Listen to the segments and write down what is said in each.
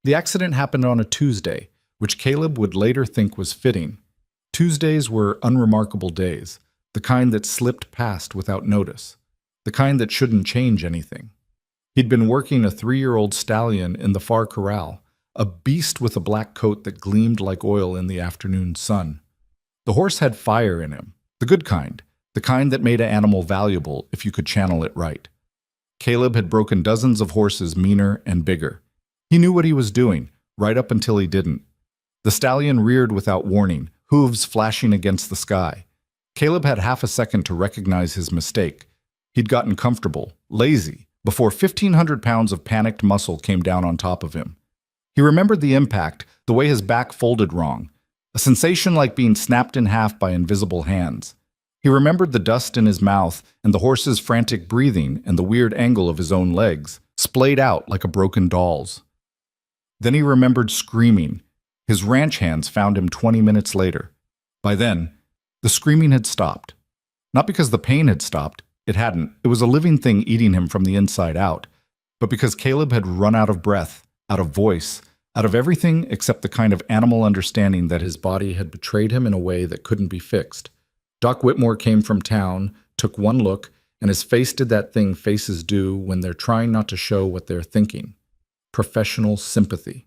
The accident happened on a Tuesday, which Caleb would later think was fitting. Tuesdays were unremarkable days, the kind that slipped past without notice, the kind that shouldn't change anything. He'd been working a 3-year-old stallion in the far corral, a beast with a black coat that gleamed like oil in the afternoon sun. The horse had fire in him, the kind that made an animal valuable if you could channel it right. Caleb had broken dozens of horses meaner and bigger. He knew what he was doing, right up until he didn't. The stallion reared without warning, hooves flashing against the sky. Caleb had half a second to recognize his mistake. He'd gotten comfortable, lazy, before 1,500 pounds of panicked muscle came down on top of him. He remembered the impact, the way his back folded wrong, a sensation like being snapped in half by invisible hands. He remembered the dust in his mouth and the horse's frantic breathing and the weird angle of his own legs, splayed out like a broken doll's. Then he remembered screaming. His ranch hands found him 20 minutes later. By then, the screaming had stopped. Not because the pain had stopped, it hadn't. It was a living thing eating him from the inside out. But because Caleb had run out of breath, out of voice, out of everything except the kind of animal understanding that his body had betrayed him in a way that couldn't be fixed. Doc Whitmore came from town, took one look, and his face did that thing faces do when they're trying not to show what they're thinking. Professional sympathy.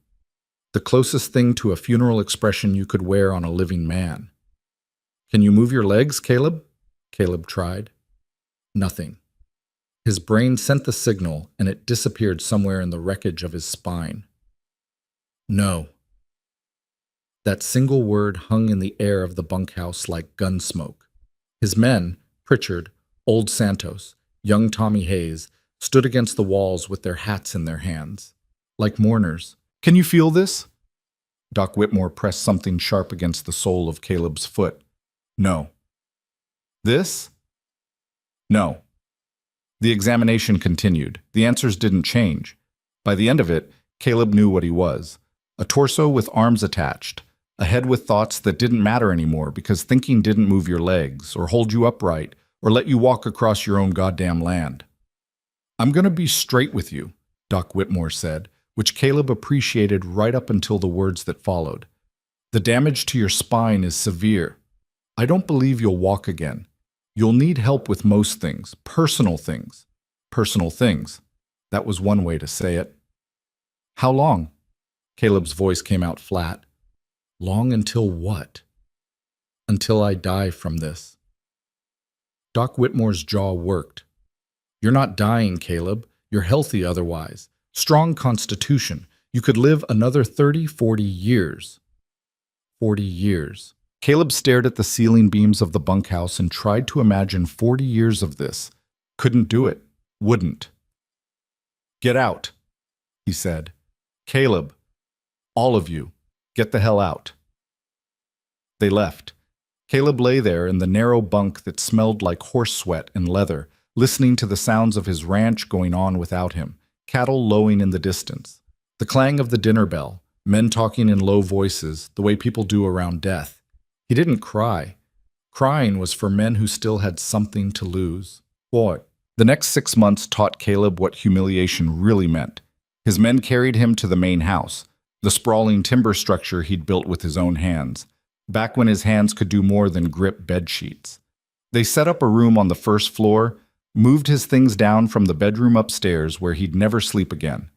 The closest thing to a funeral expression you could wear on a living man. "Can you move your legs, Caleb?" Caleb tried. Nothing. His brain sent the signal, and it disappeared somewhere in the wreckage of his spine. No. That single word hung in the air of the bunkhouse like gun smoke. His men, Pritchard, Old Santos, young Tommy Hayes, stood against the walls with their hats in their hands, like mourners. "Can you feel this?" Doc Whitmore pressed something sharp against the sole of Caleb's foot. "No." "This?" "No." The examination continued. The answers didn't change. By the end of it, Caleb knew what he was. A torso with arms attached, a head with thoughts that didn't matter anymore because thinking didn't move your legs, or hold you upright, or let you walk across your own goddamn land. "I'm going to be straight with you," Doc Whitmore said, which Caleb appreciated right up until the words that followed. "The damage to your spine is severe. I don't believe you'll walk again. You'll need help with most things, personal things. Personal things. That was one way to say it." "How long?" Caleb's voice came out flat. "Long until what?" "Until I die from this." Doc Whitmore's jaw worked. "You're not dying, Caleb. You're healthy otherwise. Strong constitution. You could live another 30, 40 years. 40 years. Caleb stared at the ceiling beams of the bunkhouse and tried to imagine 40 years of this. Couldn't do it. Wouldn't. "Get out," he said. "Caleb, all of you, get the hell out." They left. Caleb lay there in the narrow bunk that smelled like horse sweat and leather, listening to the sounds of his ranch going on without him, cattle lowing in the distance, the clang of the dinner bell, men talking in low voices, the way people do around death. He didn't cry. Crying was for men who still had something to lose. What? The next 6 months taught Caleb what humiliation really meant. His men carried him to the main house, the sprawling timber structure he'd built with his own hands, back when his hands could do more than grip bed sheets. They set up a room on the first floor, moved his things down from the bedroom upstairs where he'd never sleep again.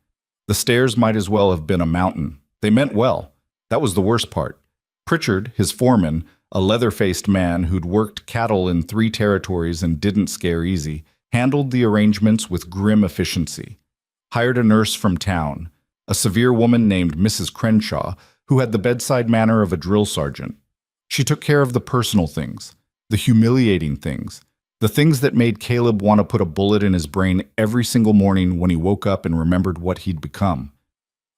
The stairs might as well have been a mountain. They meant well. That was the worst part. Pritchard, his foreman, a leather-faced man who'd worked cattle in 3 territories and didn't scare easy, handled the arrangements with grim efficiency. Hired a nurse from town, a severe woman named Mrs. Crenshaw, who had the bedside manner of a drill sergeant. She took care of the personal things, the humiliating things, the things that made Caleb want to put a bullet in his brain every single morning when he woke up and remembered what he'd become.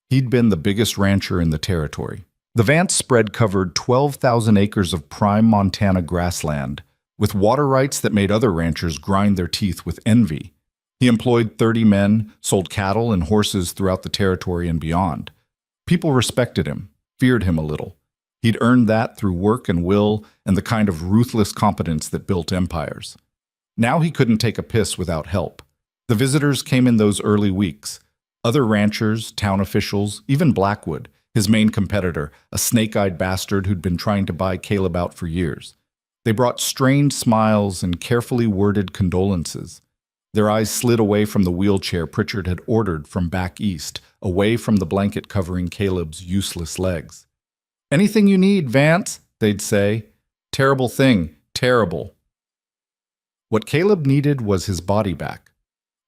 He'd been the biggest rancher in the territory. The Vance spread covered 12,000 acres of prime Montana grassland, with water rights that made other ranchers grind their teeth with envy. He employed 30 men, sold cattle and horses throughout the territory and beyond. People respected him, feared him a little. He'd earned that through work and will and the kind of ruthless competence that built empires. Now he couldn't take a piss without help. The visitors came in those early weeks. Other ranchers, town officials, even Blackwood, his main competitor, a snake-eyed bastard who'd been trying to buy Caleb out for years. They brought strained smiles and carefully worded condolences. Their eyes slid away from the wheelchair Pritchard had ordered from back east, away from the blanket covering Caleb's useless legs. "Anything you need, Vance," they'd say. "Terrible thing, terrible." What Caleb needed was his body back.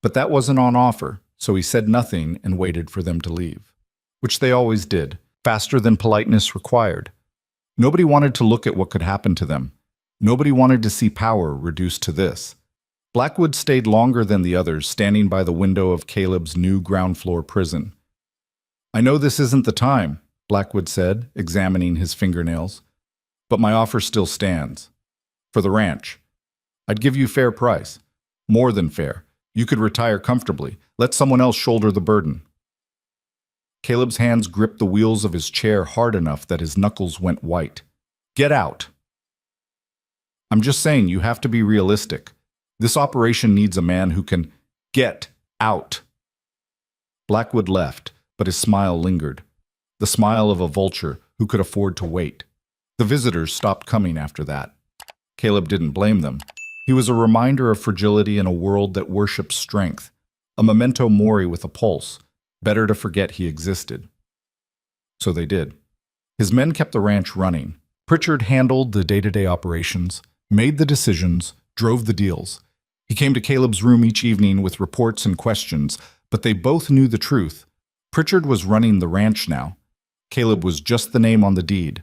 But that wasn't on offer, so he said nothing and waited for them to leave. Which they always did, faster than politeness required. Nobody wanted to look at what could happen to them. Nobody wanted to see power reduced to this. Blackwood stayed longer than the others, standing by the window of Caleb's new ground-floor prison. "I know this isn't the time," Blackwood said, examining his fingernails, "but my offer still stands. For the ranch. I'd give you fair price. More than fair. You could retire comfortably. Let someone else shoulder the burden." Caleb's hands gripped the wheels of his chair hard enough that his knuckles went white. "Get out." "I'm just saying you have to be realistic. This operation needs a man who can get out." Blackwood left, but his smile lingered. The smile of a vulture who could afford to wait. The visitors stopped coming after that. Caleb didn't blame them. He was a reminder of fragility in a world that worships strength, a memento mori with a pulse. Better to forget he existed. So they did. His men kept the ranch running. Pritchard handled the day-to-day operations, made the decisions, drove the deals. He came to Caleb's room each evening with reports and questions, but they both knew the truth. Pritchard was running the ranch now. Caleb was just the name on the deed.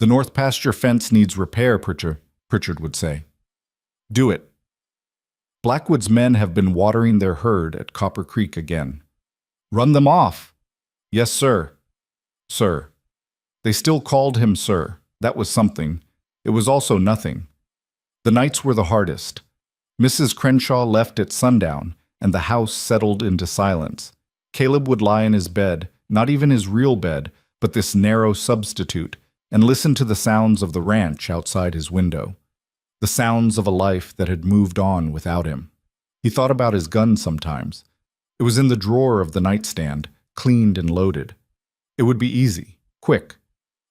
"The north pasture fence needs repair, Pritchard would say. Do it." Blackwood's men have been watering their herd at Copper Creek again. "Run them off." "Yes, sir." "Sir." They still called him sir. That was something. It was also nothing. The nights were the hardest. Mrs. Crenshaw left at sundown, and the house settled into silence. Caleb would lie in his bed, not even his real bed, but this narrow substitute, and listen to the sounds of the ranch outside his window. The sounds of a life that had moved on without him. He thought about his gun sometimes. It was in the drawer of the nightstand, cleaned and loaded. It would be easy, quick,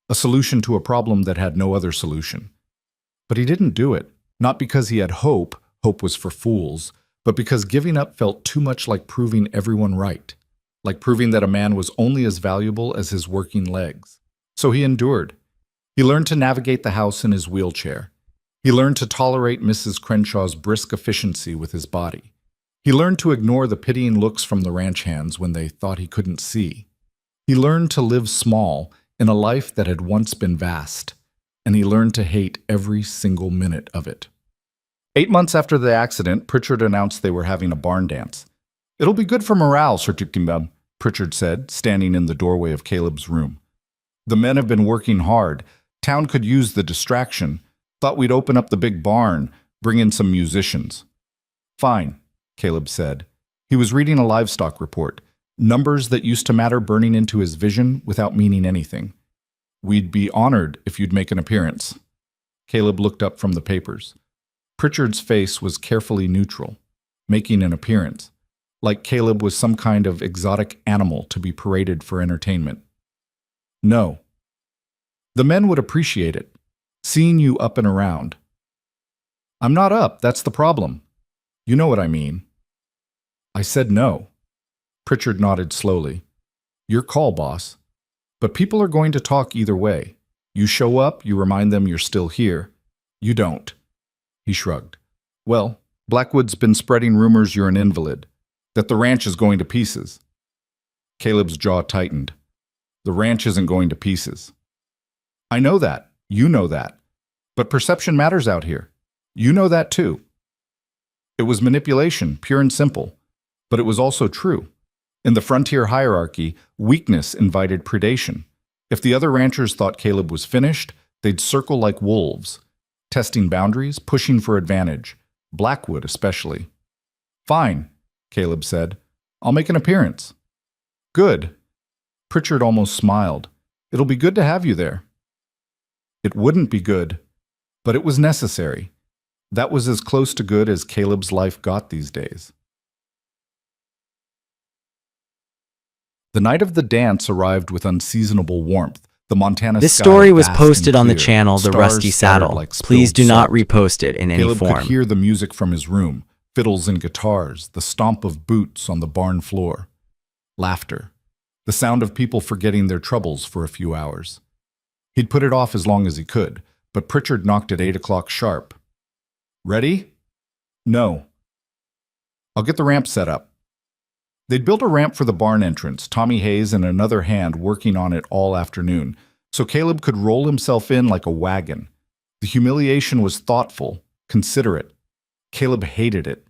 a solution to a problem that had no other solution. But he didn't do it, not because he had hope was for fools, but because giving up felt too much like proving everyone right, like proving that a man was only as valuable as his working legs. So he endured. He learned to navigate the house in his wheelchair. He learned to tolerate Mrs. Crenshaw's brisk efficiency with his body. He learned to ignore the pitying looks from the ranch hands when they thought he couldn't see. He learned to live small in a life that had once been vast, and he learned to hate every single minute of it. 8 months after the accident, Pritchard announced they were having a barn dance. "It'll be good for morale, Sir Tukimbab," Pritchard said, standing in the doorway of Caleb's room. "The men have been working hard. Town could use the distraction. Thought we'd open up the big barn, bring in some musicians." "Fine," Caleb said. He was reading a livestock report, numbers that used to matter burning into his vision without meaning anything. "We'd be honored if you'd make an appearance." Caleb looked up from the papers. Pritchard's face was carefully neutral, making an appearance, like Caleb was some kind of exotic animal to be paraded for entertainment. "No." "The men would appreciate it. Seeing you up and around." "I'm not up, that's the problem. You know what I mean." "I said no." Pritchard nodded slowly. "Your call, boss. But people are going to talk either way. You show up, you remind them you're still here. You don't." He shrugged. "Well, Blackwood's been spreading rumors you're an invalid, that the ranch is going to pieces." Caleb's jaw tightened. "The ranch isn't going to pieces." "I know that. You know that. But perception matters out here. You know that too." It was manipulation, pure and simple. But it was also true. In the frontier hierarchy, weakness invited predation. If the other ranchers thought Caleb was finished, they'd circle like wolves, testing boundaries, pushing for advantage. Blackwood especially. "Fine," Caleb said. "I'll make an appearance." "Good." Pritchard almost smiled. "It'll be good to have you there." It wouldn't be good, but it was necessary. That was as close to good as Caleb's life got these days. The night of the dance arrived with unseasonable warmth. The Montana This sky story was vast posted and on the clear, channel The stars Rusty scattered Saddle. like Please spilled do not salt. repost it in any Caleb form. could hear the music from his room, fiddles and guitars, the stomp of boots on the barn floor. Laughter. The sound of people forgetting their troubles for a few hours. He'd put it off as long as he could, but Pritchard knocked at 8 o'clock sharp. Ready? No. I'll get the ramp set up. They'd built a ramp for the barn entrance, Tommy Hayes and another hand working on it all afternoon, so Caleb could roll himself in like a wagon. The humiliation was thoughtful, considerate. Caleb hated it.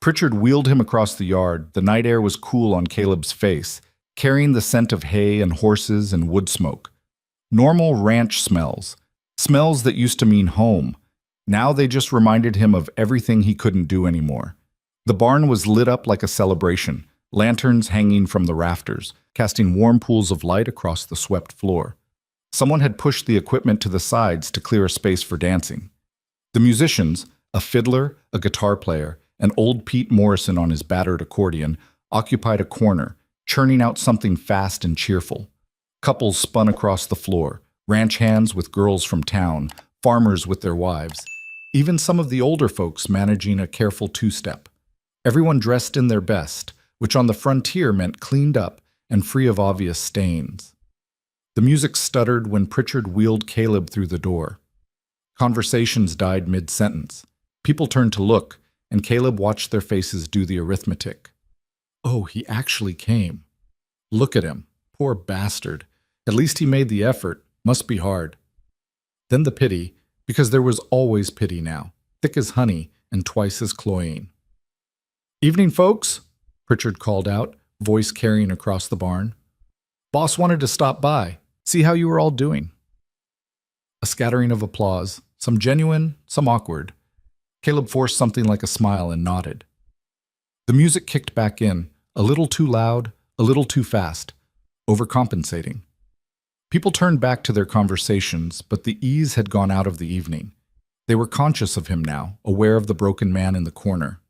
Pritchard wheeled him across the yard. The night air was cool on Caleb's face, carrying the scent of hay and horses and wood smoke. Normal ranch smells, smells that used to mean home. Now they just reminded him of everything he couldn't do anymore. The barn was lit up like a celebration, lanterns hanging from the rafters, casting warm pools of light across the swept floor. Someone had pushed the equipment to the sides to clear a space for dancing. The musicians, a fiddler, a guitar player, and old Pete Morrison on his battered accordion, occupied a corner, churning out something fast and cheerful. Couples spun across the floor, ranch hands with girls from town, farmers with their wives, even some of the older folks managing a careful two-step. Everyone dressed in their best, which on the frontier meant cleaned up and free of obvious stains. The music stuttered when Pritchard wheeled Caleb through the door. Conversations died mid-sentence. People turned to look, and Caleb watched their faces do the arithmetic. Oh, he actually came. Look at him. Poor bastard. At least he made the effort. Must be hard. Then the pity, because there was always pity now, thick as honey and twice as cloying. Evening, folks, Pritchard called out, voice carrying across the barn. Boss wanted to stop by, see how you were all doing. A scattering of applause, some genuine, some awkward. Caleb forced something like a smile and nodded. The music kicked back in, a little too loud, a little too fast, overcompensating. People turned back to their conversations, but the ease had gone out of the evening. They were conscious of him now, aware of the broken man in the corner.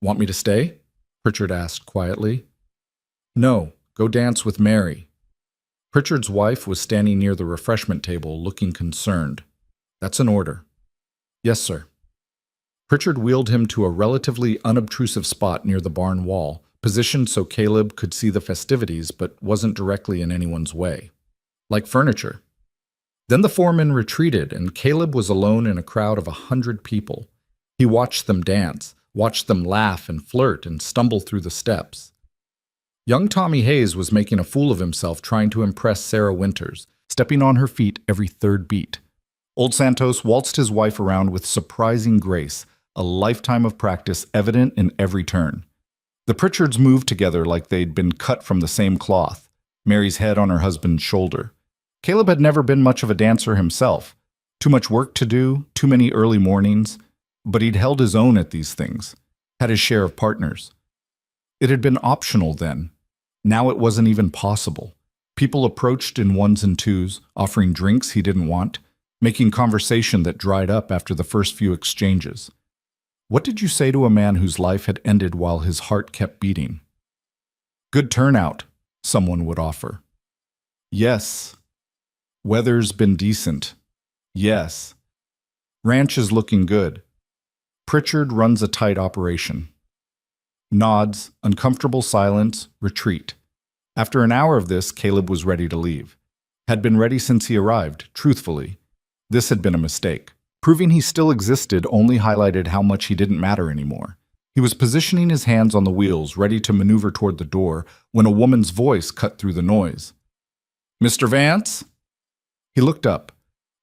Want me to stay? Pritchard asked quietly. No, go dance with Mary. Pritchard's wife was standing near the refreshment table, looking concerned. That's an order. Yes, sir. Pritchard wheeled him to a relatively unobtrusive spot near the barn wall, positioned so Caleb could see the festivities but wasn't directly in anyone's way. Like furniture. Then the foreman retreated, and Caleb was alone in a crowd of 100 people. He watched them dance, watched them laugh and flirt and stumble through the steps. Young Tommy Hayes was making a fool of himself trying to impress Sarah Winters, stepping on her feet every third beat. Old Santos waltzed his wife around with surprising grace, a lifetime of practice evident in every turn. The Pritchards moved together like they'd been cut from the same cloth, Mary's head on her husband's shoulder. Caleb had never been much of a dancer himself. Too much work to do, too many early mornings, but he'd held his own at these things, had his share of partners. It had been optional then. Now it wasn't even possible. People approached in ones and twos, offering drinks he didn't want, making conversation that dried up after the first few exchanges. What did you say to a man whose life had ended while his heart kept beating? Good turnout, someone would offer. Yes. Weather's been decent. Yes. Ranch is looking good. Pritchard runs a tight operation. Nods, uncomfortable silence, retreat. After an hour of this, Caleb was ready to leave. Had been ready since he arrived, truthfully. This had been a mistake. Proving he still existed only highlighted how much he didn't matter anymore. He was positioning his hands on the wheels, ready to maneuver toward the door, when a woman's voice cut through the noise. Mr. Vance? He looked up.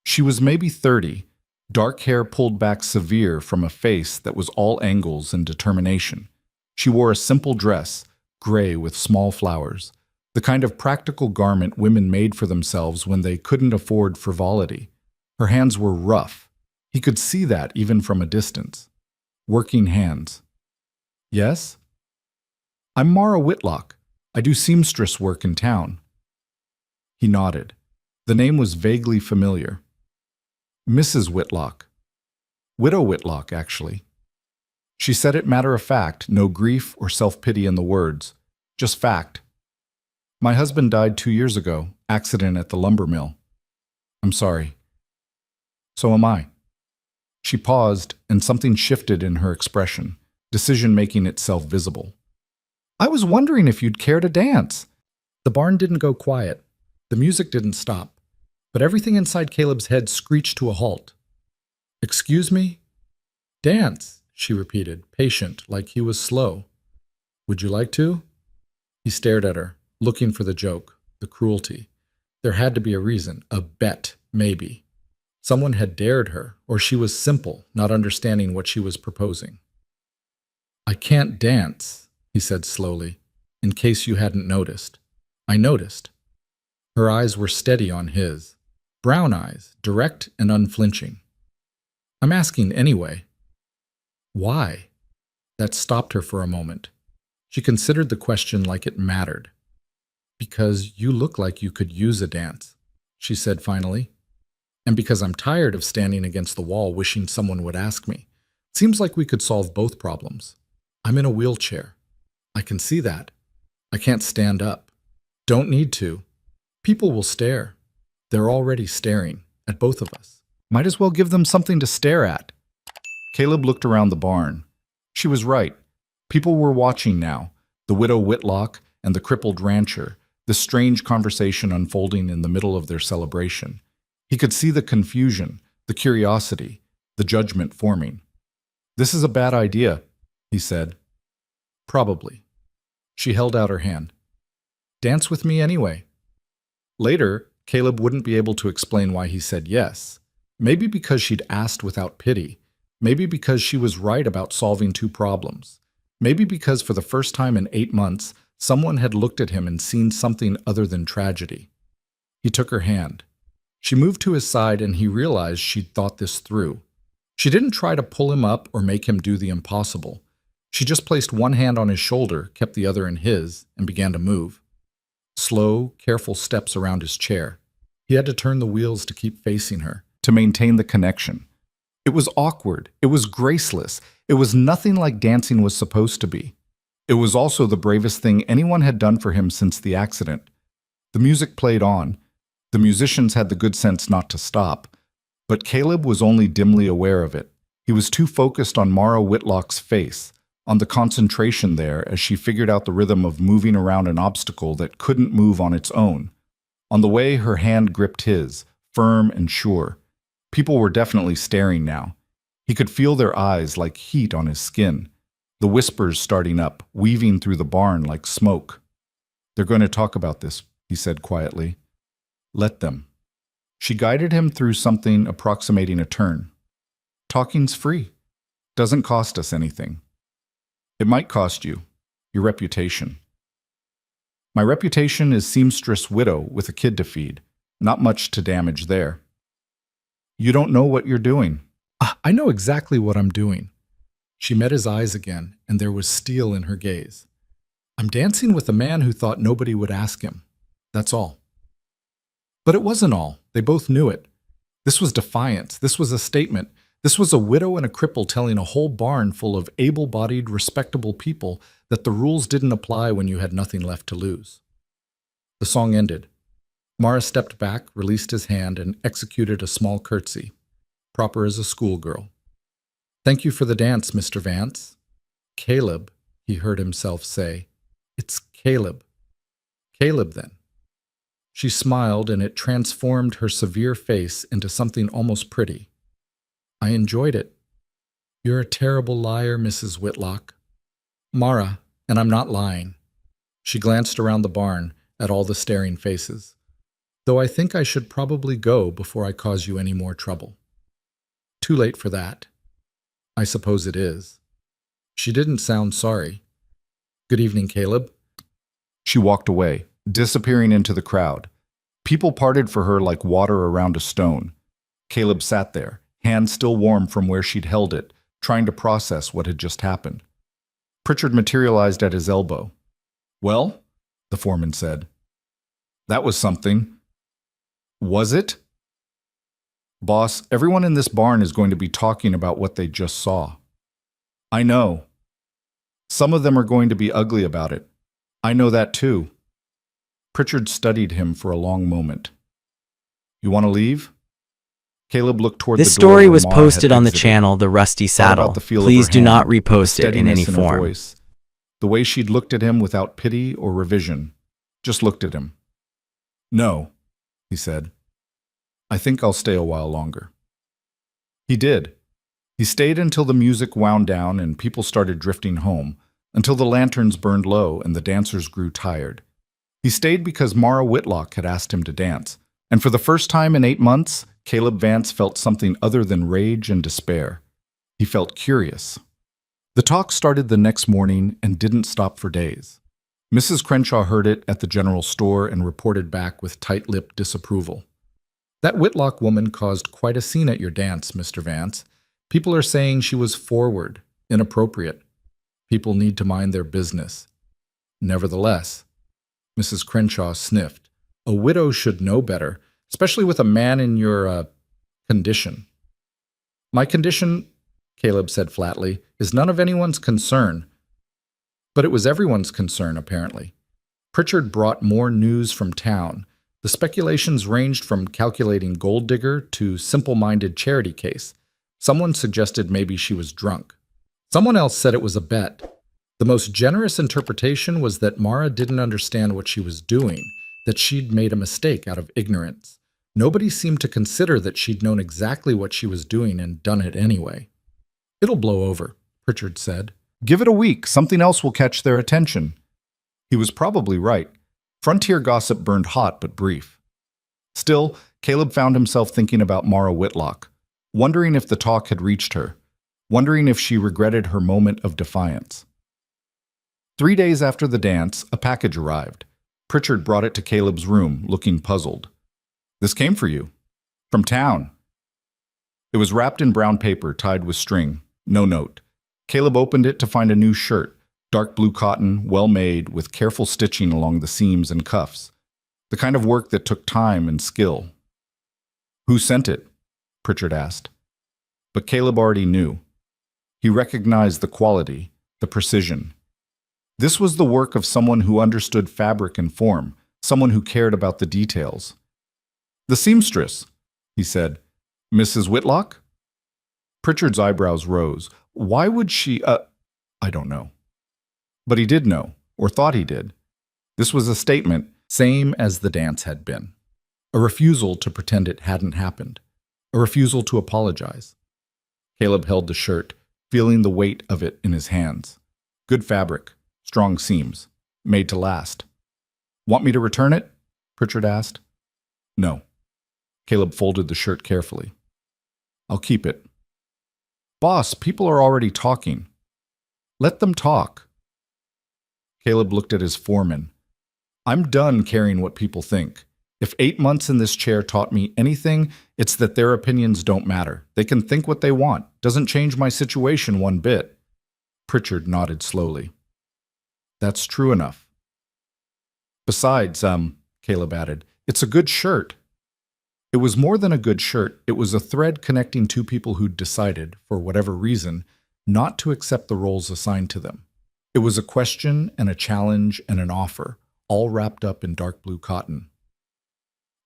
She was maybe 30, dark hair pulled back severe from a face that was all angles and determination. She wore a simple dress, gray with small flowers, the kind of practical garment women made for themselves when they couldn't afford frivolity. Her hands were rough. He could see that even from a distance. Working hands. Yes? I'm Mara Whitlock. I do seamstress work in town. He nodded. The name was vaguely familiar. Mrs. Whitlock. Widow Whitlock, actually. She said it matter of fact, no grief or self-pity in the words. Just fact. My husband died 2 years ago, accident at the lumber mill. I'm sorry. So am I. She paused, and something shifted in her expression, decision making itself visible. I was wondering if you'd care to dance. The barn didn't go quiet. The music didn't stop. But everything inside Caleb's head screeched to a halt. Excuse me? Dance, she repeated, patient, like he was slow. Would you like to? He stared at her, looking for the joke, the cruelty. There had to be a reason, a bet, maybe. Someone had dared her, or she was simple, not understanding what she was proposing. I can't dance, he said slowly, in case you hadn't noticed. I noticed. Her eyes were steady on his. Brown eyes, direct and unflinching. I'm asking anyway. Why? That stopped her for a moment. She considered the question like it mattered. Because you look like you could use a dance, she said finally. And because I'm tired of standing against the wall wishing someone would ask me. Seems like we could solve both problems. I'm in a wheelchair. I can see that. I can't stand up. Don't need to. People will stare. They're already staring at both of us. Might as well give them something to stare at. Caleb looked around the barn. She was right. People were watching now. The widow Whitlock and the crippled rancher, the strange conversation unfolding in the middle of their celebration. He could see the confusion, the curiosity, the judgment forming. This is a bad idea, he said. Probably. She held out her hand. Dance with me anyway. Later, Caleb wouldn't be able to explain why he said yes. Maybe because she'd asked without pity. Maybe because she was right about solving two problems. Maybe because for the first time in 8 months, someone had looked at him and seen something other than tragedy. He took her hand. She moved to his side and he realized she'd thought this through. She didn't try to pull him up or make him do the impossible. She just placed one hand on his shoulder, kept the other in his, and began to move. Slow, careful steps around his chair. He had to turn the wheels to keep facing her, to maintain the connection. It was awkward. It was graceless. It was nothing like dancing was supposed to be. It was also the bravest thing anyone had done for him since the accident. The music played on. The musicians had the good sense not to stop. But Caleb was only dimly aware of it. He was too focused on Mara Whitlock's face, on the concentration there as she figured out the rhythm of moving around an obstacle that couldn't move on its own. On the way, her hand gripped his, firm and sure. People were definitely staring now. He could feel their eyes like heat on his skin, the whispers starting up, weaving through the barn like smoke. They're going to talk about this, he said quietly. Let them. She guided him through something approximating a turn. Talking's free. Doesn't cost us anything. It might cost you, your reputation. My reputation is seamstress widow with a kid to feed. Not much to damage there. You don't know what you're doing. I know exactly what I'm doing. She met his eyes again, and there was steel in her gaze. I'm dancing with a man who thought nobody would ask him. That's all. But it wasn't all. They both knew it. This was defiance. This was a statement. This was a widow and a cripple telling a whole barn full of able-bodied, respectable people that the rules didn't apply when you had nothing left to lose. The song ended. Mara stepped back, released his hand, and executed a small curtsy, proper as a schoolgirl. Thank you for the dance, Mr. Vance. Caleb, he heard himself say. It's Caleb. Caleb, then. She smiled, and it transformed her severe face into something almost pretty. I enjoyed it. You're a terrible liar, Mrs. Whitlock. Mara, and I'm not lying. She glanced around the barn at all the staring faces. Though I think I should probably go before I cause you any more trouble. Too late for that. I suppose it is. She didn't sound sorry. Good evening, Caleb. She walked away, disappearing into the crowd. People parted for her like water around a stone. Caleb sat there, hand still warm from where she'd held it, trying to process what had just happened. Pritchard materialized at his elbow. Well, the foreman said. That was something. Was it? Boss, everyone in this barn is going to be talking about what they just saw. I know. Some of them are going to be ugly about it. I know that too. Pritchard studied him for a long moment. You want to leave? Caleb looked toward This the door story where was Ma had posted on the exited. channel The Rusty Thought about Saddle. the feel of Please her do hand, not the repost it in any steadiness her form. voice, the way she'd looked at him without pity or revision. Just looked at him. No, he said. I think I'll stay a while longer. He did. He stayed until the music wound down and people started drifting home, until the lanterns burned low and the dancers grew tired. He stayed because Mara Whitlock had asked him to dance, and for the first time in 8 months, Caleb Vance felt something other than rage and despair. He felt curious. The talk started the next morning and didn't stop for days. Mrs. Crenshaw heard it at the general store and reported back with tight-lipped disapproval. That Whitlock woman caused quite a scene at your dance, Mr. Vance. People are saying she was forward, inappropriate. People need to mind their business. Nevertheless, Mrs. Crenshaw sniffed. A widow should know better, especially with a man in your, condition. My condition, Caleb said flatly, is none of anyone's concern. But it was everyone's concern, apparently. Pritchard brought more news from town. The speculations ranged from calculating gold digger to simple-minded charity case. Someone suggested maybe she was drunk. Someone else said it was a bet. The most generous interpretation was that Mara didn't understand what she was doing, that she'd made a mistake out of ignorance. Nobody seemed to consider that she'd known exactly what she was doing and done it anyway. It'll blow over, Pritchard said. Give it a week, something else will catch their attention. He was probably right. Frontier gossip burned hot but brief. Still, Caleb found himself thinking about Mara Whitlock, wondering if the talk had reached her, wondering if she regretted her moment of defiance. 3 days after the dance, a package arrived. Pritchard brought it to Caleb's room, looking puzzled. This came for you. From town. It was wrapped in brown paper, tied with string. No note. Caleb opened it to find a new shirt, dark blue cotton, well made, with careful stitching along the seams and cuffs. The kind of work that took time and skill. Who sent it? Pritchard asked. But Caleb already knew. He recognized the quality, the precision. This was the work of someone who understood fabric and form, someone who cared about the details. The seamstress, he said. Mrs. Whitlock? Pritchard's eyebrows rose. Why would she, I don't know. But he did know, or thought he did. This was a statement, same as the dance had been. A refusal to pretend it hadn't happened. A refusal to apologize. Caleb held the shirt, feeling the weight of it in his hands. Good fabric, strong seams, made to last. Want me to return it? Pritchard asked. No. Caleb folded the shirt carefully. I'll keep it. Boss, people are already talking. Let them talk. Caleb looked at his foreman. I'm done caring what people think. If 8 months in this chair taught me anything, it's that their opinions don't matter. They can think what they want. Doesn't change my situation one bit. Pritchard nodded slowly. That's true enough. Besides, Caleb added, it's a good shirt. It was more than a good shirt. It was a thread connecting two people who'd decided, for whatever reason, not to accept the roles assigned to them. It was a question and a challenge and an offer, all wrapped up in dark blue cotton.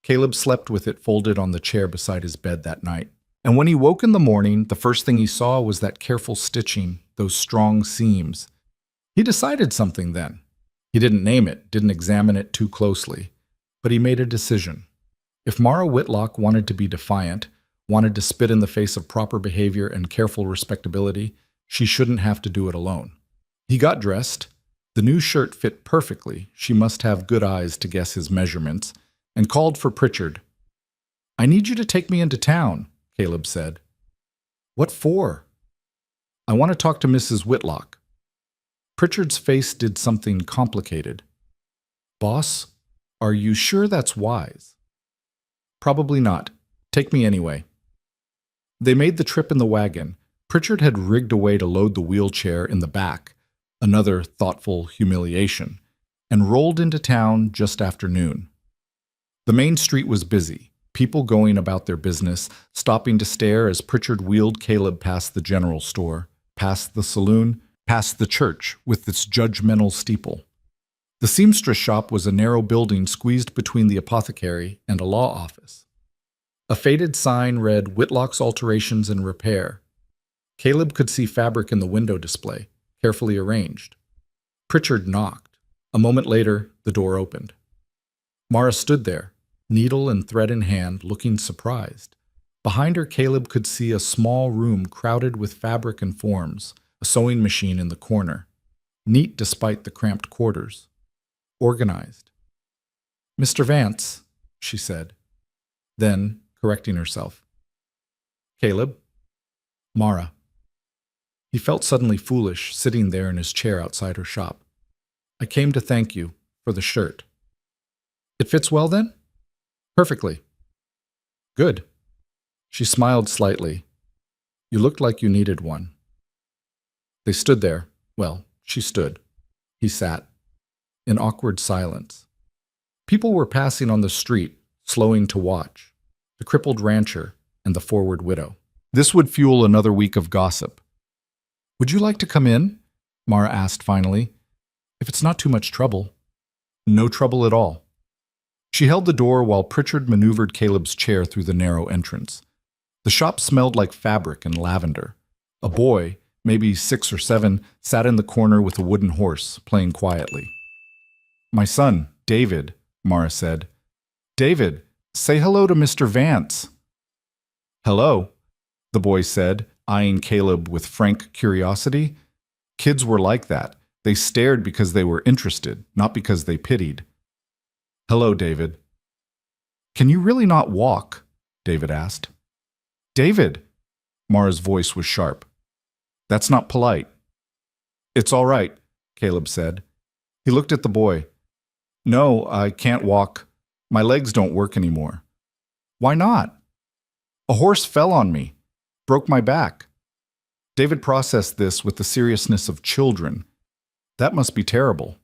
Caleb slept with it folded on the chair beside his bed that night. And when he woke in the morning, the first thing he saw was that careful stitching, those strong seams. He decided something then. He didn't name it, didn't examine it too closely, but he made a decision. If Mara Whitlock wanted to be defiant, wanted to spit in the face of proper behavior and careful respectability, she shouldn't have to do it alone. He got dressed. The new shirt fit perfectly. She must have good eyes to guess his measurements, and called for Pritchard. I need you to take me into town, Caleb said. What for? I want to talk to Mrs. Whitlock. Pritchard's face did something complicated. Boss, are you sure that's wise? Probably not. Take me anyway. They made the trip in the wagon. Pritchard had rigged a way to load the wheelchair in the back, another thoughtful humiliation, and rolled into town just after noon. The main street was busy, people going about their business, stopping to stare as Pritchard wheeled Caleb past the general store, past the saloon, past the church with its judgmental steeple. The seamstress shop was a narrow building squeezed between the apothecary and a law office. A faded sign read Whitlock's Alterations and Repair. Caleb could see fabric in the window display, carefully arranged. Pritchard knocked. A moment later, the door opened. Mara stood there, needle and thread in hand, looking surprised. Behind her, Caleb could see a small room crowded with fabric and forms, a sewing machine in the corner. Neat despite the cramped quarters. Organized. "Mr. Vance," she said. Then, correcting herself. "Caleb?" "Mara." He felt suddenly foolish, sitting there in his chair outside her shop. "I came to thank you for the shirt." "It fits well, then?" "Perfectly." "Good." She smiled slightly. "You looked like you needed one." They stood there. Well, she stood. He sat. In awkward silence. People were passing on the street, slowing to watch. The crippled rancher and the forward widow. This would fuel another week of gossip. "Would you like to come in?" Mara asked finally. "If it's not too much trouble." "No trouble at all." She held the door while Pritchard maneuvered Caleb's chair through the narrow entrance. The shop smelled like fabric and lavender. A boy, maybe 6 or 7, sat in the corner with a wooden horse, playing quietly. "My son, David," Mara said. "David, say hello to Mr. Vance." "Hello," the boy said, eyeing Caleb with frank curiosity. Kids were like that. They stared because they were interested, not because they pitied. "Hello, David." "Can you really not walk?" David asked. "David!" Mara's voice was sharp. "That's not polite." "It's all right," Caleb said. He looked at the boy. "No, I can't walk. My legs don't work anymore." "Why not?" "A horse fell on me. Broke my back." David processed this with the seriousness of children. "That must be terrible."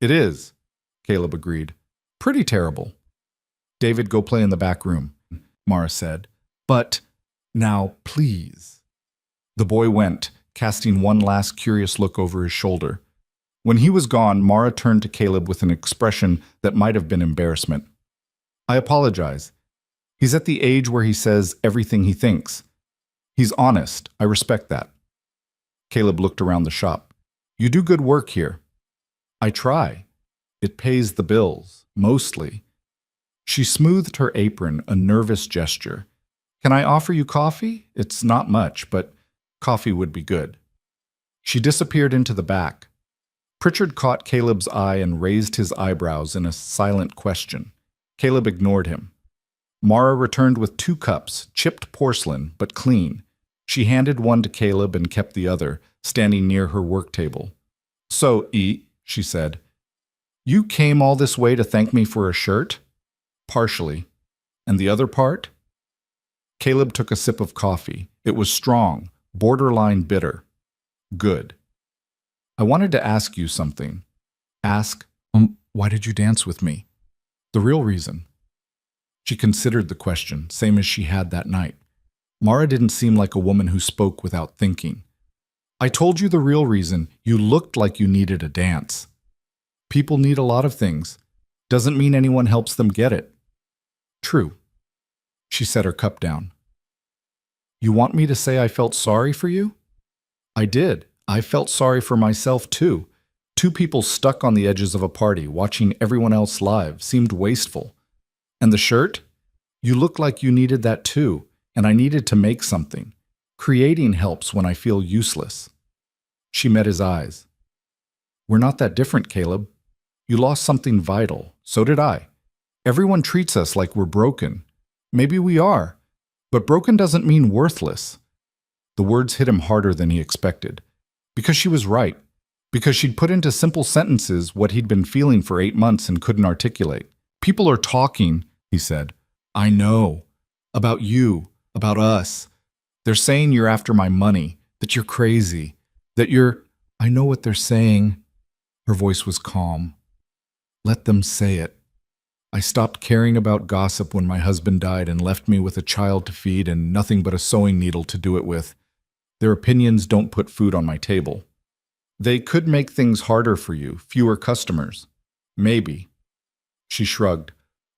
"It is," Caleb agreed. "Pretty terrible." "David, go play in the back room," Mara said. "But, now, please." The boy went, casting one last curious look over his shoulder. When he was gone, Mara turned to Caleb with an expression that might have been embarrassment. "I apologize. He's at the age where he says everything he thinks. He's honest. I respect that." Caleb looked around the shop. "You do good work here." "I try. It pays the bills, mostly." She smoothed her apron, a nervous gesture. "Can I offer you coffee? It's not much, but coffee would be good." She disappeared into the back. Pritchard caught Caleb's eye and raised his eyebrows in a silent question. Caleb ignored him. Mara returned with 2 cups, chipped porcelain, but clean. She handed one to Caleb and kept the other, standing near her work table. "So, she said, you came all this way to thank me for a shirt?" "Partially. And the other part?" Caleb took a sip of coffee. It was strong, borderline bitter. "Good. I wanted to ask you something." "Ask, why did you dance with me?" "The real reason." She considered the question, same as she had that night. Mara didn't seem like a woman who spoke without thinking. "I told you the real reason. You looked like you needed a dance." "People need a lot of things. Doesn't mean anyone helps them get it." "True." She set her cup down. "You want me to say I felt sorry for you?" "I did. I felt sorry for myself, too. 2 people stuck on the edges of a party, watching everyone else live, seemed wasteful. And the shirt? You looked like you needed that too, and I needed to make something. Creating helps when I feel useless." She met his eyes. "We're not that different, Caleb. You lost something vital. So did I. Everyone treats us like we're broken. Maybe we are, but broken doesn't mean worthless." The words hit him harder than he expected. Because she was right. Because she'd put into simple sentences what he'd been feeling for 8 months and couldn't articulate. "People are talking," he said. "I know. About you. About us. They're saying you're after my money. That you're crazy. That you're—" "I know what they're saying." Her voice was calm. "Let them say it. I stopped caring about gossip when my husband died and left me with a child to feed and nothing but a sewing needle to do it with. Their opinions don't put food on my table. They could make things harder for you, fewer customers. Maybe. She shrugged.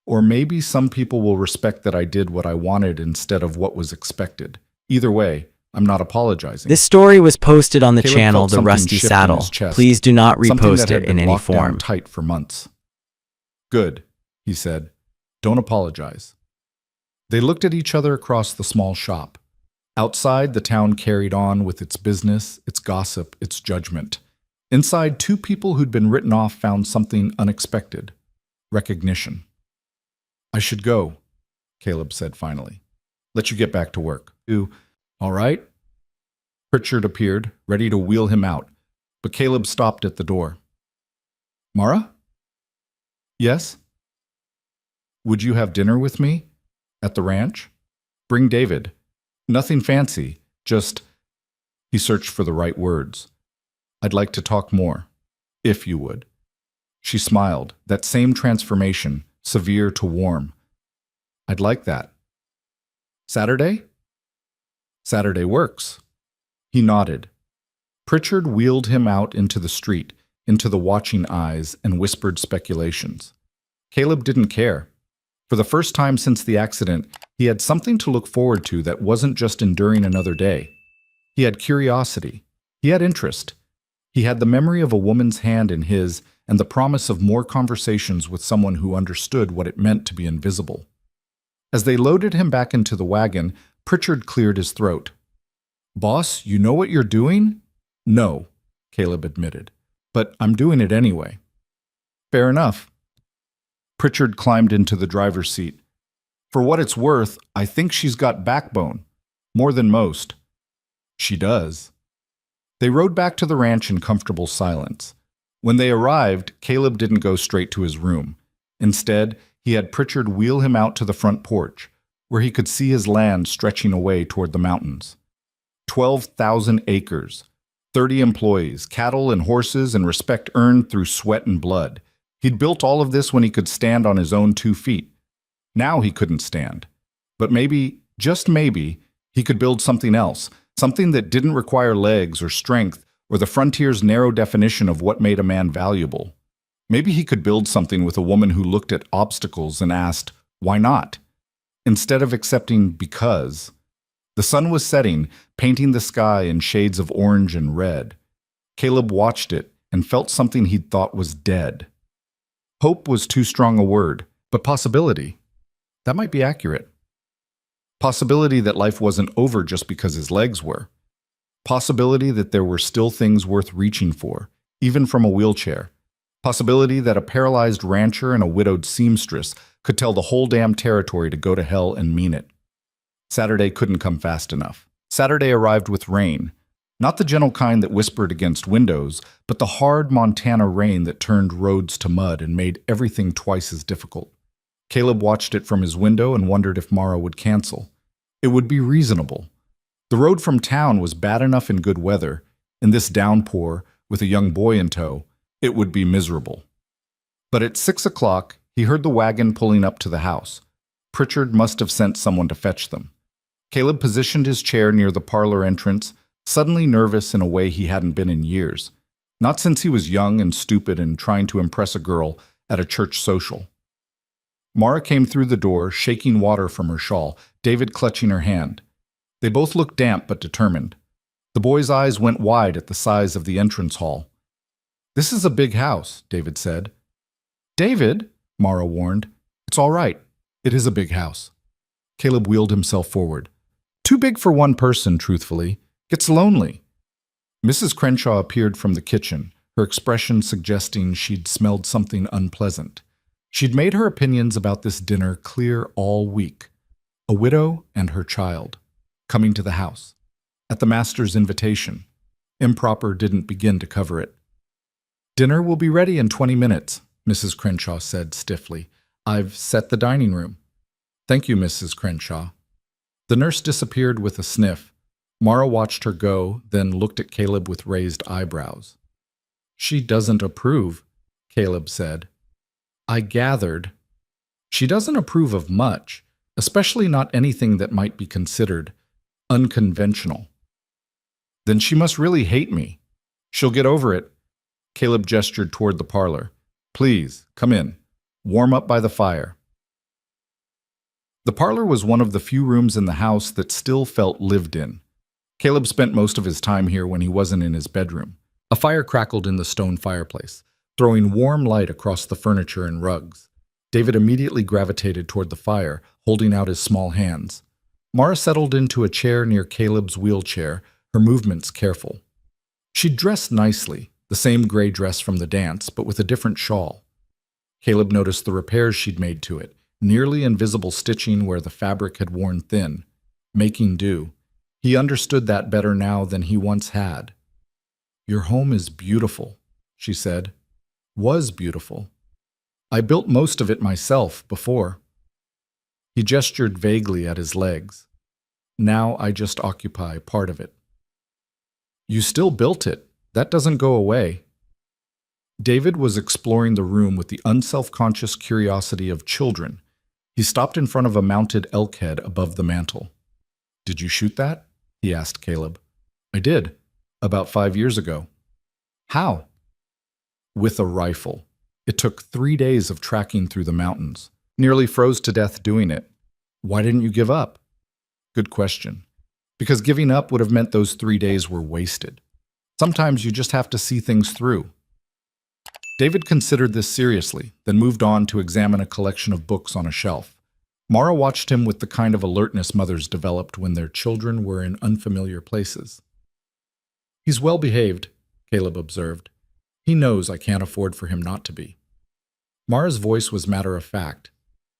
Or maybe some people will respect that I did what I wanted instead of what was expected. Either way, I'm not apologizing. This story was posted on the Caleb channel felt The something Rusty shift in Saddle. his chest, Please do not something that repost had it been in any locked down form. tight for months. Good, he said. Don't apologize. They looked at each other across the small shop. Outside, the town carried on with its business, its gossip, its judgment. Inside, two people who'd been written off found something unexpected: recognition. I should go, Caleb said finally. Let you get back to work. All right? Pritchard appeared, ready to wheel him out, but Caleb stopped at the door. Mara? Yes? Would you have dinner with me? At the ranch? Bring David. Nothing fancy, just... He searched for the right words. I'd like to talk more, if you would. She smiled, that same transformation, severe to warm. I'd like that. Saturday? Saturday works. He nodded. Pritchard wheeled him out into the street, into the watching eyes, and whispered speculations. Caleb didn't care. For the first time since the accident, he had something to look forward to that wasn't just enduring another day. He had curiosity. He had interest. He had the memory of a woman's hand in his and the promise of more conversations with someone who understood what it meant to be invisible. As they loaded him back into the wagon, Pritchard cleared his throat. Boss, you know what you're doing? No, Caleb admitted. But I'm doing it anyway. Fair enough. Pritchard climbed into the driver's seat. For what it's worth, I think she's got backbone. More than most. She does. They rode back to the ranch in comfortable silence. When they arrived, Caleb didn't go straight to his room. Instead, he had Pritchard wheel him out to the front porch, where he could see his land stretching away toward the mountains. 12,000 acres, 30 employees, cattle and horses, and respect earned through sweat and blood. He'd built all of this when he could stand on his own 2 feet. Now he couldn't stand. But maybe, just maybe, he could build something else, something that didn't require legs or strength or the frontier's narrow definition of what made a man valuable. Maybe he could build something with a woman who looked at obstacles and asked, why not? Instead of accepting because. The sun was setting, painting the sky in shades of orange and red. Caleb watched it and felt something he'd thought was dead. Hope was too strong a word, but possibility. That might be accurate. Possibility that life wasn't over just because his legs were. Possibility that there were still things worth reaching for, even from a wheelchair. Possibility that a paralyzed rancher and a widowed seamstress could tell the whole damn territory to go to hell and mean it. Saturday couldn't come fast enough. Saturday arrived with rain. Not the gentle kind that whispered against windows, but the hard Montana rain that turned roads to mud and made everything twice as difficult. Caleb watched it from his window and wondered if Mara would cancel. It would be reasonable. The road from town was bad enough in good weather. In this downpour, with a young boy in tow, it would be miserable. But at 6 o'clock, he heard the wagon pulling up to the house. Pritchard must have sent someone to fetch them. Caleb positioned his chair near the parlor entrance, suddenly nervous in a way he hadn't been in years. Not since he was young and stupid and trying to impress a girl at a church social. Mara came through the door, shaking water from her shawl, David clutching her hand. They both looked damp but determined. The boy's eyes went wide at the size of the entrance hall. This is a big house, David said. David, Mara warned. It's all right. It is a big house. Caleb wheeled himself forward. Too big for one person, truthfully. Gets lonely. Mrs. Crenshaw appeared from the kitchen, her expression suggesting she'd smelled something unpleasant. She'd made her opinions about this dinner clear all week. A widow and her child, coming to the house. At the master's invitation. Improper didn't begin to cover it. Dinner will be ready in 20 minutes, Mrs. Crenshaw said stiffly. I've set the dining room. Thank you, Mrs. Crenshaw. The nurse disappeared with a sniff. Mara watched her go, then looked at Caleb with raised eyebrows. She doesn't approve, Caleb said. I gathered. She doesn't approve of much, especially not anything that might be considered unconventional. Then she must really hate me. She'll get over it. Caleb gestured toward the parlor. Please, come in. Warm up by the fire. The parlor was one of the few rooms in the house that still felt lived in. Caleb spent most of his time here when he wasn't in his bedroom. A fire crackled in the stone fireplace, throwing warm light across the furniture and rugs. David immediately gravitated toward the fire, holding out his small hands. Mara settled into a chair near Caleb's wheelchair, her movements careful. She'd dressed nicely, the same gray dress from the dance, but with a different shawl. Caleb noticed the repairs she'd made to it, nearly invisible stitching where the fabric had worn thin, making do. He understood that better now than he once had. "Your home is beautiful," she said. "Was beautiful. I built most of it myself before." He gestured vaguely at his legs. "Now I just occupy part of it." "You still built it. That doesn't go away." David was exploring the room with the unself-conscious curiosity of children. He stopped in front of a mounted elk head above the mantel. "Did you shoot that?" he asked Caleb. "I did. About 5 years ago." "How?" "With a rifle. It took 3 days of tracking through the mountains. Nearly froze to death doing it." "Why didn't you give up?" "Good question. Because giving up would have meant those 3 days were wasted. Sometimes you just have to see things through." David considered this seriously, then moved on to examine a collection of books on a shelf. Mara watched him with the kind of alertness mothers developed when their children were in unfamiliar places. "He's well behaved," Caleb observed. "He knows I can't afford for him not to be." Mara's voice was matter-of-fact.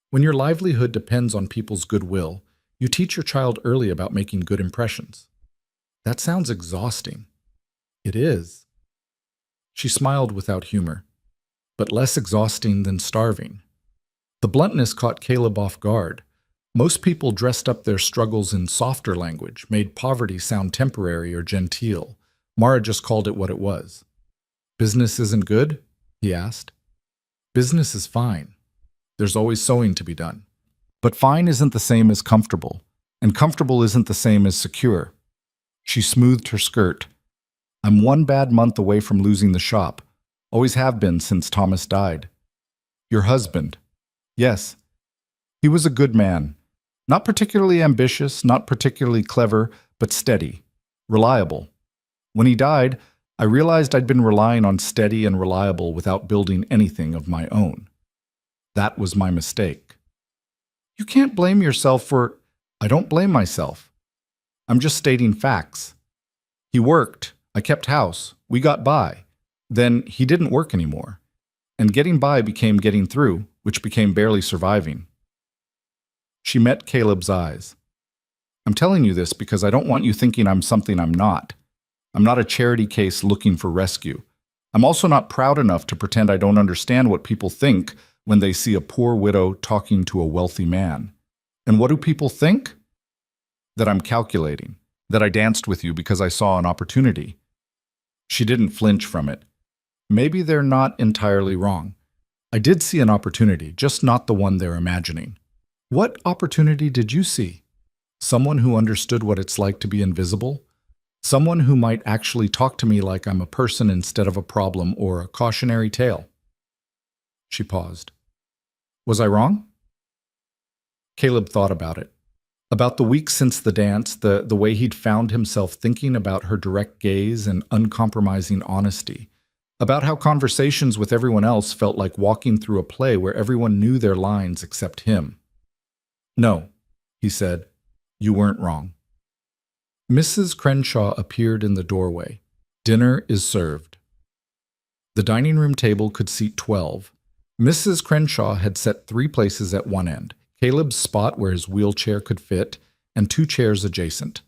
When your livelihood depends on people's goodwill, you teach your child early about making good impressions. "That sounds exhausting." "It is." She smiled without humor. "But less exhausting than starving." The bluntness caught Caleb off guard. Most people dressed up their struggles in softer language, made poverty sound temporary or genteel. Mara just called it what it was. "Business isn't good?" he asked. "Business is fine. There's always sewing to be done. But fine isn't the same as comfortable, and comfortable isn't the same as secure." She smoothed her skirt. "I'm 1 bad month away from losing the shop. Always have been since Thomas died." "Your husband?" "Yes. He was a good man. Not particularly ambitious, not particularly clever, but steady, reliable. When he died, I realized I'd been relying on steady and reliable without building anything of my own. That was my mistake." "You can't blame yourself for—" "I don't blame myself. I'm just stating facts. He worked. I kept house. We got by. Then he didn't work anymore. And getting by became getting through, which became barely surviving." She met Caleb's eyes. "I'm telling you this because I don't want you thinking I'm something I'm not. I'm not a charity case looking for rescue. I'm also not proud enough to pretend I don't understand what people think when they see a poor widow talking to a wealthy man. And what do people think? That I'm calculating, that I danced with you because I saw an opportunity." She didn't flinch from it. "Maybe they're not entirely wrong. I did see an opportunity, just not the one they're imagining." "What opportunity did you see?" "Someone who understood what it's like to be invisible. Someone who might actually talk to me like I'm a person instead of a problem or a cautionary tale." She paused. "Was I wrong?" Caleb thought about it. About the weeks since the dance, the way he'd found himself thinking about her direct gaze and uncompromising honesty. About how conversations with everyone else felt like walking through a play where everyone knew their lines except him. "No," he said, "you weren't wrong." Mrs. Crenshaw appeared in the doorway. "Dinner is served." The dining room table could seat 12. Mrs. Crenshaw had set 3 places at one end, Caleb's spot where his wheelchair could fit, and 2 chairs adjacent.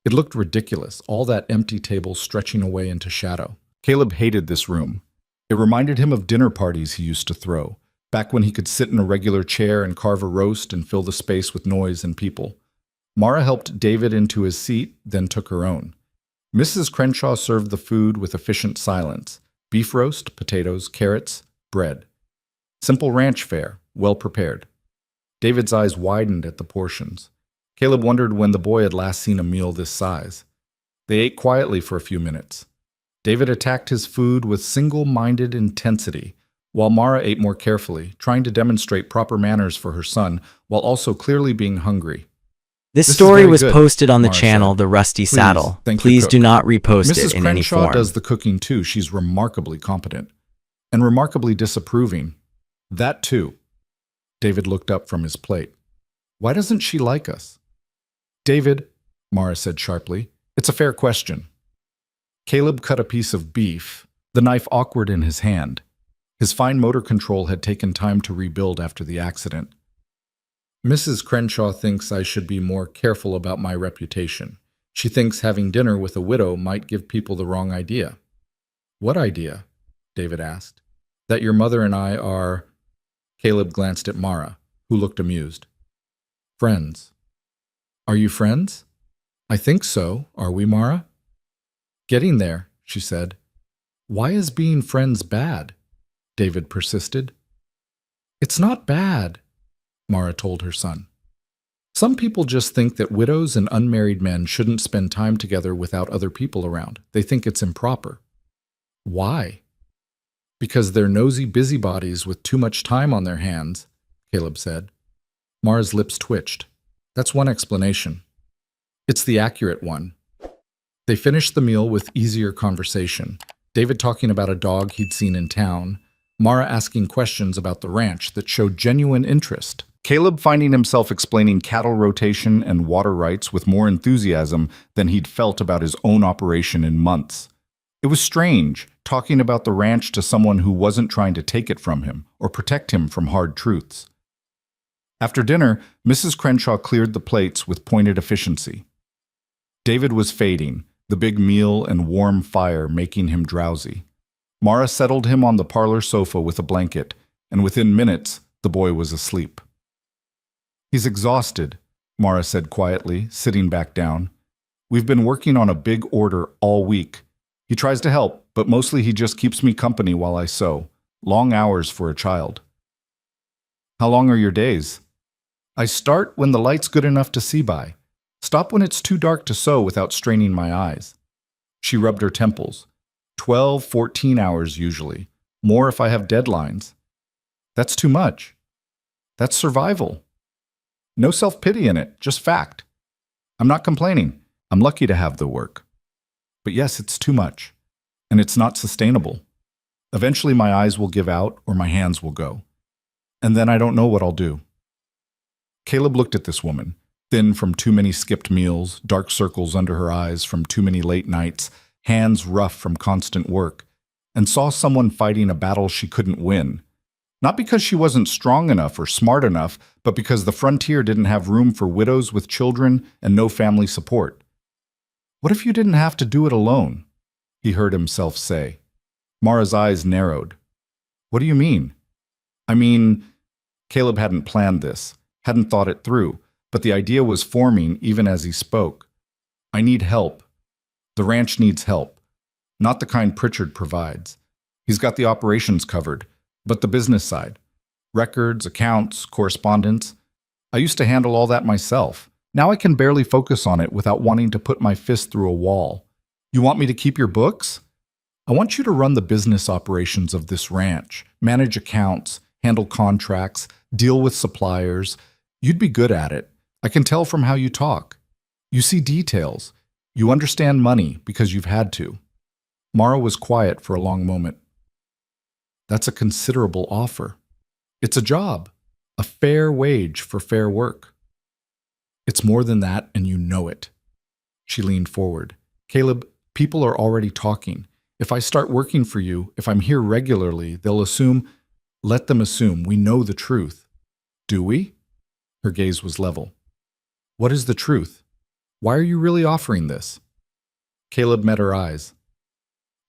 It looked ridiculous, all that empty table stretching away into shadow. Caleb hated this room. It reminded him of dinner parties he used to throw, back when he could sit in a regular chair and carve a roast and fill the space with noise and people. Mara helped David into his seat, then took her own. Mrs. Crenshaw served the food with efficient silence: beef roast, potatoes, carrots, bread. Simple ranch fare, well prepared. David's eyes widened at the portions. Caleb wondered when the boy had last seen a meal this size. They ate quietly for a few minutes. David attacked his food with single-minded intensity, while Mara ate more carefully, trying to demonstrate proper manners for her son while also clearly being hungry. This This is story very was good, posted on the Mara channel said. The Rusty Please, Saddle. thank you, Please cook. do not repost it Mrs. in any Crenshaw form. does the cooking too. She's remarkably competent and remarkably disapproving. That too. David looked up from his plate. Why doesn't she like us? David, Mara said sharply, it's a fair question. Caleb cut a piece of beef, the knife awkward in his hand. His fine motor control had taken time to rebuild after the accident. Mrs. Crenshaw thinks I should be more careful about my reputation. She thinks having dinner with a widow might give people the wrong idea. What idea? David asked. That your mother and I are... Caleb glanced at Mara, who looked amused. Friends. Are you friends? I think so. Are we, Mara? Getting there, she said. Why is being friends bad? David persisted. It's not bad, Mara told her son. Some people just think that widows and unmarried men shouldn't spend time together without other people around. They think it's improper. Why? Because they're nosy busybodies with too much time on their hands, Caleb said. Mara's lips twitched. That's one explanation. It's the accurate one. They finished the meal with easier conversation. David talking about a dog he'd seen in town, Mara asking questions about the ranch that showed genuine interest. Caleb finding himself explaining cattle rotation and water rights with more enthusiasm than he'd felt about his own operation in months. It was strange, talking about the ranch to someone who wasn't trying to take it from him or protect him from hard truths. After dinner, Mrs. Crenshaw cleared the plates with pointed efficiency. David was fading, the big meal and warm fire making him drowsy. Mara settled him on the parlor sofa with a blanket, and within minutes, the boy was asleep. He's exhausted, Mara said quietly, sitting back down. We've been working on a big order all week. He tries to help, but mostly he just keeps me company while I sew. Long hours for a child. How long are your days? I start when the light's good enough to see by. Stop when it's too dark to sew without straining my eyes. She rubbed her temples. 12, 14 hours usually. More if I have deadlines. That's too much. That's survival. No self-pity in it, just fact. I'm not complaining. I'm lucky to have the work. But yes, it's too much. And it's not sustainable. Eventually my eyes will give out or my hands will go. And then I don't know what I'll do. Caleb looked at this woman, thin from too many skipped meals, dark circles under her eyes from too many late nights, hands rough from constant work, and saw someone fighting a battle she couldn't win. Not because she wasn't strong enough or smart enough, but because the frontier didn't have room for widows with children and no family support. What if you didn't have to do it alone? He heard himself say. Mara's eyes narrowed. What do you mean? I mean, Caleb hadn't planned this, hadn't thought it through, but the idea was forming even as he spoke. I need help. The ranch needs help. Not the kind Pritchard provides. He's got the operations covered, but the business side. Records, accounts, correspondence. I used to handle all that myself. Now I can barely focus on it without wanting to put my fist through a wall. You want me to keep your books? I want you to run the business operations of this ranch, manage accounts, handle contracts, deal with suppliers. You'd be good at it. I can tell from how you talk. You see details. You understand money because you've had to. Mara was quiet for a long moment. That's a considerable offer. It's a job, a fair wage for fair work. It's more than that, and you know it. She leaned forward. Caleb, people are already talking. If I start working for you, if I'm here regularly, they'll assume, let them assume we know the truth. Do we? Her gaze was level. What is the truth? Why are you really offering this? Caleb met her eyes.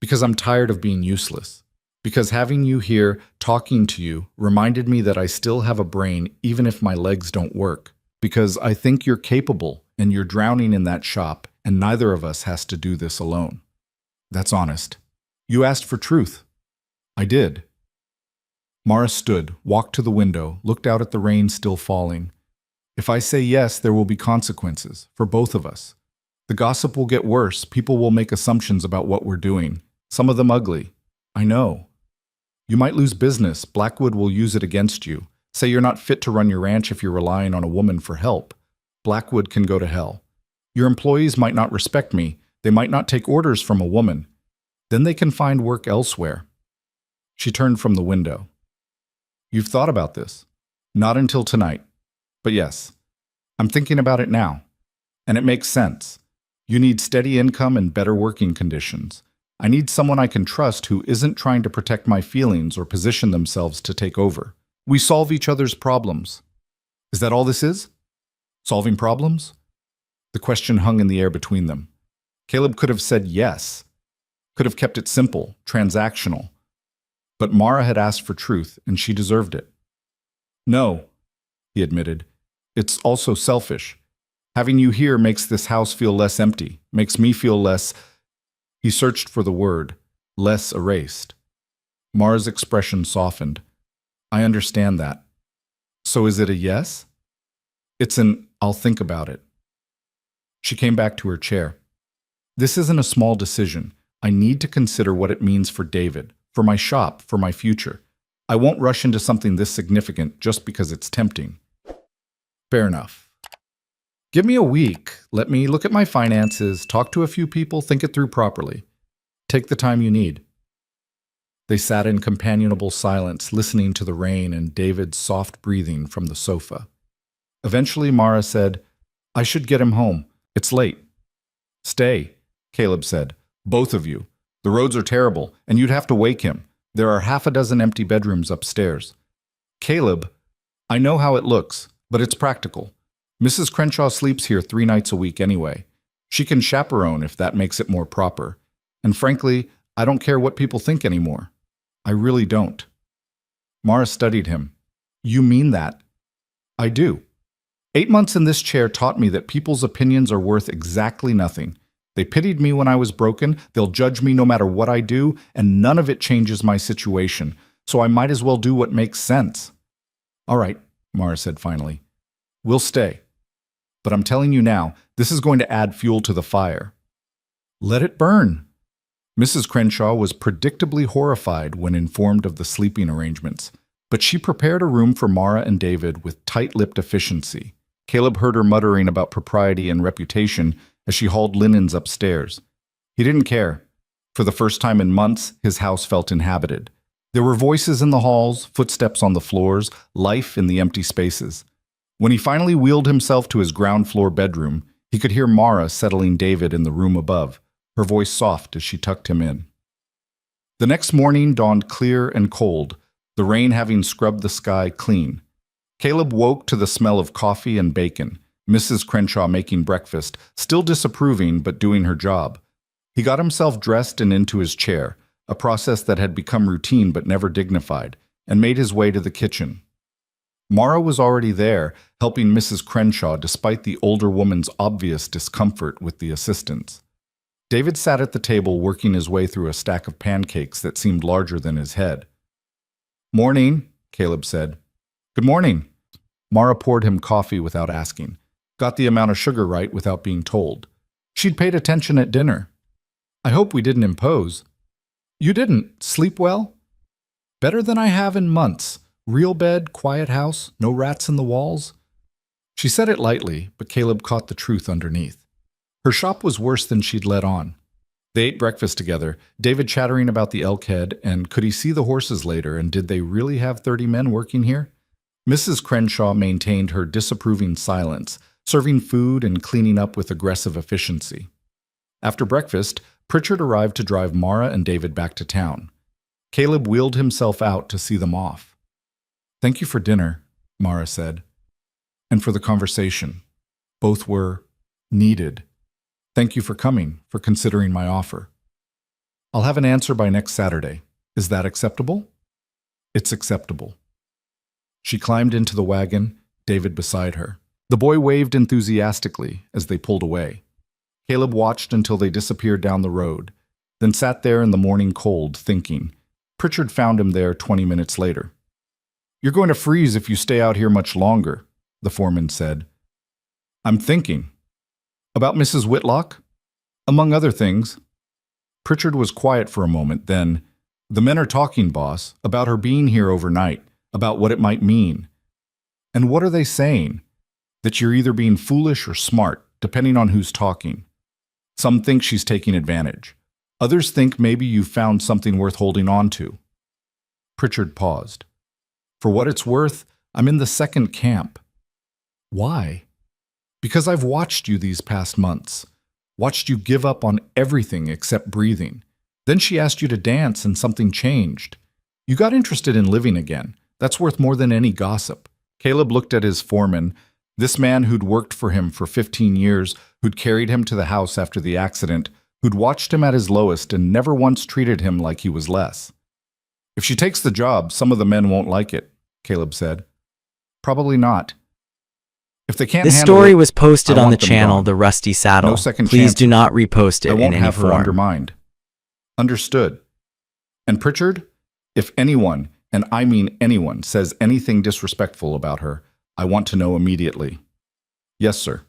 Because I'm tired of being useless. Because having you here, talking to you, reminded me that I still have a brain even if my legs don't work. Because I think you're capable and you're drowning in that shop and neither of us has to do this alone. That's honest. You asked for truth. I did. Mara stood, walked to the window, looked out at the rain still falling. If I say yes, there will be consequences, for both of us. The gossip will get worse, people will make assumptions about what we're doing, some of them ugly. I know. You might lose business. Blackwood will use it against you. Say you're not fit to run your ranch if you're relying on a woman for help. Blackwood can go to hell. Your employees might not respect me. They might not take orders from a woman. Then they can find work elsewhere. She turned from the window. You've thought about this? Not until tonight. But yes, I'm thinking about it now. And it makes sense. You need steady income and better working conditions. I need someone I can trust who isn't trying to protect my feelings or position themselves to take over. We solve each other's problems. Is that all this is? Solving problems? The question hung in the air between them. Caleb could have said yes, could have kept it simple, transactional. But Mara had asked for truth, and she deserved it. No, he admitted. It's also selfish. Having you here makes this house feel less empty, makes me feel less... He searched for the word, less erased. Mara's expression softened. I understand that. So is it a yes? It's an I'll think about it. She came back to her chair. This isn't a small decision. I need to consider what it means for David, for my shop, for my future. I won't rush into something this significant just because it's tempting. Fair enough. Give me a week. Let me look at my finances, talk to a few people, think it through properly. Take the time you need. They sat in companionable silence, listening to the rain and David's soft breathing from the sofa. Eventually, Mara said, I should get him home. It's late. Stay, Caleb said. Both of you. The roads are terrible, and you'd have to wake him. There are half a dozen empty bedrooms upstairs. Caleb, I know how it looks, but it's practical. Mrs. Crenshaw sleeps here 3 nights a week anyway. She can chaperone if that makes it more proper. And frankly, I don't care what people think anymore. I really don't. Mara studied him. You mean that? I do. 8 months in this chair taught me that people's opinions are worth exactly nothing. They pitied me when I was broken, they'll judge me no matter what I do, and none of it changes my situation, so I might as well do what makes sense. All right, Mara said finally. We'll stay. But I'm telling you now, this is going to add fuel to the fire. Let it burn. Mrs. Crenshaw was predictably horrified when informed of the sleeping arrangements, but she prepared a room for Mara and David with tight-lipped efficiency. Caleb heard her muttering about propriety and reputation as she hauled linens upstairs. He didn't care. For the first time in months, his house felt inhabited. There were voices in the halls, footsteps on the floors, life in the empty spaces. When he finally wheeled himself to his ground-floor bedroom, he could hear Mara settling David in the room above, her voice soft as she tucked him in. The next morning dawned clear and cold, the rain having scrubbed the sky clean. Caleb woke to the smell of coffee and bacon, Mrs. Crenshaw making breakfast, still disapproving but doing her job. He got himself dressed and into his chair, a process that had become routine but never dignified, and made his way to the kitchen. Mara was already there, helping Mrs. Crenshaw despite the older woman's obvious discomfort with the assistants. David sat at the table working his way through a stack of pancakes that seemed larger than his head. Morning, Caleb said. Good morning. Mara poured him coffee without asking. Got the amount of sugar right without being told. She'd paid attention at dinner. I hope we didn't impose. You didn't. Sleep well? Better than I have in months. Real bed, quiet house, no rats in the walls. She said it lightly, but Caleb caught the truth underneath. Her shop was worse than she'd let on. They ate breakfast together, David chattering about the elk head and could he see the horses later and did they really have 30 men working here? Mrs. Crenshaw maintained her disapproving silence, serving food and cleaning up with aggressive efficiency. After breakfast, Pritchard arrived to drive Mara and David back to town. Caleb wheeled himself out to see them off. Thank you for dinner, Mara said, and for the conversation. Both were needed. Thank you for coming, for considering my offer. I'll have an answer by next Saturday. Is that acceptable? It's acceptable. She climbed into the wagon, David beside her. The boy waved enthusiastically as they pulled away. Caleb watched until they disappeared down the road, then sat there in the morning cold, thinking. Pritchard found him there 20 minutes later. You're going to freeze if you stay out here much longer, the foreman said. I'm thinking. About Mrs. Whitlock? Among other things. Pritchard was quiet for a moment, then, The men are talking, boss, about her being here overnight, about what it might mean. And what are they saying? That you're either being foolish or smart, depending on who's talking. Some think she's taking advantage. Others think maybe you've found something worth holding on to. Pritchard paused. For what it's worth, I'm in the second camp. Why? Because I've watched you these past months. Watched you give up on everything except breathing. Then she asked you to dance and something changed. You got interested in living again. That's worth more than any gossip. Caleb looked at his foreman, this man who'd worked for him for 15 years, who'd carried him to the house after the accident, who'd watched him at his lowest and never once treated him like he was less. If she takes the job, some of the men won't like it, Caleb said. Probably not. If they can't This handle story it, was posted I on the want them channel gone. The Rusty Saddle. No second Please chances. do not repost I it won't in any have her form. undermined. Understood. And Pritchard, if anyone, and I mean anyone, says anything disrespectful about her, I want to know immediately. Yes, sir.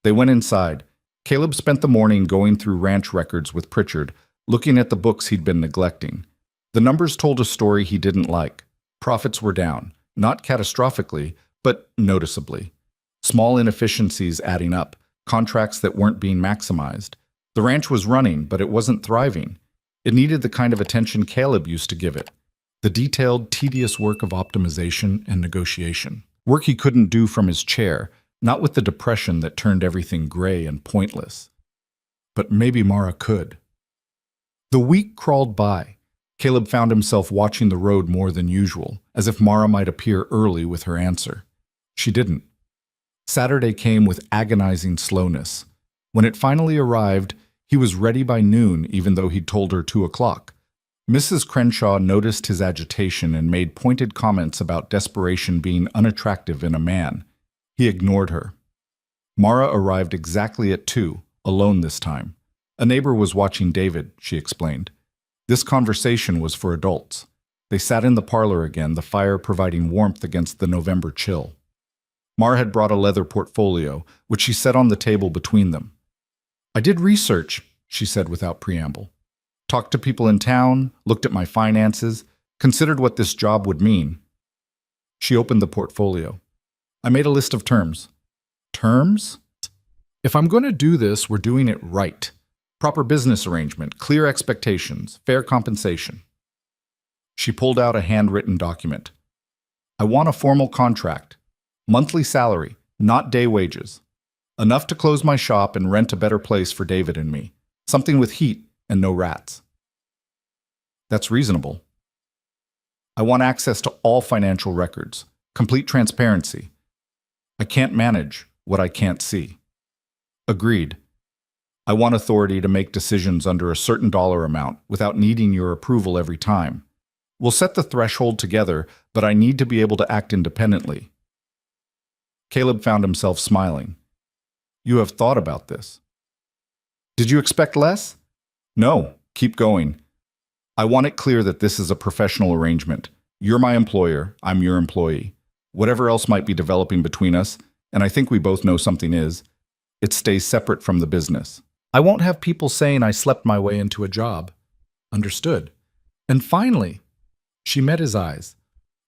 They went inside. Caleb spent the morning going through ranch records with Pritchard, looking at the books he'd been neglecting. The numbers told a story he didn't like. Profits were down, not catastrophically, but noticeably. Small inefficiencies adding up, contracts that weren't being maximized. The ranch was running, but it wasn't thriving. It needed the kind of attention Caleb used to give it. The detailed, tedious work of optimization and negotiation. Work he couldn't do from his chair, not with the depression that turned everything gray and pointless. But maybe Mara could. The week crawled by. Caleb found himself watching the road more than usual, as if Mara might appear early with her answer. She didn't. Saturday came with agonizing slowness. When it finally arrived, he was ready by noon, even though he'd told her 2 o'clock. Mrs. Crenshaw noticed his agitation and made pointed comments about desperation being unattractive in a man. He ignored her. Mara arrived exactly at 2, alone this time. A neighbor was watching David, she explained. This conversation was for adults. They sat in the parlor again, the fire providing warmth against the November chill. Mara had brought a leather portfolio, which she set on the table between them. I did research, she said without preamble. Talked to people in town, looked at my finances, considered what this job would mean. She opened the portfolio. I made a list of terms. Terms? If I'm going to do this, we're doing it right. Proper business arrangement, clear expectations, fair compensation. She pulled out a handwritten document. I want a formal contract. Monthly salary, not day wages. Enough to close my shop and rent a better place for David and me. Something with heat and no rats. That's reasonable. I want access to all financial records, complete transparency. I can't manage what I can't see. Agreed. I want authority to make decisions under a certain dollar amount without needing your approval every time. We'll set the threshold together, but I need to be able to act independently. Caleb found himself smiling. You have thought about this. Did you expect less? No, keep going. I want it clear that this is a professional arrangement. You're my employer, I'm your employee. Whatever else might be developing between us, and I think we both know something is, it stays separate from the business. I won't have people saying I slept my way into a job. Understood. And finally, she met his eyes.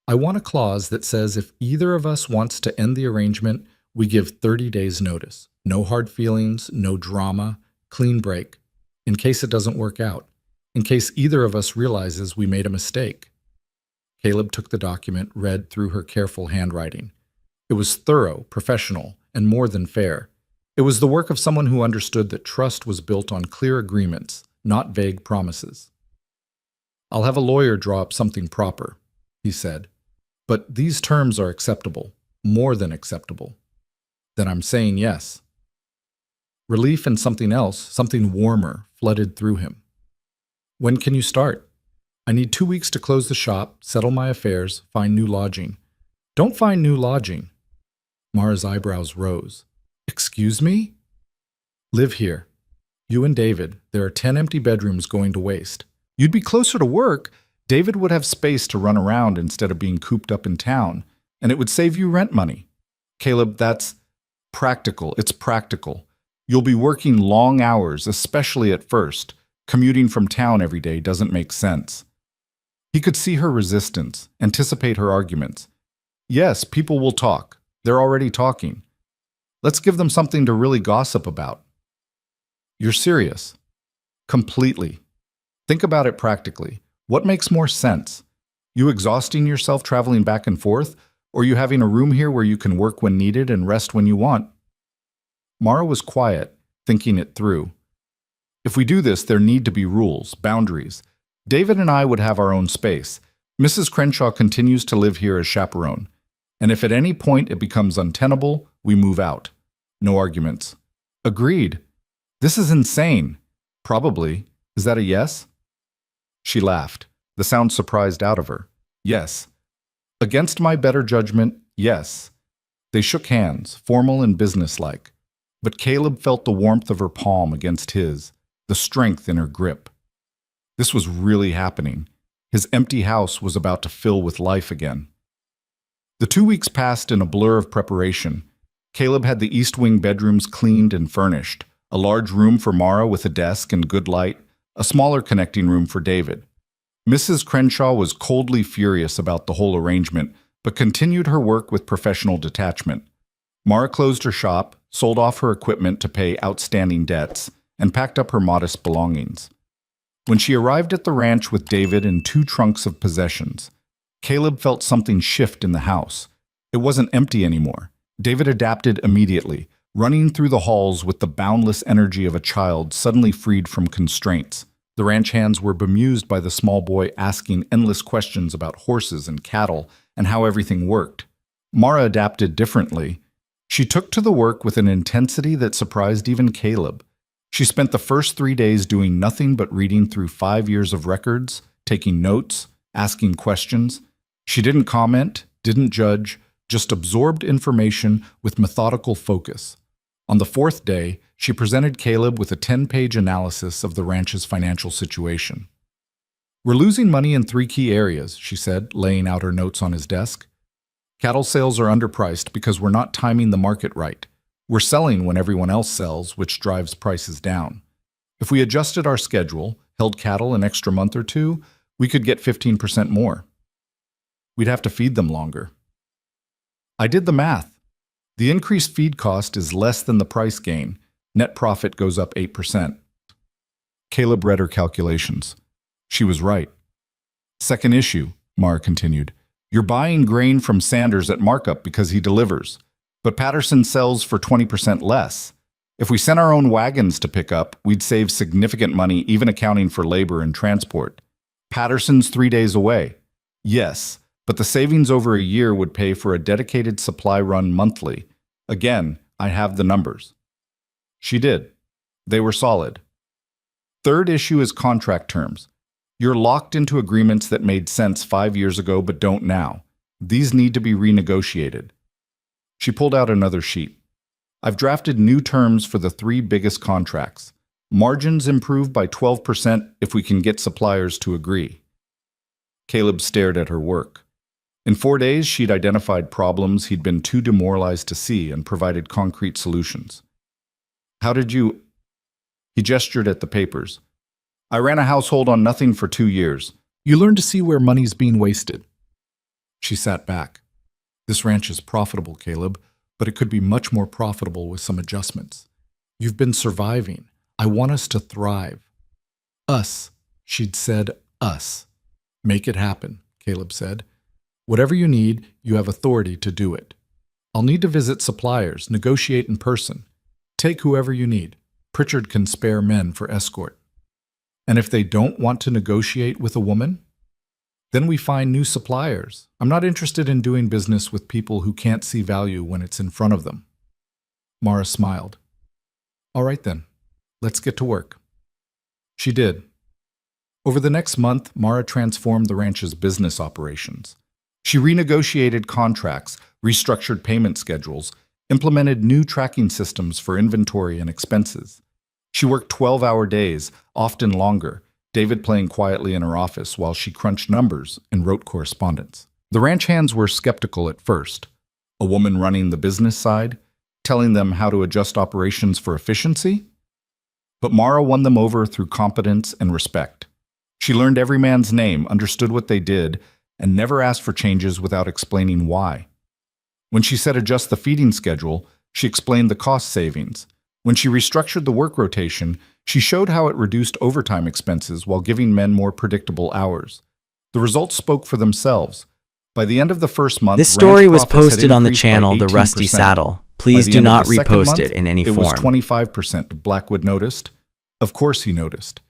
I want a clause that says if either of us wants to end the arrangement, we give 30 days notice. No hard feelings, no drama, clean break. In case it doesn't work out. In case either of us realizes we made a mistake. Caleb took the document, read through her careful handwriting. It was thorough, professional, and more than fair. It was the work of someone who understood that trust was built on clear agreements, not vague promises. I'll have a lawyer draw up something proper, he said. But these terms are acceptable, more than acceptable. Then I'm saying yes. Relief and something else, something warmer, flooded through him. When can you start? I need 2 weeks to close the shop, settle my affairs, find new lodging. Don't find new lodging. Mara's eyebrows rose. Excuse me? Live here. You and David. There are 10 empty bedrooms going to waste. You'd be closer to work. David would have space to run around instead of being cooped up in town, and it would save you rent money. Caleb, that's practical. It's practical. You'll be working long hours, especially at first. Commuting from town every day doesn't make sense. He could see her resistance, anticipate her arguments. Yes, people will talk. They're already talking. Let's give them something to really gossip about. You're serious? Completely. Think about it practically. What makes more sense? You exhausting yourself traveling back and forth, or you having a room here where you can work when needed and rest when you want? Mara was quiet, thinking it through. If we do this, there need to be rules, boundaries. David and I would have our own space. Mrs. Crenshaw continues to live here as chaperone. And if at any point it becomes untenable, we move out. No arguments. Agreed. This is insane. Probably. Is that a yes? She laughed, the sound surprised out of her. Yes. Against my better judgment, yes. They shook hands, formal and businesslike. But Caleb felt the warmth of her palm against his, the strength in her grip. This was really happening. His empty house was about to fill with life again. The 2 weeks passed in a blur of preparation. Caleb had the East Wing bedrooms cleaned and furnished, a large room for Mara with a desk and good light, a smaller connecting room for David. Mrs. Crenshaw was coldly furious about the whole arrangement, but continued her work with professional detachment. Mara closed her shop, sold off her equipment to pay outstanding debts, and packed up her modest belongings. When she arrived at the ranch with David and 2 trunks of possessions, Caleb felt something shift in the house. It wasn't empty anymore. David adapted immediately, running through the halls with the boundless energy of a child suddenly freed from constraints. The ranch hands were bemused by the small boy asking endless questions about horses and cattle and how everything worked. Mara adapted differently. She took to the work with an intensity that surprised even Caleb. She spent the first 3 days doing nothing but reading through 5 years of records, taking notes, asking questions. She didn't comment, didn't judge, just absorbed information with methodical focus. On the 4th day, she presented Caleb with a 10-page analysis of the ranch's financial situation. We're losing money in 3 key areas, she said, laying out her notes on his desk. Cattle sales are underpriced because we're not timing the market right. We're selling when everyone else sells, which drives prices down. If we adjusted our schedule, held cattle an extra month or 2, we could get 15% more. We'd have to feed them longer. I did the math. The increased feed cost is less than the price gain. Net profit goes up 8%. Caleb read her calculations. She was right. Second issue, Mara continued. You're buying grain from Sanders at markup because he delivers, but Patterson sells for 20% less. If we sent our own wagons to pick up, we'd save significant money even accounting for labor and transport. Patterson's 3 days away. Yes, but the savings over a year would pay for a dedicated supply run monthly. Again, I have the numbers. She did. They were solid. Third issue is contract terms. You're locked into agreements that made sense 5 years ago but don't now. These need to be renegotiated. She pulled out another sheet. I've drafted new terms for the 3 biggest contracts. Margins improve by 12% if we can get suppliers to agree. Caleb stared at her work. In 4 days, she'd identified problems he'd been too demoralized to see and provided concrete solutions. How did you... He gestured at the papers. I ran a household on nothing for 2 years. You learn to see where money's being wasted. She sat back. This ranch is profitable, Caleb, but it could be much more profitable with some adjustments. You've been surviving. I want us to thrive. Us. She'd said us. Make it happen, Caleb said. Whatever you need, you have authority to do it. I'll need to visit suppliers, negotiate in person. Take whoever you need. Pritchard can spare men for escort. And if they don't want to negotiate with a woman, then we find new suppliers. I'm not interested in doing business with people who can't see value when it's in front of them. Mara smiled. All right then, let's get to work. She did. Over the next month, Mara transformed the ranch's business operations. She renegotiated contracts, restructured payment schedules, implemented new tracking systems for inventory and expenses. She worked 12-hour days, often longer, David playing quietly in her office while she crunched numbers and wrote correspondence. The ranch hands were skeptical at first. A woman running the business side, telling them how to adjust operations for efficiency? But Mara won them over through competence and respect. She learned every man's name, understood what they did, and never asked for changes without explaining why. When she said adjust the feeding schedule, she explained the cost savings. When she restructured the work rotation, she showed how it reduced overtime expenses while giving men more predictable hours. The results spoke for themselves. By the end of the first month, This story was ranch profits had posted on the increased by channel The Rusty 18%. Saddle. By Please the do end of not the second repost month, it in any it was form. 25%. Blackwood noticed. Of course he noticed.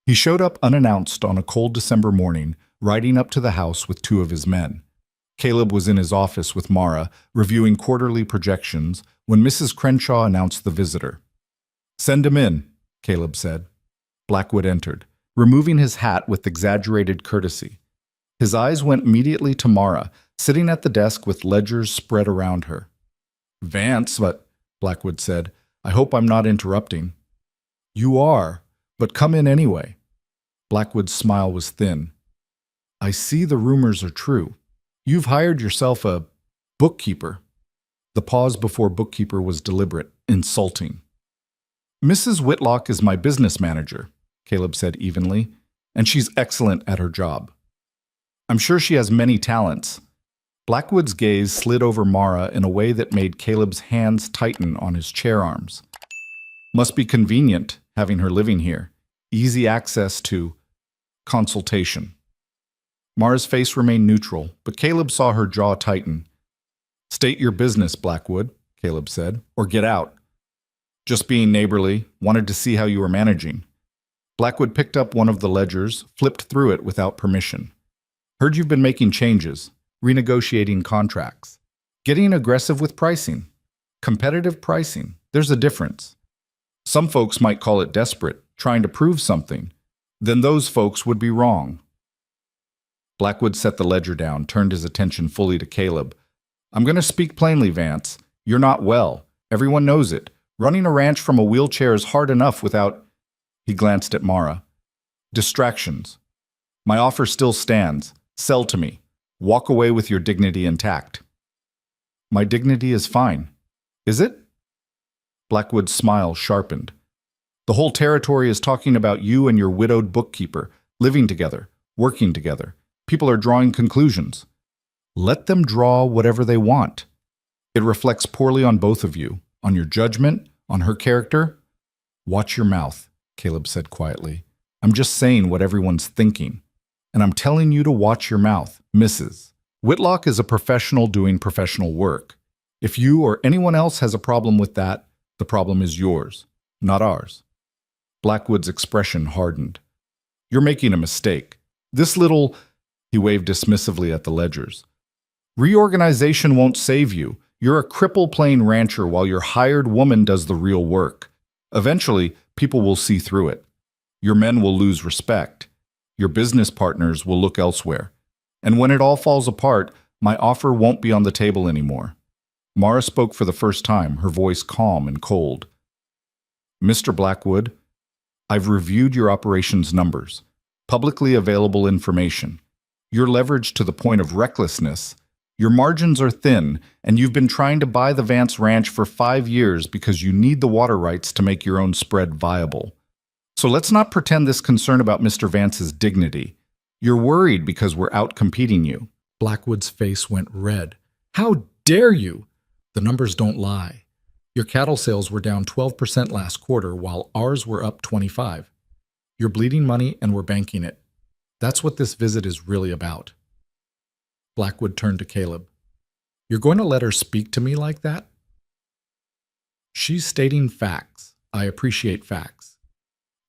He showed up unannounced on a cold December morning, riding up to the house with two of his men. Caleb was in his office with Mara, reviewing quarterly projections, when Mrs. Crenshaw announced the visitor. "Send him in," Caleb said. Blackwood entered, removing his hat with exaggerated courtesy. His eyes went immediately to Mara, sitting at the desk with ledgers spread around her. "Vance, but," Blackwood said, "I hope I'm not interrupting." "You are, but come in anyway." Blackwood's smile was thin. "I see the rumors are true. You've hired yourself a bookkeeper." The pause before bookkeeper was deliberate, insulting. "Mrs. Whitlock is my business manager," Caleb said evenly, "and she's excellent at her job. I'm sure she has many talents." Blackwood's gaze slid over Mara in a way that made Caleb's hands tighten on his chair arms. "Must be convenient, having her living here. Easy access to consultation." Mara's face remained neutral, but Caleb saw her jaw tighten. "State your business, Blackwood," Caleb said, "or get out." "Just being neighborly, wanted to see how you were managing." Blackwood picked up one of the ledgers, flipped through it without permission. "Heard you've been making changes, renegotiating contracts, getting aggressive with pricing. Competitive pricing, there's a difference. Some folks might call it desperate, trying to prove something. Then those folks would be wrong." Blackwood set the ledger down, turned his attention fully to Caleb. "I'm going to speak plainly, Vance. You're not well. Everyone knows it. Running a ranch from a wheelchair is hard enough without—" He glanced at Mara. "Distractions. My offer still stands. Sell to me. Walk away with your dignity intact." "My dignity is fine. Is it?" Blackwood's smile sharpened. "The whole territory is talking about you and your widowed bookkeeper, living together, working together. People are drawing conclusions. Let them draw whatever they want. It reflects poorly on both of you, on your judgment, on her character." "Watch your mouth," Caleb said quietly. "I'm just saying what everyone's thinking. And I'm telling you to watch your mouth, Mrs. Whitlock is a professional doing professional work. If you or anyone else has a problem with that, the problem is yours, not ours." Blackwood's expression hardened. "You're making a mistake. This little—" He waved dismissively at the ledgers. "Reorganization won't save you. You're a cripple playing rancher while your hired woman does the real work. Eventually, people will see through it. Your men will lose respect. Your business partners will look elsewhere. And when it all falls apart, my offer won't be on the table anymore." Mara spoke for the first time, her voice calm and cold. "Mr. Blackwood, I've reviewed your operations numbers, publicly available information. You're leveraged to the point of recklessness. Your margins are thin, and you've been trying to buy the Vance Ranch for 5 years because you need the water rights to make your own spread viable. So let's not pretend this concern about Mr. Vance's dignity. You're worried because we're out-competing you." Blackwood's face went red. "How dare you? The numbers don't lie. Your cattle sales were down 12% last quarter, while ours were up 25%. You're bleeding money, and we're banking it. That's what this visit is really about." Blackwood turned to Caleb. "You're going to let her speak to me like that?" "She's stating facts. I appreciate facts.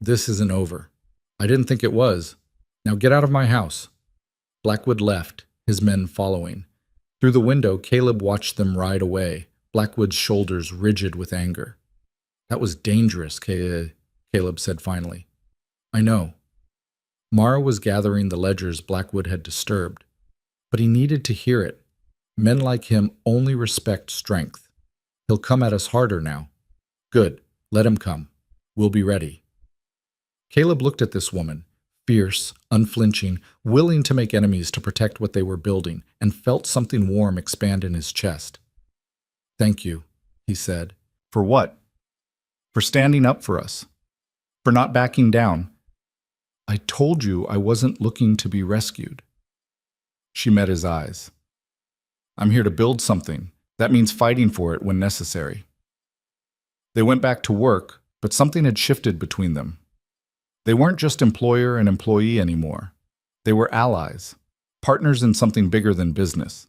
This isn't over. I didn't think it was. Now get out of my house." Blackwood left, his men following. Through the window, Caleb watched them ride away, Blackwood's shoulders rigid with anger. "That was dangerous," Caleb said finally. "I know." Mara was gathering the ledgers Blackwood had disturbed, but he needed to hear it. Men like him only respect strength. He'll come at us harder now. Good, let him come. We'll be ready. Caleb looked at this woman, fierce, unflinching, willing to make enemies to protect what they were building, and felt something warm expand in his chest. "Thank you," he said. "For what?" "For standing up for us. For not backing down. I told you I wasn't looking to be rescued. She met his eyes. I'm here to build something. That means fighting for it when necessary. They went back to work, but something had shifted between them. They weren't just employer and employee anymore. They were allies, partners in something bigger than business.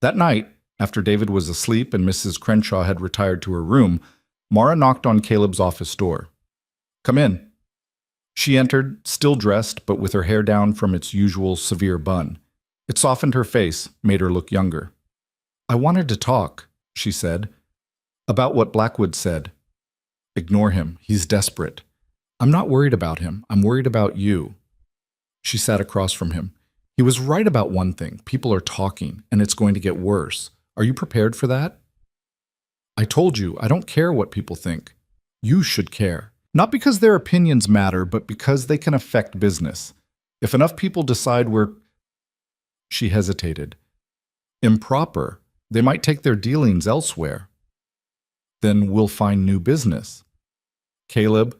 That night, after David was asleep and Mrs. Crenshaw had retired to her room, Mara knocked on Caleb's office door. Come in. She entered, still dressed, but with her hair down from its usual severe bun. It softened her face, made her look younger. I wanted to talk, she said, about what Blackwood said. Ignore him. He's desperate. I'm not worried about him. I'm worried about you. She sat across from him. He was right about one thing. People are talking, and it's going to get worse. Are you prepared for that? I told you, I don't care what people think. You should care. Not because their opinions matter, but because they can affect business. If enough people decide we're... She hesitated. Improper. They might take their dealings elsewhere. Then we'll find new business. Caleb,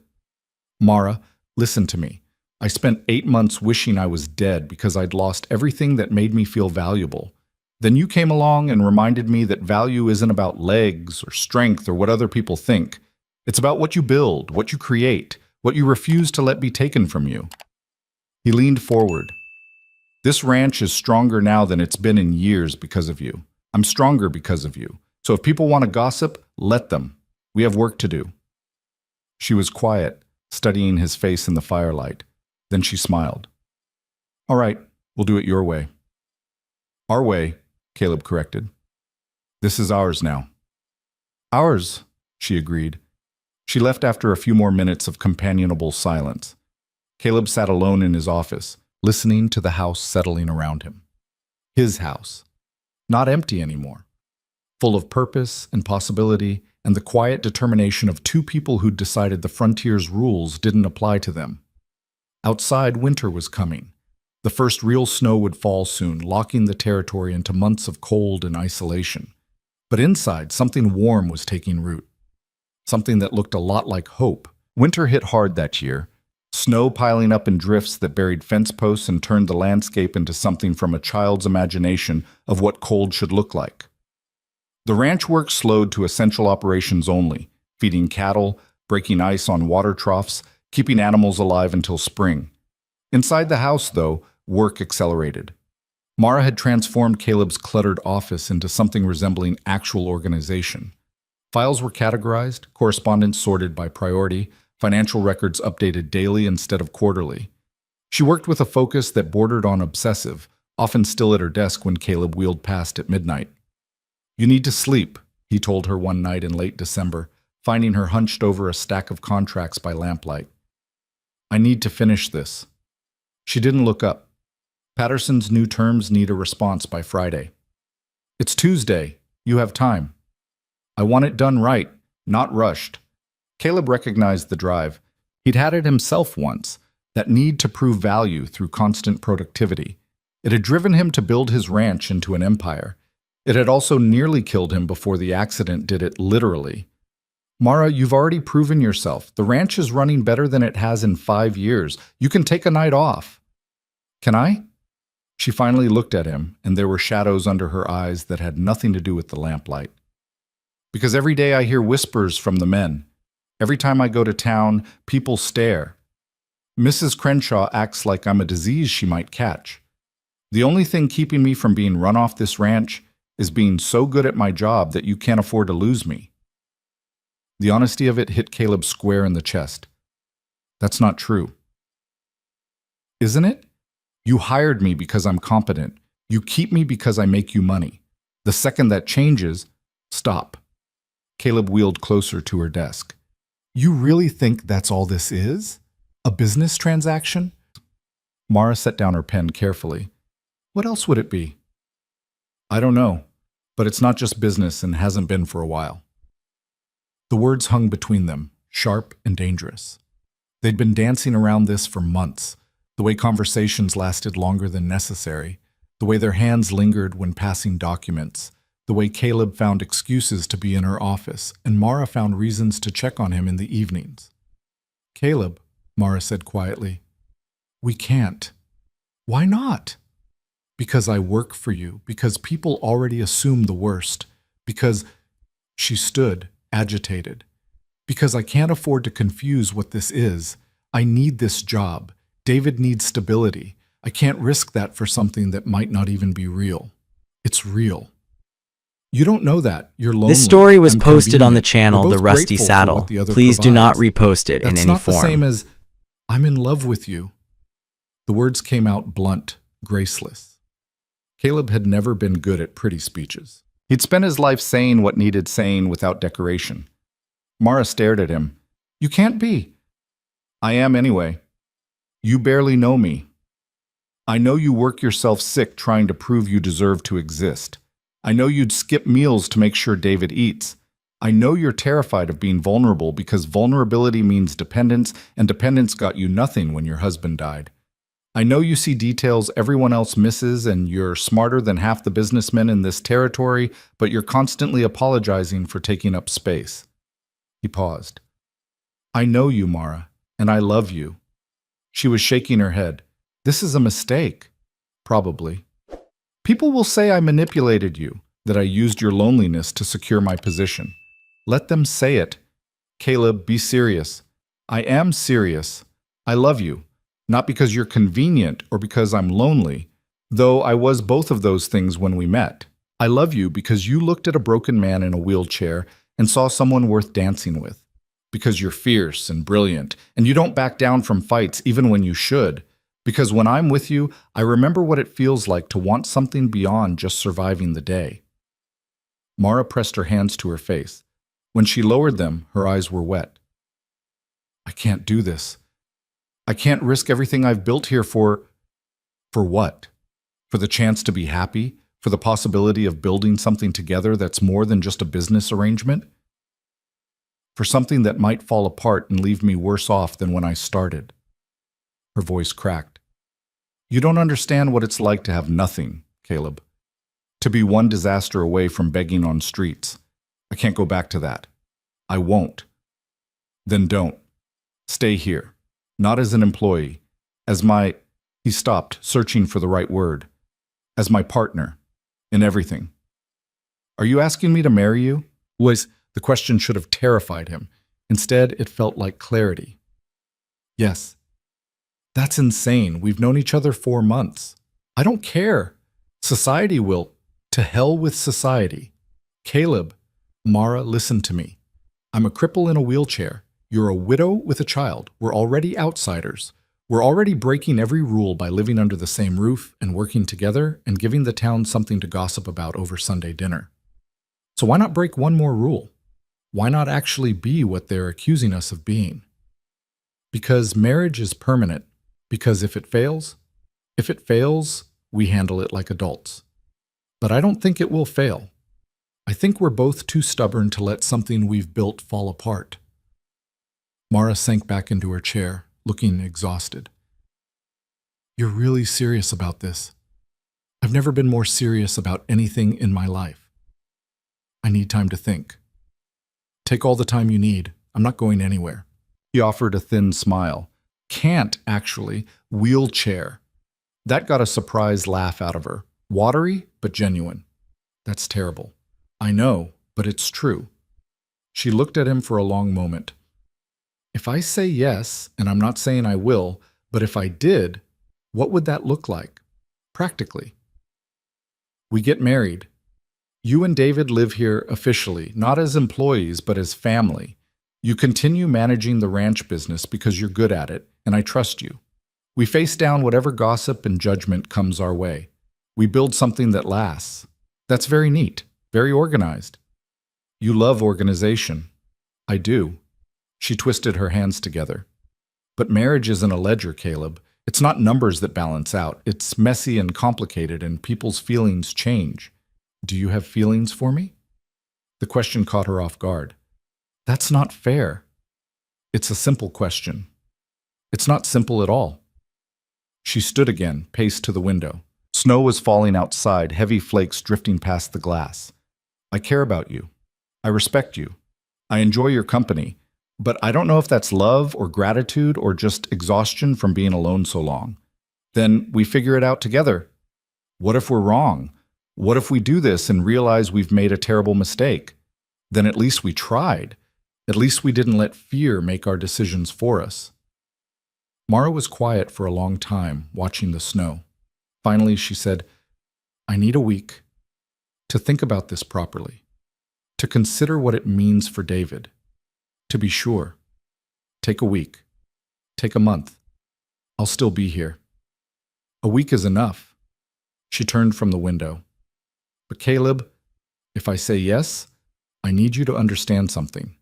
Mara, listen to me. I spent 8 months wishing I was dead because I'd lost everything that made me feel valuable. Then you came along and reminded me that value isn't about legs or strength or what other people think. It's about what you build, what you create, what you refuse to let be taken from you. He leaned forward. This ranch is stronger now than it's been in years because of you. I'm stronger because of you. So if people want to gossip, let them. We have work to do. She was quiet, studying his face in the firelight. Then she smiled. All right, we'll do it your way. Our way, Caleb corrected. This is ours now. Ours, she agreed. She left after a few more minutes of companionable silence. Caleb sat alone in his office, listening to the house settling around him. His house. Not empty anymore. Full of purpose and possibility and the quiet determination of two people who'd decided the frontier's rules didn't apply to them. Outside, winter was coming. The first real snow would fall soon, locking the territory into months of cold and isolation. But inside, something warm was taking root. Something that looked a lot like hope. Winter hit hard that year. Snow piling up in drifts that buried fence posts and turned the landscape into something from a child's imagination of what cold should look like. The ranch work slowed to essential operations only, feeding cattle, breaking ice on water troughs, keeping animals alive until spring. Inside the house, though, work accelerated. Mara had transformed Caleb's cluttered office into something resembling actual organization. Files were categorized, correspondence sorted by priority, financial records updated daily instead of quarterly. She worked with a focus that bordered on obsessive, often still at her desk when Caleb wheeled past at midnight. You need to sleep, he told her one night in late December, finding her hunched over a stack of contracts by lamplight. I need to finish this. She didn't look up. Patterson's new terms need a response by Friday. It's Tuesday. You have time. I want it done right, not rushed. Caleb recognized the drive. He'd had it himself once, that need to prove value through constant productivity. It had driven him to build his ranch into an empire. It had also nearly killed him before the accident did it literally. Mara, you've already proven yourself. The ranch is running better than it has in 5 years. You can take a night off. Can I? She finally looked at him, and there were shadows under her eyes that had nothing to do with the lamplight. Because every day I hear whispers from the men. Every time I go to town, people stare. Mrs. Crenshaw acts like I'm a disease she might catch. The only thing keeping me from being run off this ranch is being so good at my job that you can't afford to lose me. The honesty of it hit Caleb square in the chest. That's not true. Isn't it? You hired me because I'm competent. You keep me because I make you money. The second that changes, stop. Caleb wheeled closer to her desk. You really think that's all this is? A business transaction? Mara set down her pen carefully. What else would it be? I don't know, but it's not just business and hasn't been for a while. The words hung between them, sharp and dangerous. They'd been dancing around this for months, the way conversations lasted longer than necessary, the way their hands lingered when passing documents, the way Caleb found excuses to be in her office, and Mara found reasons to check on him in the evenings. Caleb, Mara said quietly, We can't. Why not? Because I work for you, because people already assume the worst, because she stood, agitated, because I can't afford to confuse what this is. I need this job. David needs stability. I can't risk that for something that might not even be real. It's real. You don't know that. You're lonely. This story was I'm posted on the convenient. channel We're The both Rusty grateful for Saddle. what the other Please do not provides. repost it in That's any not the same form. as, I'm in love with you. The words came out blunt, graceless. Caleb had never been good at pretty speeches. He'd spent his life saying what needed saying without decoration. Mara stared at him. You can't be. I am anyway. You barely know me. I know you work yourself sick trying to prove you deserve to exist. I know you'd skip meals to make sure David eats. I know you're terrified of being vulnerable because vulnerability means dependence, and dependence got you nothing when your husband died. I know you see details everyone else misses, and you're smarter than half the businessmen in this territory, but you're constantly apologizing for taking up space. He paused. I know you, Mara, and I love you. She was shaking her head. This is a mistake. Probably. People will say I manipulated you, that I used your loneliness to secure my position. Let them say it. Caleb, be serious. I am serious. I love you. Not because you're convenient or because I'm lonely, though I was both of those things when we met. I love you because you looked at a broken man in a wheelchair and saw someone worth dancing with. Because you're fierce and brilliant, and you don't back down from fights even when you should. Because when I'm with you, I remember what it feels like to want something beyond just surviving the day. Mara pressed her hands to her face. When she lowered them, her eyes were wet. I can't do this. I can't risk everything I've built here for what? For the chance to be happy? For the possibility of building something together that's more than just a business arrangement? For something that might fall apart and leave me worse off than when I started. Her voice cracked. You don't understand what it's like to have nothing, Caleb. To be one disaster away from begging on streets. I can't go back to that. I won't. Then don't. Stay here. Not as an employee. As my... He stopped, searching for the right word. As my partner. In everything. Are you asking me to marry you? The question should have terrified him. Instead, it felt like clarity. Yes. That's insane. We've known each other 4 months. I don't care. Society will. To hell with society. Caleb, Mara, listen to me. I'm a cripple in a wheelchair. You're a widow with a child. We're already outsiders. We're already breaking every rule by living under the same roof and working together and giving the town something to gossip about over Sunday dinner. So why not break one more rule? Why not actually be what they're accusing us of being? Because marriage is permanent. Because if it fails, we handle it like adults. But I don't think it will fail. I think we're both too stubborn to let something we've built fall apart. Mara sank back into her chair, looking exhausted. You're really serious about this. I've never been more serious about anything in my life. I need time to think. Take all the time you need. I'm not going anywhere. He offered a thin smile. Can't, actually. Wheelchair. That got a surprised laugh out of her. Watery, but genuine. That's terrible. I know, but it's true. She looked at him for a long moment. If I say yes, and I'm not saying I will, but if I did, what would that look like? Practically. We get married. You and David live here officially, not as employees, but as family. You continue managing the ranch business because you're good at it, and I trust you. We face down whatever gossip and judgment comes our way. We build something that lasts. That's very neat, very organized. You love organization. I do. She twisted her hands together. But marriage isn't a ledger, Caleb. It's not numbers that balance out. It's messy and complicated, and people's feelings change. Do you have feelings for me? The question caught her off guard. That's not fair. It's a simple question. It's not simple at all. She stood again, paced to the window. Snow was falling outside, heavy flakes drifting past the glass. I care about you. I respect you. I enjoy your company. But I don't know if that's love or gratitude or just exhaustion from being alone so long. Then we figure it out together. What if we're wrong? What if we do this and realize we've made a terrible mistake? Then at least we tried. At least we didn't let fear make our decisions for us. Mara was quiet for a long time, watching the snow. Finally, she said, I need a week to think about this properly, to consider what it means for David. To be sure, take a week, take a month. I'll still be here. A week is enough. She turned from the window. But Caleb, if I say yes, I need you to understand something.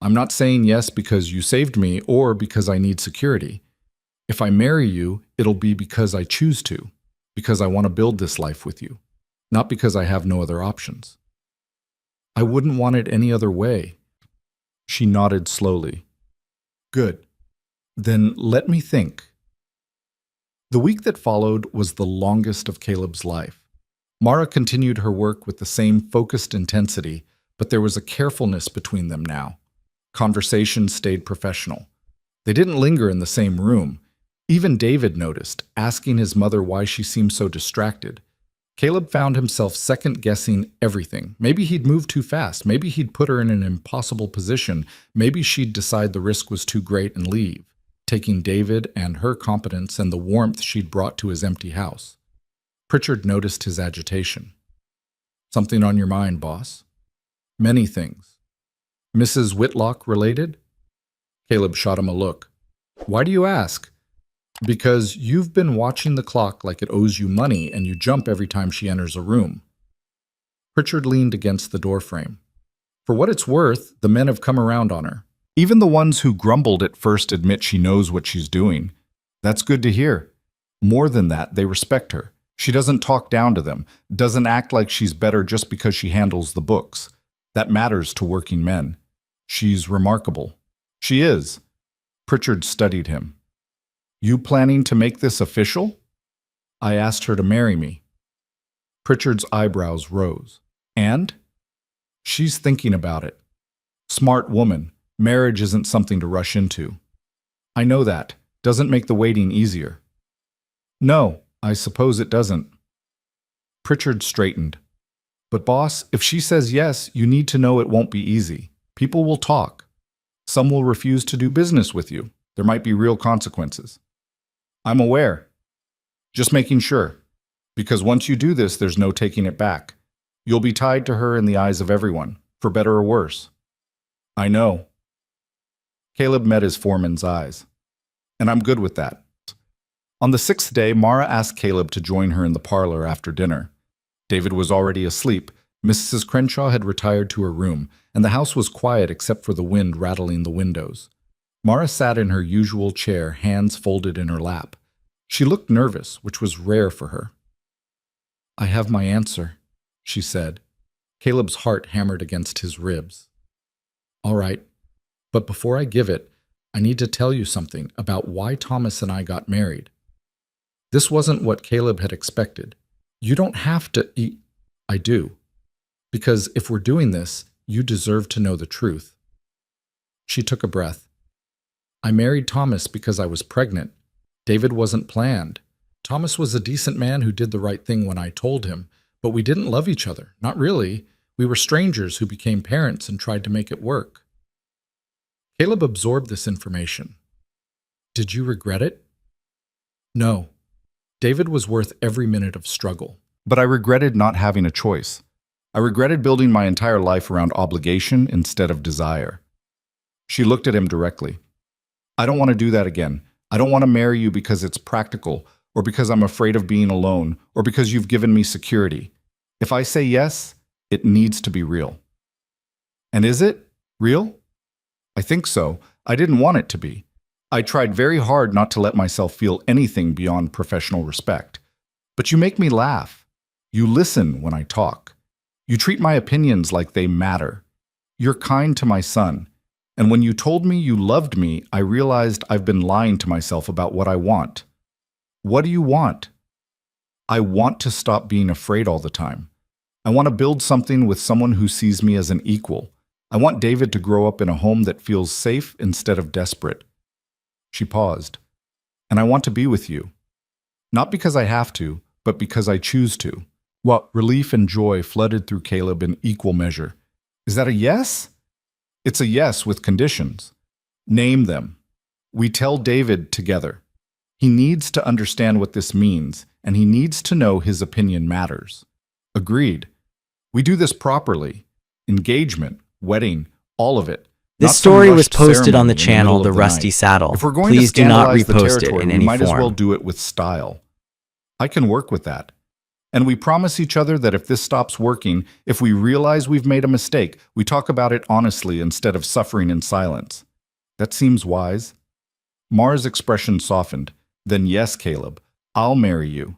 I'm not saying yes because you saved me or because I need security. If I marry you, it'll be because I choose to, because I want to build this life with you, not because I have no other options. I wouldn't want it any other way. She nodded slowly. Good. Then let me think. The week that followed was the longest of Caleb's life. Mara continued her work with the same focused intensity, but there was a carefulness between them now. Conversation stayed professional. They didn't linger in the same room. Even David noticed, asking his mother why she seemed so distracted. Caleb found himself second-guessing everything. Maybe he'd moved too fast. Maybe he'd put her in an impossible position. Maybe she'd decide the risk was too great and leave, taking David and her competence and the warmth she'd brought to his empty house. Pritchard noticed his agitation. Something on your mind, boss? Many things. Mrs. Whitlock related? Caleb shot him a look. Why do you ask? Because you've been watching the clock like it owes you money and you jump every time she enters a room. Pritchard leaned against the doorframe. For what it's worth, the men have come around on her. Even the ones who grumbled at first admit she knows what she's doing. That's good to hear. More than that, they respect her. She doesn't talk down to them, doesn't act like she's better just because she handles the books. That matters to working men. She's remarkable. She is. Pritchard studied him. You planning to make this official? I asked her to marry me. Pritchard's eyebrows rose. And? She's thinking about it. Smart woman. Marriage isn't something to rush into. I know that. Doesn't make the waiting easier. No, I suppose it doesn't. Pritchard straightened. But boss, if she says yes, you need to know it won't be easy. People will talk. Some will refuse to do business with you. There might be real consequences. I'm aware. Just making sure. Because once you do this, there's no taking it back. You'll be tied to her in the eyes of everyone, for better or worse. I know. Caleb met his foreman's eyes. And I'm good with that. On the 6th day, Mara asked Caleb to join her in the parlor after dinner. David was already asleep. Mrs. Crenshaw had retired to her room, and the house was quiet except for the wind rattling the windows. Mara sat in her usual chair, hands folded in her lap. She looked nervous, which was rare for her. I have my answer, she said. Caleb's heart hammered against his ribs. All right, but before I give it, I need to tell you something about why Thomas and I got married. This wasn't what Caleb had expected. You don't have to eat. I do. Because if we're doing this, you deserve to know the truth. She took a breath. I married Thomas because I was pregnant. David wasn't planned. Thomas was a decent man who did the right thing when I told him, but we didn't love each other. Not really. We were strangers who became parents and tried to make it work. Caleb absorbed this information. Did you regret it? No. David was worth every minute of struggle. But I regretted not having a choice. I regretted building my entire life around obligation instead of desire. She looked at him directly. I don't want to do that again. I don't want to marry you because it's practical, or because I'm afraid of being alone, or because you've given me security. If I say yes, it needs to be real. And is it real? I think so. I didn't want it to be. I tried very hard not to let myself feel anything beyond professional respect. But you make me laugh. You listen when I talk. You treat my opinions like they matter. You're kind to my son. And when you told me you loved me, I realized I've been lying to myself about what I want. What do you want? I want to stop being afraid all the time. I want to build something with someone who sees me as an equal. I want David to grow up in a home that feels safe instead of desperate. She paused. And I want to be with you. Not because I have to, but because I choose to. What relief and joy flooded through Caleb in equal measure. Is that a yes? It's a yes with conditions. Name them. We tell David together. He needs to understand what this means, and he needs to know his opinion matters. Agreed. We do this properly. Engagement, wedding, all of it. This story was posted on the channel The Rusty Saddle. If we're going Please to do not scandalize the repost it territory, in we any might as well form. do it with style. I can work with that. And we promise each other that if this stops working, if we realize we've made a mistake, we talk about it honestly instead of suffering in silence. That seems wise. Mara's expression softened. Then yes, Caleb, I'll marry you.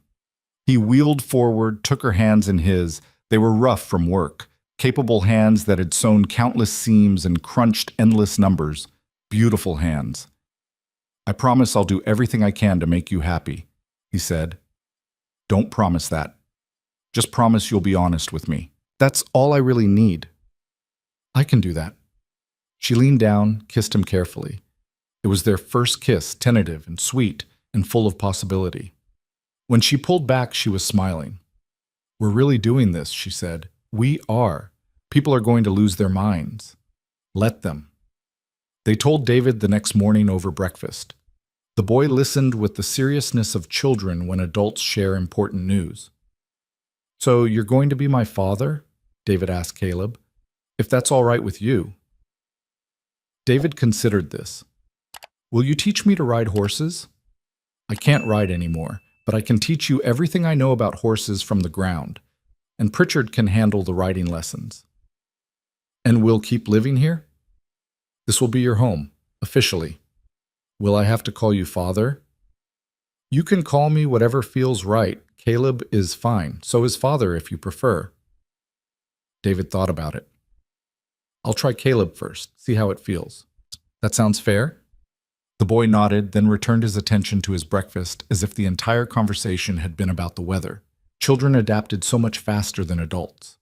He wheeled forward, took her hands in his. They were rough from work, capable hands that had sewn countless seams and crunched endless numbers. Beautiful hands. I promise I'll do everything I can to make you happy, he said. Don't promise that. Just promise you'll be honest with me. That's all I really need. I can do that. She leaned down, kissed him carefully. It was their first kiss, tentative and sweet and full of possibility. When she pulled back, she was smiling. We're really doing this, she said. We are. People are going to lose their minds. Let them. They told David the next morning over breakfast. The boy listened with the seriousness of children when adults share important news. So you're going to be my father? David asked Caleb. If that's all right with you. David considered this. Will you teach me to ride horses? I can't ride anymore, but I can teach you everything I know about horses from the ground, and Pritchard can handle the riding lessons. And we'll keep living here? This will be your home, officially. Will I have to call you father? You can call me whatever feels right. Caleb is fine. So is father if you prefer. David thought about it. I'll try Caleb first, see how it feels. That sounds fair? The boy nodded, then returned his attention to his breakfast as if the entire conversation had been about the weather. Children adapted so much faster than adults.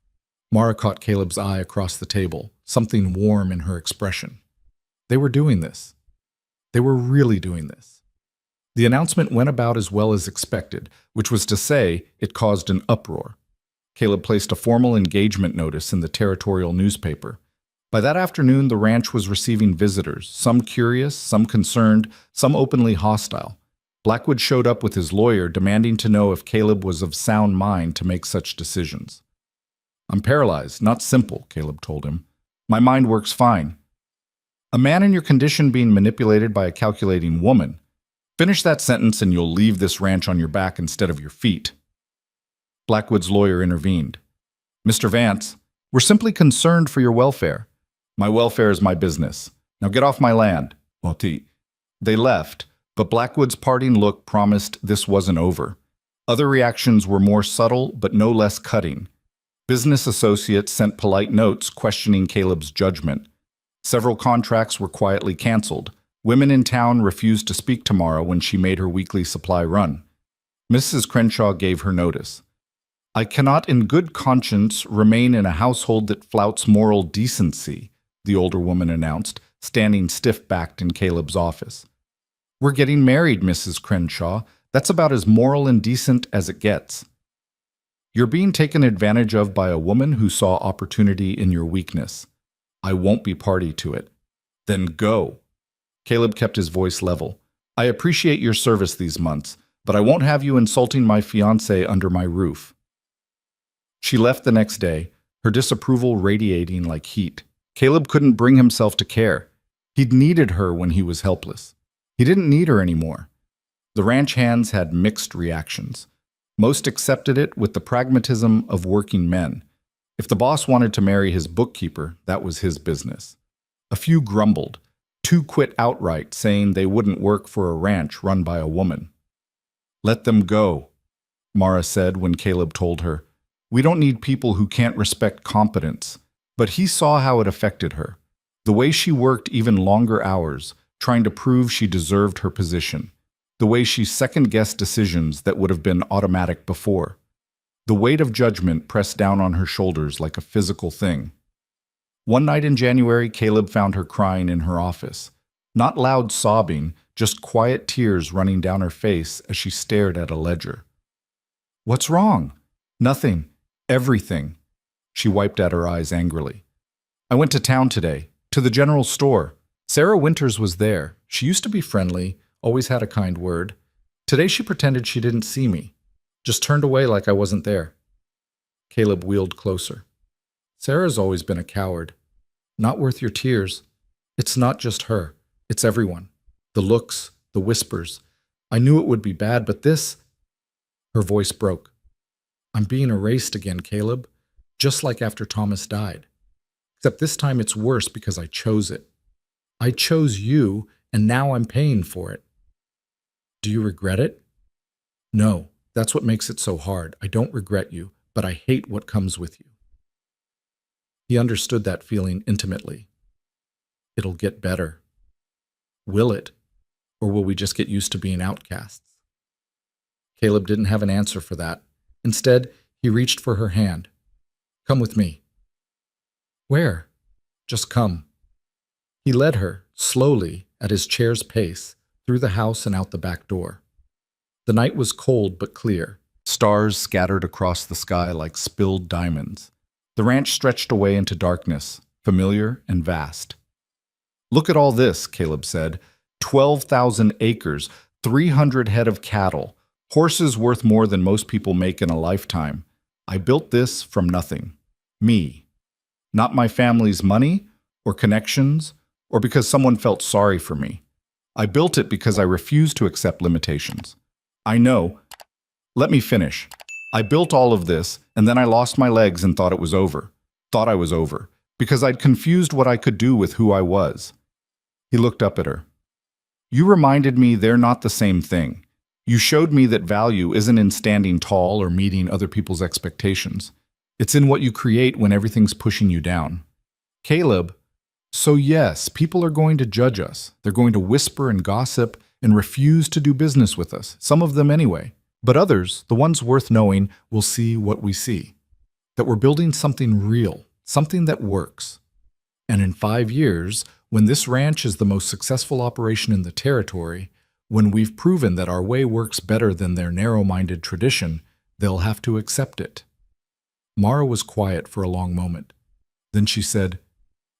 Mara caught Caleb's eye across the table, something warm in her expression. They were doing this. They were really doing this. The announcement went about as well as expected, which was to say, it caused an uproar. Caleb placed a formal engagement notice in the territorial newspaper. By that afternoon, the ranch was receiving visitors, some curious, some concerned, some openly hostile. Blackwood showed up with his lawyer, demanding to know if Caleb was of sound mind to make such decisions. I'm paralyzed, not simple, Caleb told him. My mind works fine. A man in your condition being manipulated by a calculating woman. Finish that sentence and you'll leave this ranch on your back instead of your feet. Blackwood's lawyer intervened. Mr. Vance, we're simply concerned for your welfare. My welfare is my business. Now get off my land. They left, but Blackwood's parting look promised this wasn't over. Other reactions were more subtle, but no less cutting. Business associates sent polite notes questioning Caleb's judgment. Several contracts were quietly canceled. Women in town refused to speak to Mara when she made her weekly supply run. Mrs. Crenshaw gave her notice. I cannot in good conscience remain in a household that flouts moral decency, the older woman announced, standing stiff-backed in Caleb's office. We're getting married, Mrs. Crenshaw. That's about as moral and decent as it gets. You're being taken advantage of by a woman who saw opportunity in your weakness. I won't be party to it. Then go. Caleb kept his voice level. I appreciate your service these months, but I won't have you insulting my fiancé under my roof. She left the next day, her disapproval radiating like heat. Caleb couldn't bring himself to care. He'd needed her when he was helpless. He didn't need her anymore. The ranch hands had mixed reactions. Most accepted it with the pragmatism of working men. If the boss wanted to marry his bookkeeper, that was his business. A few grumbled. Two quit outright, saying they wouldn't work for a ranch run by a woman. Let them go, Mara said when Caleb told her. We don't need people who can't respect competence. But he saw how it affected her. The way she worked even longer hours, trying to prove she deserved her position. The way she second-guessed decisions that would have been automatic before. The weight of judgment pressed down on her shoulders like a physical thing. One night in January, Caleb found her crying in her office. Not loud sobbing, just quiet tears running down her face as she stared at a ledger. "What's wrong?" "Nothing. Everything." She wiped at her eyes angrily. "I went to town today, to the general store. Sarah Winters was there. She used to be friendly, always had a kind word. Today she pretended she didn't see me, just turned away like I wasn't there." Caleb wheeled closer. "Sarah's always been a coward. Not worth your tears. It's not just her. It's everyone. The looks, the whispers. I knew it would be bad, but this—" Her voice broke. "I'm being erased again, Caleb, just like after Thomas died. Except this time it's worse because I chose it. I chose you, and now I'm paying for it. Do you regret it?" "No, that's what makes it so hard. I don't regret you, but I hate what comes with you." He understood that feeling intimately. It'll get better. Will it? Or will we just get used to being outcasts? Caleb didn't have an answer for that. Instead, he reached for her hand. "Come with me." "Where?" "Just come." He led her, slowly, at his chair's pace, through the house and out the back door. The night was cold but clear. Stars scattered across the sky like spilled diamonds. The ranch stretched away into darkness, familiar and vast. "Look at all this," Caleb said. 12,000 acres, 300 head of cattle, horses worth more than most people make in a lifetime. I built this from nothing. Me. Not my family's money, or connections, or because someone felt sorry for me. I built it because I refused to accept limitations. I know. Let me finish. I built all of this, and then I lost my legs and thought it was over. Thought I was over. Because I'd confused what I could do with who I was. He looked up at her. "You reminded me they're not the same thing. You showed me that value isn't in standing tall or meeting other people's expectations. It's in what you create when everything's pushing you down." "Caleb, so yes, people are going to judge us. They're going to whisper and gossip and refuse to do business with us, some of them anyway. But others, the ones worth knowing, will see what we see. That we're building something real, something that works. And in 5 years, when this ranch is the most successful operation in the territory, when we've proven that our way works better than their narrow-minded tradition, they'll have to accept it." Mara was quiet for a long moment. Then she said,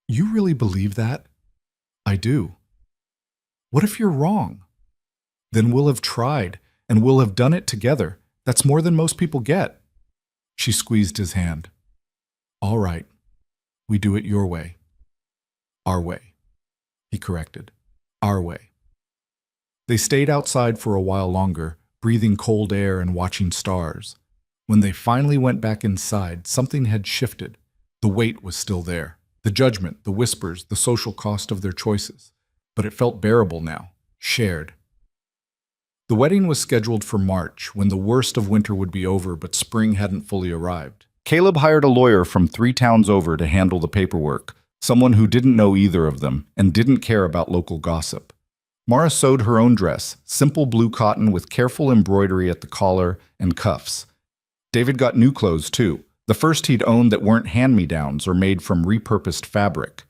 "You really believe that?" "I do." "What if you're wrong?" "Then we'll have tried, and we'll have done it together. That's more than most people get." She squeezed his hand. "All right. We do it your way." "Our way," he corrected. "Our way." They stayed outside for a while longer, breathing cold air and watching stars. When they finally went back inside, something had shifted. The weight was still there. The judgment, the whispers, the social cost of their choices. But it felt bearable now, shared. The wedding was scheduled for March, when the worst of winter would be over, but spring hadn't fully arrived. Caleb hired a lawyer from 3 towns over to handle the paperwork, someone who didn't know either of them and didn't care about local gossip. Mara sewed her own dress, simple blue cotton with careful embroidery at the collar and cuffs. David got new clothes too, the first he'd owned that weren't hand-me-downs or made from repurposed fabric.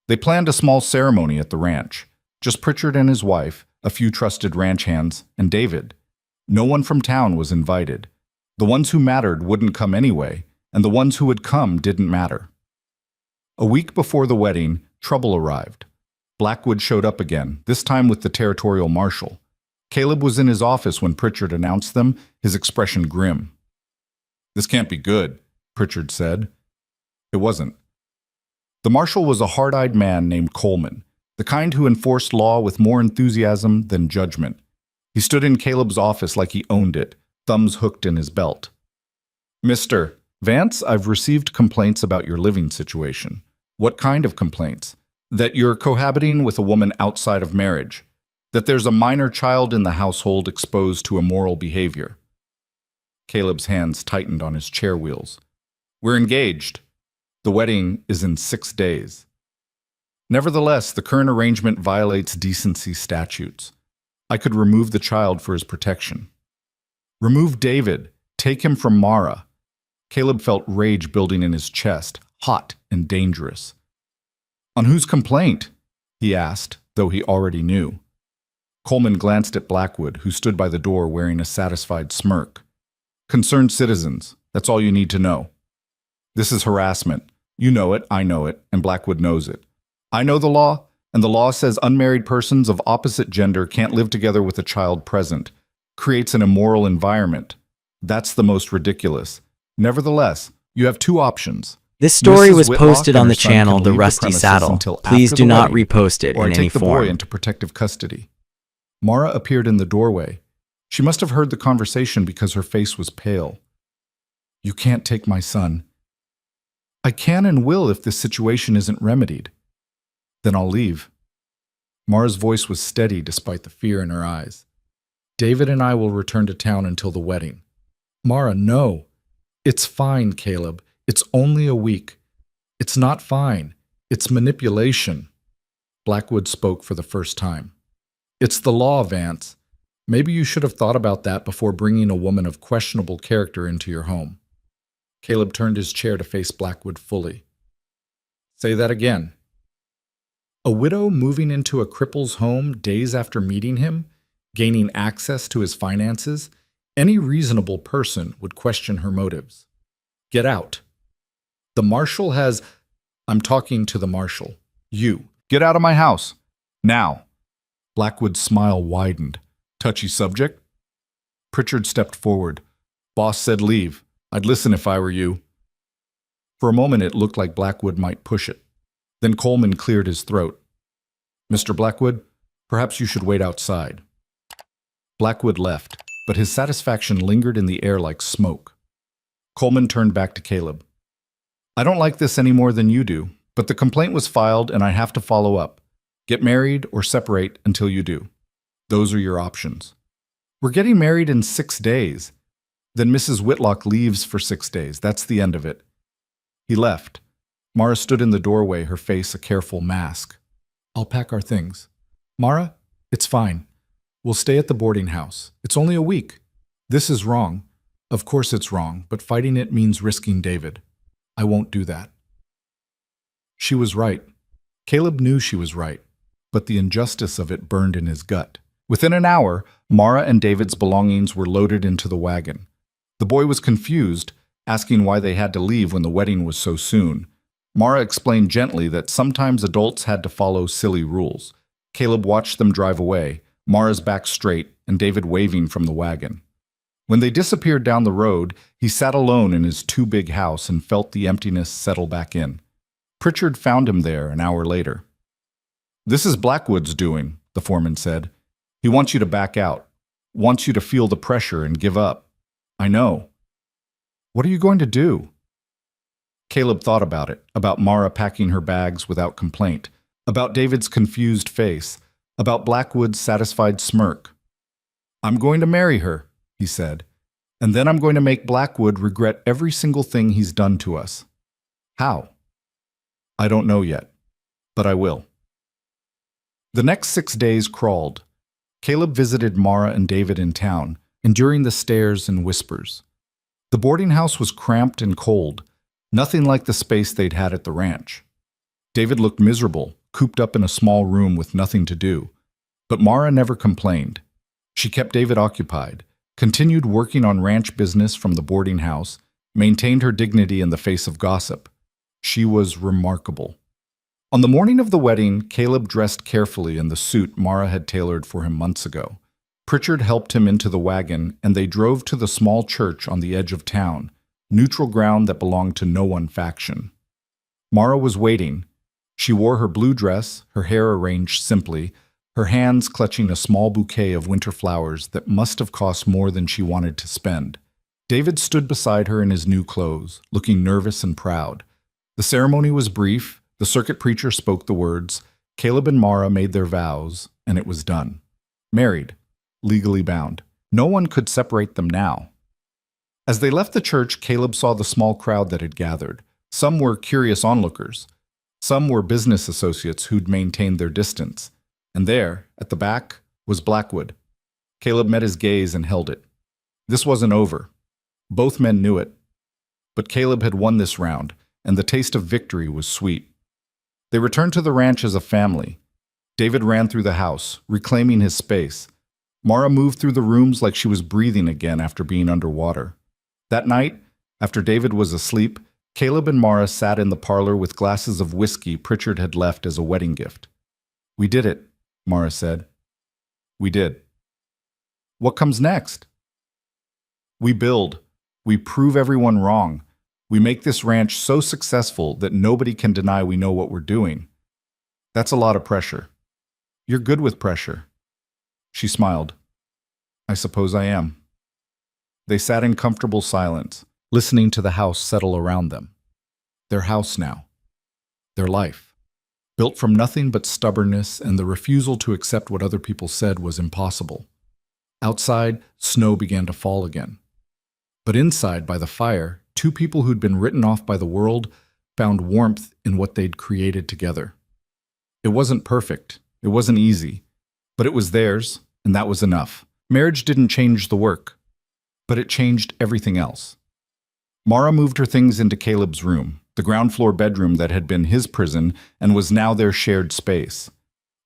They planned a small ceremony at the ranch, just Pritchard and his wife, a few trusted ranch hands, and David. No one from town was invited. The ones who mattered wouldn't come anyway, and the ones who would come didn't matter. A week before the wedding, trouble arrived. Blackwood showed up again, this time with the territorial marshal. Caleb was in his office when Pritchard announced them, his expression grim. "This can't be good," Pritchard said. It wasn't. The marshal was a hard-eyed man named Coleman, the kind who enforced law with more enthusiasm than judgment. He stood in Caleb's office like he owned it, thumbs hooked in his belt. "Mr. Vance, I've received complaints about your living situation." "What kind of complaints?" "That you're cohabiting with a woman outside of marriage. That there's a minor child in the household exposed to immoral behavior." Caleb's hands tightened on his chair wheels. "We're engaged. The wedding is in 6 days. Nevertheless, the current arrangement violates decency statutes. I could remove the child for his protection." "Remove David. Take him from Mara." Caleb felt rage building in his chest, hot and dangerous. On whose complaint? He asked, though he already knew. Coleman glanced at Blackwood, who stood by the door wearing a satisfied smirk. Concerned citizens, that's all you need to know. This is harassment. You know it, I know it, and Blackwood knows it. I know the law, and the law says unmarried persons of opposite gender can't live together with a child present. Creates an immoral environment. That's the most ridiculous. Nevertheless, you have two options. This story Mrs. was Whitlock posted and on her the son channel can The leave Rusty premises Saddle. until Please after do the not wedding, repost it or I in any take the boy form. into protective custody. Mara appeared in the doorway. She must have heard the conversation because her face was pale. You can't take my son. I can and will if this situation isn't remedied. Then I'll leave. Mara's voice was steady despite the fear in her eyes. David and I will return to town until the wedding. Mara, no. It's fine, Caleb. It's only a week. It's not fine. It's manipulation. Blackwood spoke for the first time. It's the law, Vance. Maybe you should have thought about that before bringing a woman of questionable character into your home. Caleb turned his chair to face Blackwood fully. Say that again. A widow moving into a cripple's home days after meeting him, gaining access to his finances, any reasonable person would question her motives. Get out. The marshal has... I'm talking to the marshal. You. Get out of my house. Now. Blackwood's smile widened. Touchy subject? Pritchard stepped forward. Boss said leave. I'd listen if I were you. For a moment it looked like Blackwood might push it. Then Coleman cleared his throat. Mr. Blackwood, perhaps you should wait outside. Blackwood left, but his satisfaction lingered in the air like smoke. Coleman turned back to Caleb. I don't like this any more than you do, but the complaint was filed and I have to follow up. Get married or separate until you do. Those are your options. We're getting married in 6 days. Then Mrs. Whitlock leaves for 6 days. That's the end of it. He left. Mara stood in the doorway, her face a careful mask. I'll pack our things. Mara, it's fine. We'll stay at the boarding house. It's only a week. This is wrong. Of course it's wrong, but fighting it means risking David. I won't do that. She was right. Caleb knew she was right, but the injustice of it burned in his gut. Within an hour, Mara and David's belongings were loaded into the wagon. The boy was confused, asking why they had to leave when the wedding was so soon. Mara explained gently that sometimes adults had to follow silly rules. Caleb watched them drive away, Mara's back straight and David waving from the wagon. When they disappeared down the road, he sat alone in his too big house and felt the emptiness settle back in. Pritchard found him there an hour later. This is Blackwood's doing, the foreman said. He wants you to back out, wants you to feel the pressure and give up. I know. What are you going to do? Caleb thought about it, about Mara packing her bags without complaint, about David's confused face, about Blackwood's satisfied smirk. I'm going to marry her, he said, and then I'm going to make Blackwood regret every single thing he's done to us. How? I don't know yet, but I will. The next 6 days crawled. Caleb visited Mara and David in town, enduring the stares and whispers. The boarding house was cramped and cold, nothing like the space they'd had at the ranch. David looked miserable, cooped up in a small room with nothing to do. But Mara never complained. She kept David occupied, continued working on ranch business from the boarding house, maintained her dignity in the face of gossip. She was remarkable. On the morning of the wedding, Caleb dressed carefully in the suit Mara had tailored for him months ago. Pritchard helped him into the wagon, and they drove to the small church on the edge of town, neutral ground that belonged to no one faction. Mara was waiting. She wore her blue dress, her hair arranged simply, her hands clutching a small bouquet of winter flowers that must have cost more than she wanted to spend. David stood beside her in his new clothes, looking nervous and proud. The ceremony was brief. The circuit preacher spoke the words. Caleb and Mara made their vows, and it was done. Married, legally bound. No one could separate them now. As they left the church, Caleb saw the small crowd that had gathered. Some were curious onlookers. Some were business associates who'd maintained their distance. And there, at the back, was Blackwood. Caleb met his gaze and held it. This wasn't over. Both men knew it. But Caleb had won this round, and the taste of victory was sweet. They returned to the ranch as a family. David ran through the house, reclaiming his space. Mara moved through the rooms like she was breathing again after being underwater. That night, after David was asleep, Caleb and Mara sat in the parlor with glasses of whiskey Pritchard had left as a wedding gift. "We did it," Mara said. "We did." "What comes next?" "We build. We prove everyone wrong. We make this ranch so successful that nobody can deny we know what we're doing. That's a lot of pressure. You're good with pressure." She smiled. "I suppose I am." They sat in comfortable silence, listening to the house settle around them. Their house now. Their life. Built from nothing but stubbornness and the refusal to accept what other people said was impossible. Outside, snow began to fall again. But inside, by the fire, two people who'd been written off by the world found warmth in what they'd created together. It wasn't perfect. It wasn't easy. But it was theirs, and that was enough. Marriage didn't change the work, but it changed everything else. Mara moved her things into Caleb's room, the ground floor bedroom that had been his prison and was now their shared space.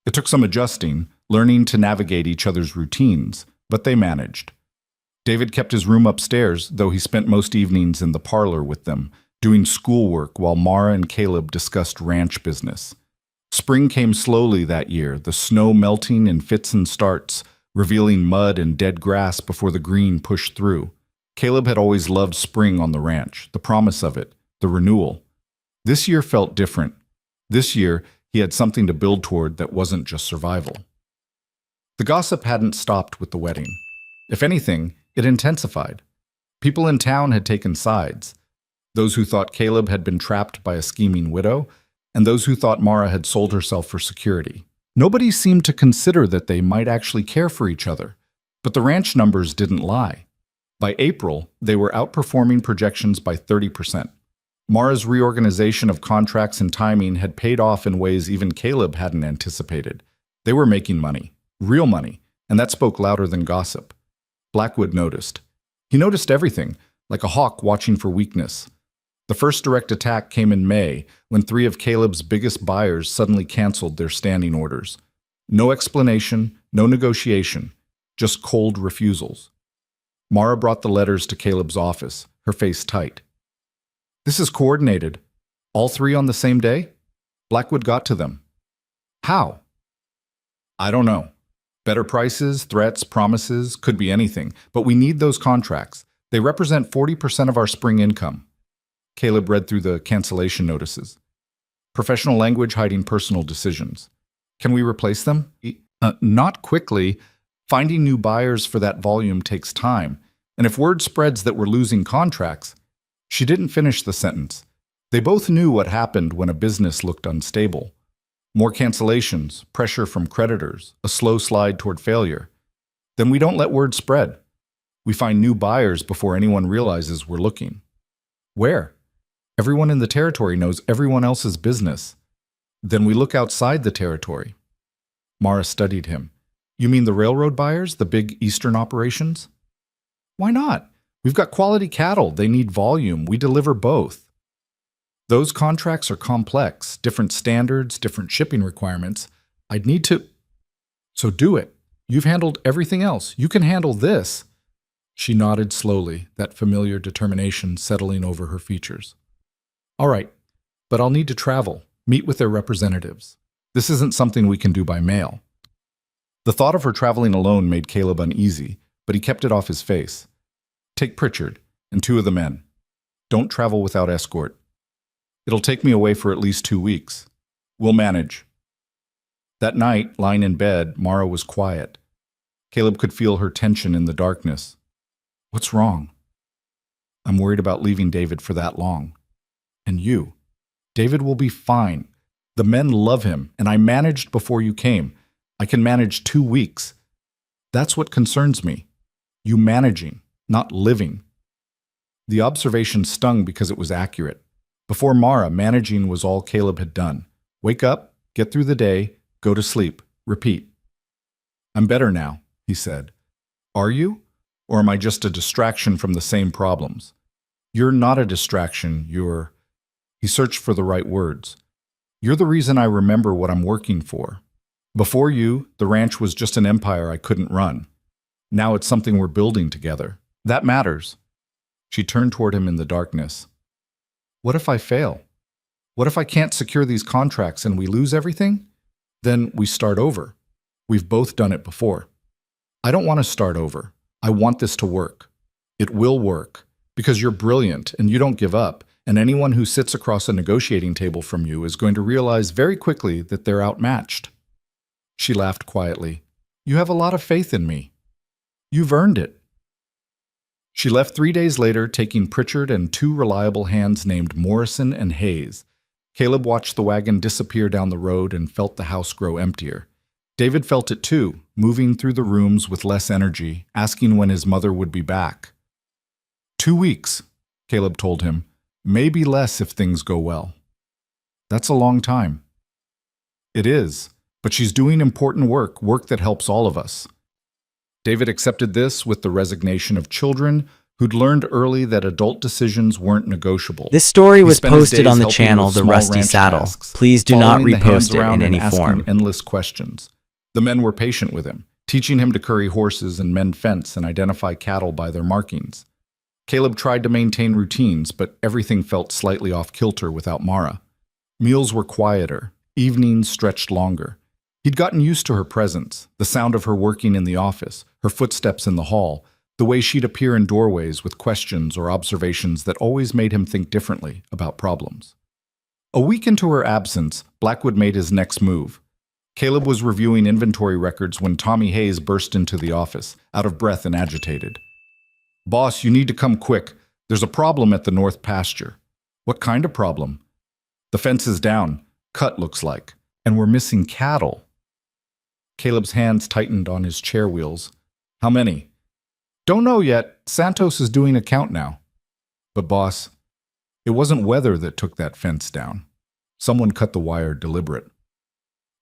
It took some adjusting, learning to navigate each other's routines, but they managed. David kept his room upstairs, though he spent most evenings in the parlor with them, doing schoolwork while Mara and Caleb discussed ranch business. Spring came slowly that year, the snow melting in fits and starts, revealing mud and dead grass before the green pushed through. Caleb had always loved spring on the ranch, the promise of it, the renewal. This year felt different. This year, he had something to build toward that wasn't just survival. The gossip hadn't stopped with the wedding. If anything, it intensified. People in town had taken sides. Those who thought Caleb had been trapped by a scheming widow, and those who thought Mara had sold herself for security. Nobody seemed to consider that they might actually care for each other, but the ranch numbers didn't lie. By April, they were outperforming projections by 30%. Mara's reorganization of contracts and timing had paid off in ways even Caleb hadn't anticipated. They were making money, real money, and that spoke louder than gossip. Blackwood noticed. He noticed everything, like a hawk watching for weakness. The first direct attack came in May, when 3 of Caleb's biggest buyers suddenly canceled their standing orders. No explanation, no negotiation, just cold refusals. Mara brought the letters to Caleb's office, her face tight. "This is coordinated. All 3 on the same day?" Blackwood got to them. "How?" "I don't know. Better prices, threats, promises, could be anything, but we need those contracts. They represent 40% of our spring income." Caleb read through the cancellation notices. Professional language hiding personal decisions. "Can we replace them?" Not quickly. Finding new buyers for that volume takes time. And if word spreads that we're losing contracts..." She didn't finish the sentence. They both knew what happened when a business looked unstable. More cancellations, pressure from creditors, a slow slide toward failure. Then we don't let word spread. We find new buyers before anyone realizes we're looking. Where? Everyone in the territory knows everyone else's business. Then we look outside the territory. Mara studied him. "You mean the railroad buyers, the big eastern operations?" "Why not? We've got quality cattle. They need volume. We deliver both." "Those contracts are complex, different standards, different shipping requirements. I'd need to..." "So do it. You've handled everything else. You can handle this." She nodded slowly, that familiar determination settling over her features. "All right, but I'll need to travel, meet with their representatives. This isn't something we can do by mail." The thought of her traveling alone made Caleb uneasy, but he kept it off his face. "Take Pritchard and 2 of the men. Don't travel without escort. It'll take me away for at least 2 weeks. We'll manage." That night, lying in bed, Mara was quiet. Caleb could feel her tension in the darkness. "What's wrong?" "I'm worried about leaving David for that long. And you. David will be fine. The men love him, and I managed before you came. I can manage 2 weeks. That's what concerns me. You managing, not living." The observation stung because it was accurate. Before Mara, managing was all Caleb had done. Wake up, get through the day, go to sleep, repeat. "I'm better now," he said. "Are you? Or am I just a distraction from the same problems?" "You're not a distraction, you're..." He searched for the right words. You're the reason I remember what I'm working for. Before you, the ranch was just an empire I couldn't run. Now it's something we're building together. That matters." She turned toward him in the darkness. "What if I fail? What if I can't secure these contracts and we lose everything? Then we start over. We've both done it before. I don't want to start over. I want this to work. It will work, because you're brilliant and you don't give up, and anyone who sits across a negotiating table from you is going to realize very quickly that they're outmatched." She laughed quietly. "You have a lot of faith in me. You've earned it." She left 3 days later, taking Pritchard and 2 reliable hands named Morrison and Hayes. Caleb watched the wagon disappear down the road and felt the house grow emptier. David felt it too, moving through the rooms with less energy, asking when his mother would be back. 2 weeks, Caleb told him. Maybe less if things go well. That's a long time. It is, but she's doing important work that helps all of us. David accepted this with the resignation of children who'd learned early that adult decisions weren't negotiable. This story was posted on the channel The Rusty Saddle. Please do not repost it in any form. Endless questions. The men were patient with him, teaching him to curry horses and mend fence and identify cattle by their markings. Caleb tried to maintain routines, but everything felt slightly off-kilter without Mara. Meals were quieter, evenings stretched longer. He'd gotten used to her presence, the sound of her working in the office, her footsteps in the hall, the way she'd appear in doorways with questions or observations that always made him think differently about problems. A week into her absence, Blackwood made his next move. Caleb was reviewing inventory records when Tommy Hayes burst into the office, out of breath and agitated. "Boss, you need to come quick. There's a problem at the north pasture." "What kind of problem?" "The fence is down, cut looks like, and we're missing cattle." Caleb's hands tightened on his chair wheels. "How many?" "Don't know yet. Santos is doing a count now." "But boss, it wasn't weather that took that fence down. Someone cut the wire deliberate."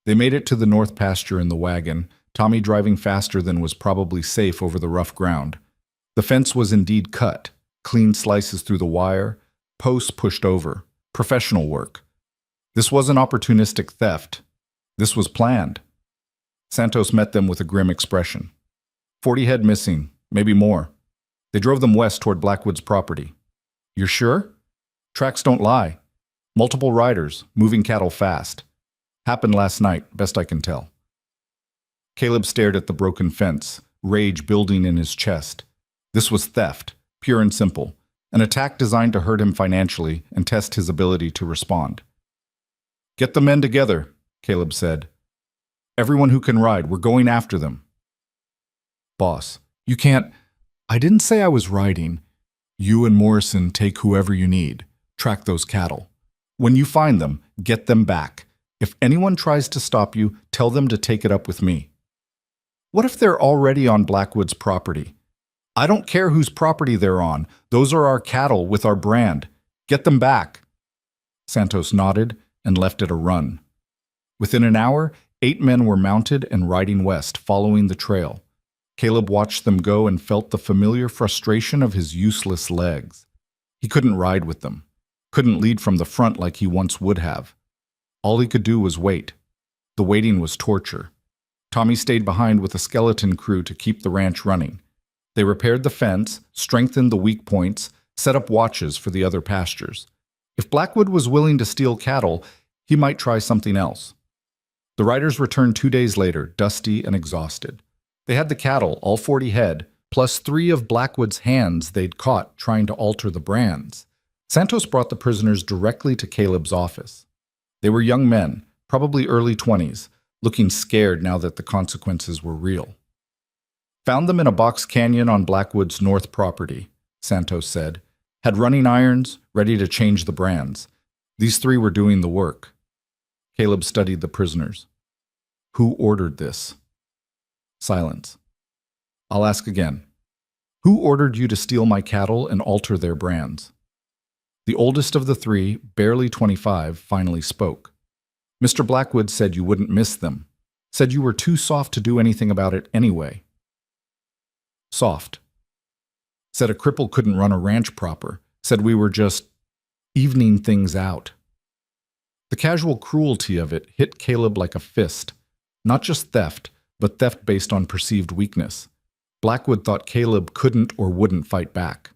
They made it to the north pasture in the wagon, Tommy driving faster than was probably safe over the rough ground. The fence was indeed cut, clean slices through the wire, posts pushed over, professional work. This wasn't opportunistic theft. This was planned. Santos met them with a grim expression. 40 head missing, maybe more. They drove them west toward Blackwood's property. "You're sure?" "Tracks don't lie. Multiple riders, moving cattle fast. Happened last night, best I can tell." Caleb stared at the broken fence, rage building in his chest. This was theft, pure and simple, an attack designed to hurt him financially and test his ability to respond. "Get the men together," Caleb said. "Everyone who can ride, we're going after them." "Boss, you can't—" "I didn't say I was riding. You and Morrison take whoever you need. Track those cattle. When you find them, get them back. If anyone tries to stop you, tell them to take it up with me." "What if they're already on Blackwood's property?" "I don't care whose property they're on. Those are our cattle with our brand. Get them back." Santos nodded and left at a run. Within an hour, 8 men were mounted and riding west, following the trail. Caleb watched them go and felt the familiar frustration of his useless legs. He couldn't ride with them, couldn't lead from the front like he once would have. All he could do was wait. The waiting was torture. Tommy stayed behind with a skeleton crew to keep the ranch running. They repaired the fence, strengthened the weak points, set up watches for the other pastures. If Blackwood was willing to steal cattle, he might try something else. The riders returned 2 days later, dusty and exhausted. They had the cattle, all 40 head, plus 3 of Blackwood's hands they'd caught trying to alter the brands. Santos brought the prisoners directly to Caleb's office. They were young men, probably early 20s, looking scared now that the consequences were real. "Found them in a box canyon on Blackwood's north property," Santos said. "Had running irons, ready to change the brands. These 3 were doing the work." Caleb studied the prisoners. "Who ordered this?" Silence. "I'll ask again. Who ordered you to steal my cattle and alter their brands?" The oldest of the 3, barely 25, finally spoke. "Mr. Blackwood said you wouldn't miss them. Said you were too soft to do anything about it anyway." "Soft." "Said a cripple couldn't run a ranch proper. Said we were just evening things out." The casual cruelty of it hit Caleb like a fist. Not just theft, but theft based on perceived weakness. Blackwood thought Caleb couldn't or wouldn't fight back.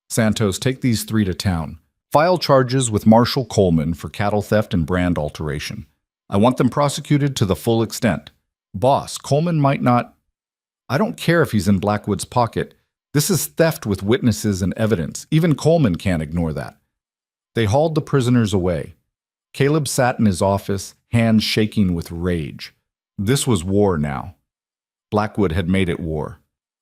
Santos, take these 3 to town. File charges with Marshall Coleman for cattle theft and brand alteration. I want them prosecuted to the full extent. Boss, Coleman might not... I don't care if he's in Blackwood's pocket. This is theft with witnesses and evidence. Even Coleman can't ignore that. They hauled the prisoners away. Caleb sat in his office, hands shaking with rage. This was war now. Blackwood had made it war.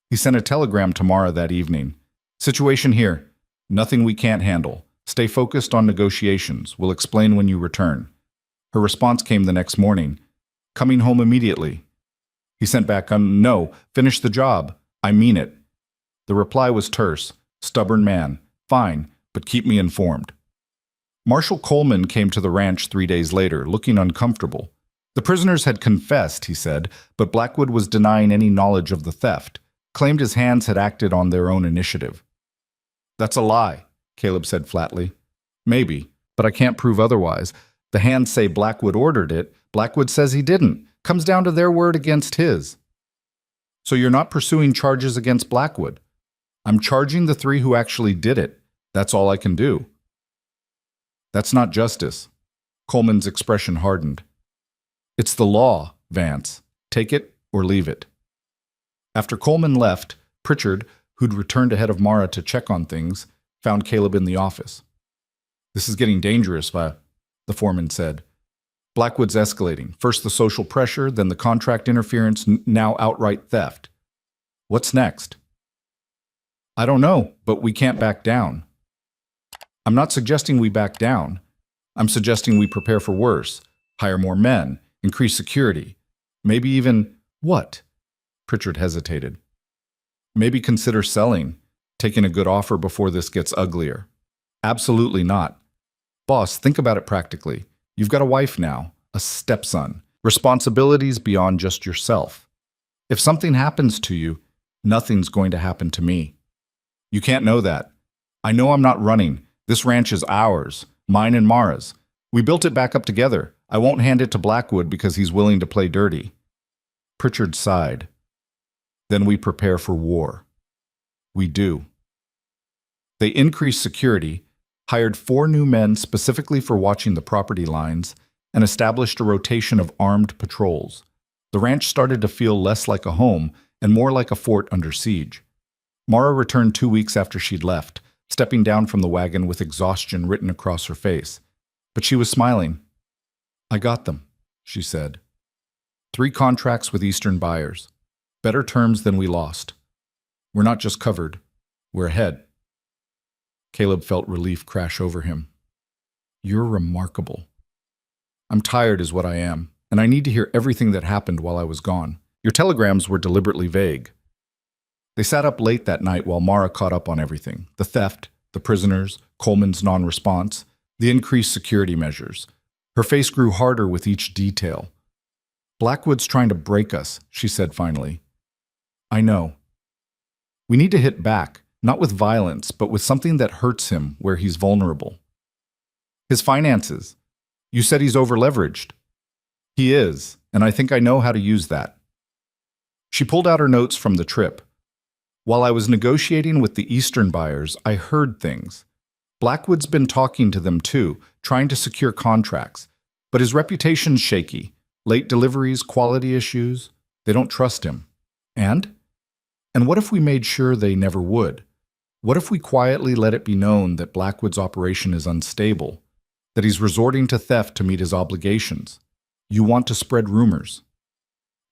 He sent a telegram to Mara that evening. Situation here. Nothing we can't handle. Stay focused on negotiations. We'll explain when you return. Her response came the next morning. Coming home immediately. He sent back, no, finish the job. I mean it. The reply was terse. Stubborn man. Fine, but keep me informed. Marshall Coleman came to the ranch 3 days later, looking uncomfortable. The prisoners had confessed, he said, but Blackwood was denying any knowledge of the theft, claimed his hands had acted on their own initiative. That's a lie, Caleb said flatly. Maybe, but I can't prove otherwise. The hands say Blackwood ordered it. Blackwood says he didn't. Comes down to their word against his. So you're not pursuing charges against Blackwood. I'm charging the 3 who actually did it. That's all I can do. That's not justice. Coleman's expression hardened. It's the law, Vance. Take it or leave it. After Coleman left, Pritchard, who'd returned ahead of Mara to check on things, found Caleb in the office. This is getting dangerous, the foreman said. Blackwood's escalating. First the social pressure, then the contract interference, now outright theft. What's next? I don't know, but we can't back down. I'm not suggesting we back down. I'm suggesting we prepare for worse, hire more men, increase security. Maybe even, what? Pritchard hesitated. Maybe consider selling, taking a good offer before this gets uglier. Absolutely not. Boss, think about it practically. You've got a wife now, a stepson, responsibilities beyond just yourself. If something happens to you, nothing's going to happen to me. You can't know that. I know I'm not running. This ranch is ours, mine and Mara's. We built it back up together. I won't hand it to Blackwood because he's willing to play dirty. Pritchard sighed. Then we prepare for war. We do. They increased security, hired 4 new men specifically for watching the property lines, and established a rotation of armed patrols. The ranch started to feel less like a home and more like a fort under siege. Mara returned 2 weeks after she'd left, stepping down from the wagon with exhaustion written across her face. But she was smiling. I got them, she said. 3 contracts with Eastern buyers. Better terms than we lost. We're not just covered, we're ahead. Caleb felt relief crash over him. You're remarkable. I'm tired is what I am, and I need to hear everything that happened while I was gone. Your telegrams were deliberately vague. They sat up late that night while Mara caught up on everything. The theft, the prisoners, Coleman's non-response, the increased security measures. Her face grew harder with each detail. Blackwood's trying to break us, she said finally. I know. We need to hit back, not with violence, but with something that hurts him where he's vulnerable. His finances. You said he's over-leveraged. He is, and I think I know how to use that. She pulled out her notes from the trip. While I was negotiating with the Eastern buyers, I heard things. Blackwood's been talking to them too, trying to secure contracts. But his reputation's shaky. Late deliveries, quality issues. They don't trust him. And what if we made sure they never would? What if we quietly let it be known that Blackwood's operation is unstable, that he's resorting to theft to meet his obligations? You want to spread rumors.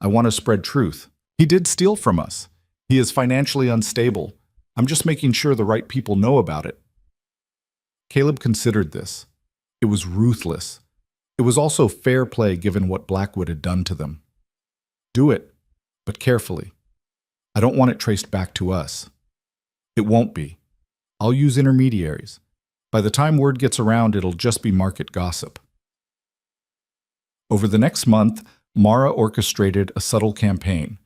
I want to spread truth. He did steal from us. He is financially unstable. I'm just making sure the right people know about it. Caleb considered this. It was ruthless. It was also fair play given what Blackwood had done to them. Do it, but carefully. I don't want it traced back to us. It won't be. I'll use intermediaries. By the time word gets around, it'll just be market gossip. Over the next month, Mara orchestrated a subtle campaign.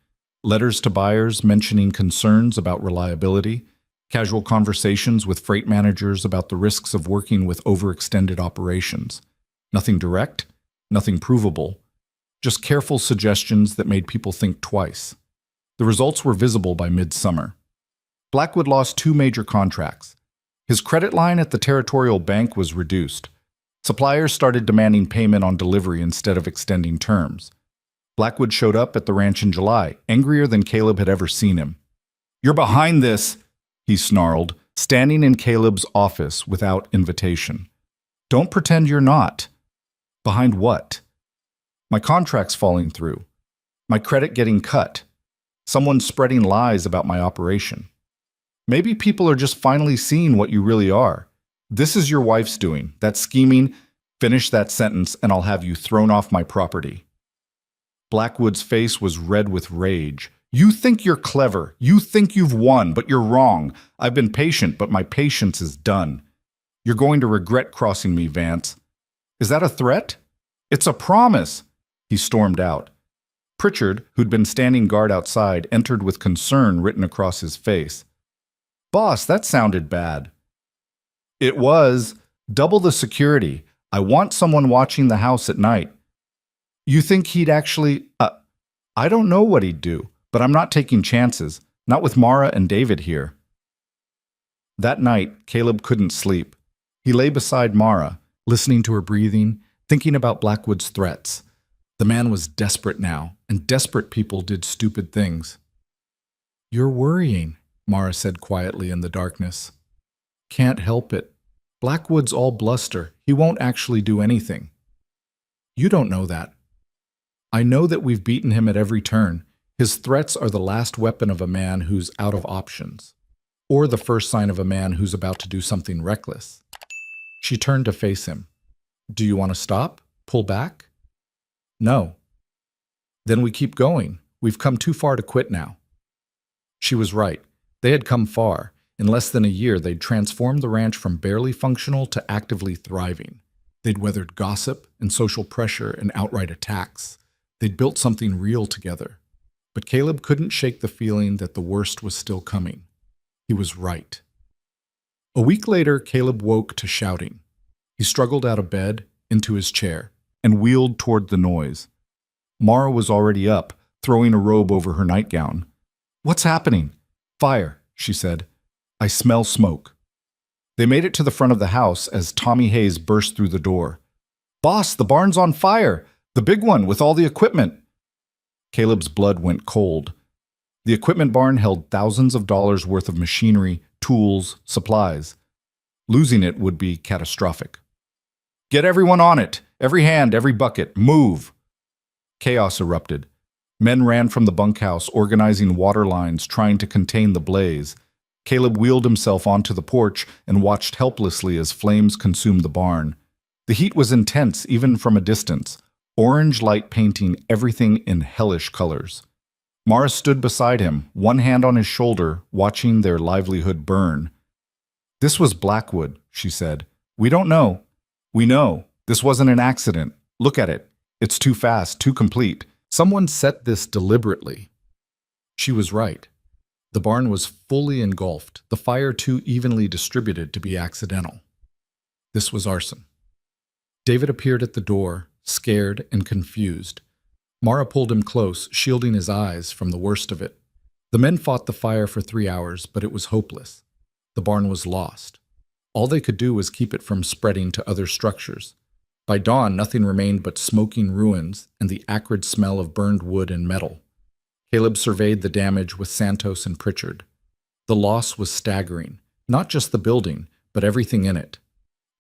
Letters to buyers mentioning concerns about reliability, casual conversations with freight managers about the risks of working with overextended operations. Nothing direct, nothing provable, just careful suggestions that made people think twice. The results were visible by midsummer. Blackwood lost 2 major contracts. His credit line at the Territorial Bank was reduced. Suppliers started demanding payment on delivery instead of extending terms. Blackwood showed up at the ranch in July, angrier than Caleb had ever seen him. "You're behind this," he snarled, standing in Caleb's office without invitation. "Don't pretend you're not." "Behind what?" "My contract's falling through. My credit getting cut. Someone's spreading lies about my operation. Maybe people are just finally seeing what you really are. This is your wife's doing, that scheming. Finish that sentence and I'll have you thrown off my property." Blackwood's face was red with rage. "You think you're clever. You think you've won, but you're wrong. I've been patient, but my patience is done. You're going to regret crossing me, Vance." "Is that a threat?" "It's a promise." He stormed out. Pritchard, who'd been standing guard outside, entered with concern written across his face. "Boss, that sounded bad." "It was. Double the security. I want someone watching the house at night." "You think he'd actually—" "I don't know what he'd do, but I'm not taking chances. Not with Mara and David here." That night, Caleb couldn't sleep. He lay beside Mara, listening to her breathing, thinking about Blackwood's threats. The man was desperate now, and desperate people did stupid things. "You're worrying," Mara said quietly in the darkness. "Can't help it. Blackwood's all bluster. He won't actually do anything." "You don't know that." "I know that we've beaten him at every turn. His threats are the last weapon of a man who's out of options, or the first sign of a man who's about to do something reckless." She turned to face him. "Do you want to stop? Pull back?" "No." "Then we keep going. We've come too far to quit now." She was right. They had come far. In less than a year, they'd transformed the ranch from barely functional to actively thriving. They'd weathered gossip and social pressure and outright attacks. They'd built something real together. But Caleb couldn't shake the feeling that the worst was still coming. He was right. A week later, Caleb woke to shouting. He struggled out of bed, into his chair, and wheeled toward the noise. Mara was already up, throwing a robe over her nightgown. "What's happening?" "Fire," she said. "I smell smoke." They made it to the front of the house as Tommy Hayes burst through the door. "Boss, the barn's on fire! The big one with all the equipment!" Caleb's blood went cold. The equipment barn held thousands of dollars worth of machinery, tools, supplies. Losing it would be catastrophic. "Get everyone on it! Every hand, every bucket! Move!" Chaos erupted. Men ran from the bunkhouse, organizing water lines, trying to contain the blaze. Caleb wheeled himself onto the porch and watched helplessly as flames consumed the barn. The heat was intense, even from a distance, orange light painting everything in hellish colors. Mara stood beside him, one hand on his shoulder, watching their livelihood burn. "This was Blackwood," she said. "We don't know. We know. This wasn't an accident. Look at it. It's too fast, too complete. Someone set this deliberately." She was right. The barn was fully engulfed, the fire too evenly distributed to be accidental. This was arson. David appeared at the door, scared and confused. Mara pulled him close, shielding his eyes from the worst of it. The men fought the fire for 3 hours, but it was hopeless. The barn was lost. All they could do was keep it from spreading to other structures. By dawn, nothing remained but smoking ruins and the acrid smell of burned wood and metal. Caleb surveyed the damage with Santos and Pritchard. The loss was staggering, not just the building, but everything in it.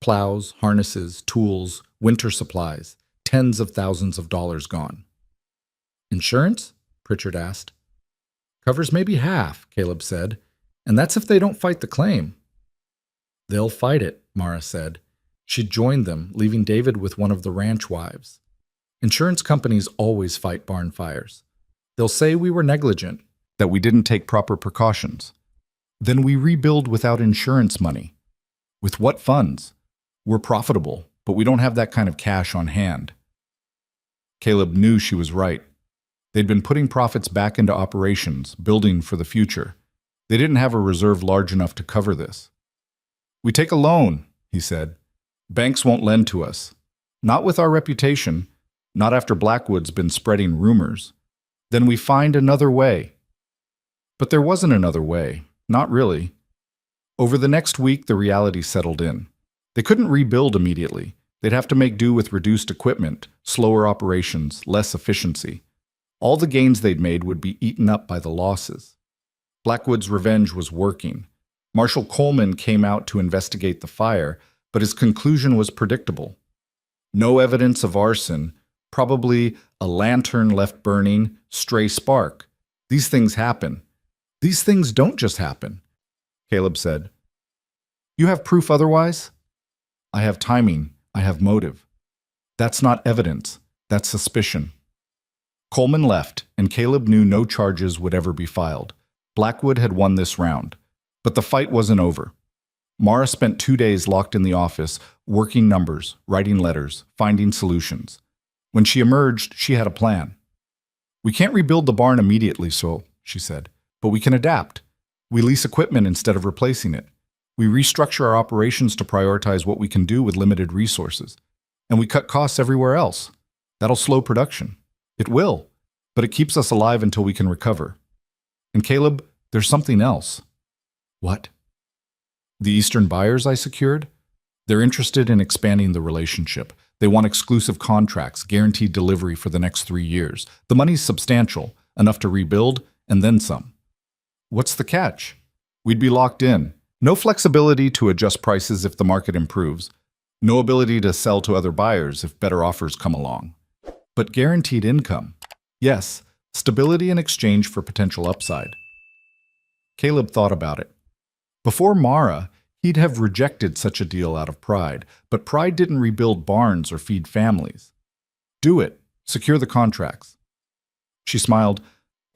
Plows, harnesses, tools, winter supplies, tens of thousands of dollars gone. "Insurance?" Pritchard asked. "Covers maybe half," Caleb said, "and that's if they don't fight the claim." "They'll fight it," Mara said. She'd joined them, leaving David with one of the ranch wives. "Insurance companies always fight barn fires. They'll say we were negligent, that we didn't take proper precautions. Then we rebuild without insurance money. With what funds? We're profitable, but we don't have that kind of cash on hand." Caleb knew she was right. They'd been putting profits back into operations, building for the future. They didn't have a reserve large enough to cover this. "We take a loan," he said. "Banks won't lend to us." Not with our reputation, not after Blackwood's been spreading rumors. Then we find another way. But there wasn't another way, not really. Over the next week, the reality settled in. They couldn't rebuild immediately. They'd have to make do with reduced equipment, slower operations, less efficiency. All the gains they'd made would be eaten up by the losses. Blackwood's revenge was working. Marshal Coleman came out to investigate the fire, but his conclusion was predictable. No evidence of arson, probably a lantern left burning, stray spark. These things happen. These things don't just happen, Caleb said. You have proof otherwise? I have timing. I have motive. That's not evidence. That's suspicion. Coleman left, and Caleb knew no charges would ever be filed. Blackwood had won this round. But the fight wasn't over. Mara spent 2 days locked in the office, working numbers, writing letters, finding solutions. When she emerged, she had a plan. We can't rebuild the barn immediately, she said, but we can adapt. We lease equipment instead of replacing it. We restructure our operations to prioritize what we can do with limited resources. And we cut costs everywhere else. That'll slow production. It will, but it keeps us alive until we can recover. And Caleb, there's something else. What? The Eastern buyers I secured? They're interested in expanding the relationship. They want exclusive contracts, guaranteed delivery for the next 3 years. The money's substantial, enough to rebuild, and then some. What's the catch? We'd be locked in. No flexibility to adjust prices if the market improves. No ability to sell to other buyers if better offers come along. But guaranteed income. Yes, stability in exchange for potential upside. Caleb thought about it. Before Mara, he'd have rejected such a deal out of pride, but pride didn't rebuild barns or feed families. Do it. Secure the contracts. She smiled.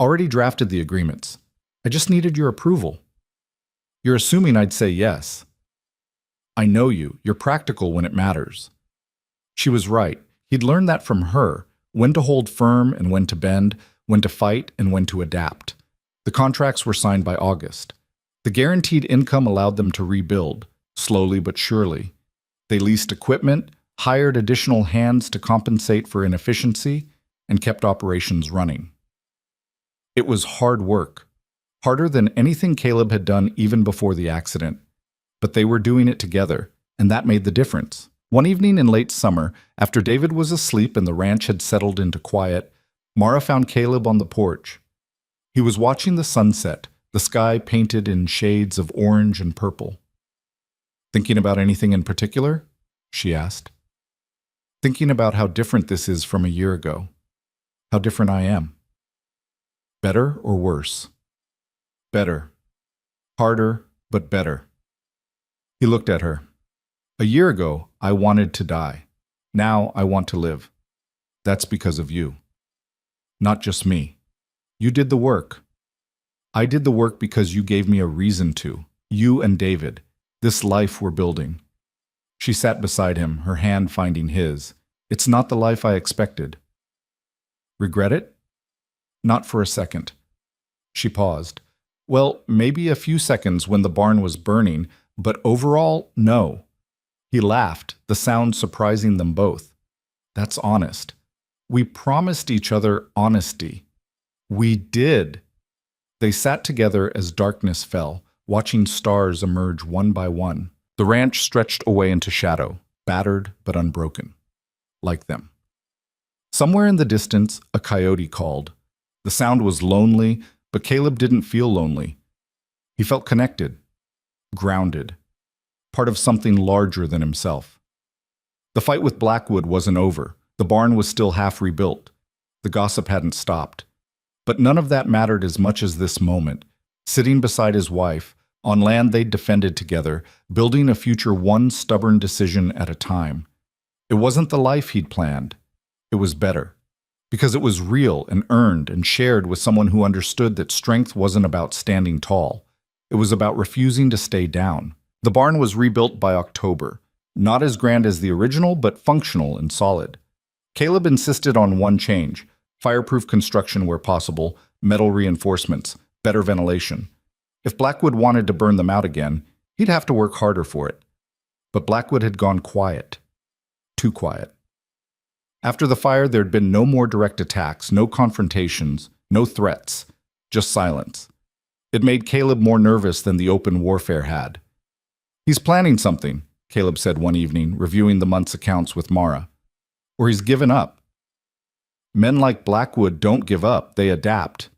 Already drafted the agreements. I just needed your approval. You're assuming I'd say yes. I know you. You're practical when it matters. She was right. He'd learned that from her, when to hold firm and when to bend, when to fight and when to adapt. The contracts were signed by August. The guaranteed income allowed them to rebuild, slowly but surely. They leased equipment, hired additional hands to compensate for inefficiency, and kept operations running. It was hard work, harder than anything Caleb had done even before the accident. But they were doing it together, and that made the difference. One evening in late summer, after David was asleep and the ranch had settled into quiet, Mara found Caleb on the porch. He was watching the sunset, the sky painted in shades of orange and purple. Thinking about anything in particular? She asked. Thinking about how different this is from a year ago. How different I am. Better or worse? Better. Harder, but better. He looked at her. A year ago, I wanted to die. Now I want to live. That's because of you. Not just me. You did the work. I did the work because you gave me a reason to. You and David. This life we're building. She sat beside him, her hand finding his. It's not the life I expected. Regret it? Not for a second. She paused. Well, maybe a few seconds when the barn was burning, but overall, no. He laughed, the sound surprising them both. That's honest. We promised each other honesty. We did. They sat together as darkness fell, watching stars emerge one by one. The ranch stretched away into shadow, battered but unbroken. Like them. Somewhere in the distance, a coyote called. The sound was lonely, but Caleb didn't feel lonely. He felt connected, grounded, part of something larger than himself. The fight with Blackwood wasn't over. The barn was still half rebuilt. The gossip hadn't stopped. But none of that mattered as much as this moment, sitting beside his wife, on land they'd defended together, building a future one stubborn decision at a time. It wasn't the life he'd planned. It was better. Because it was real and earned and shared with someone who understood that strength wasn't about standing tall. It was about refusing to stay down. The barn was rebuilt by October. Not as grand as the original, but functional and solid. Caleb insisted on one change: fireproof construction where possible, metal reinforcements, better ventilation. If Blackwood wanted to burn them out again, he'd have to work harder for it. But Blackwood had gone quiet. Too quiet. After the fire, there'd been no more direct attacks, no confrontations, no threats, just silence. It made Caleb more nervous than the open warfare had. "He's planning something," Caleb said one evening, reviewing the month's accounts with Mara. "Or he's given up." "Men like Blackwood don't give up, they adapt."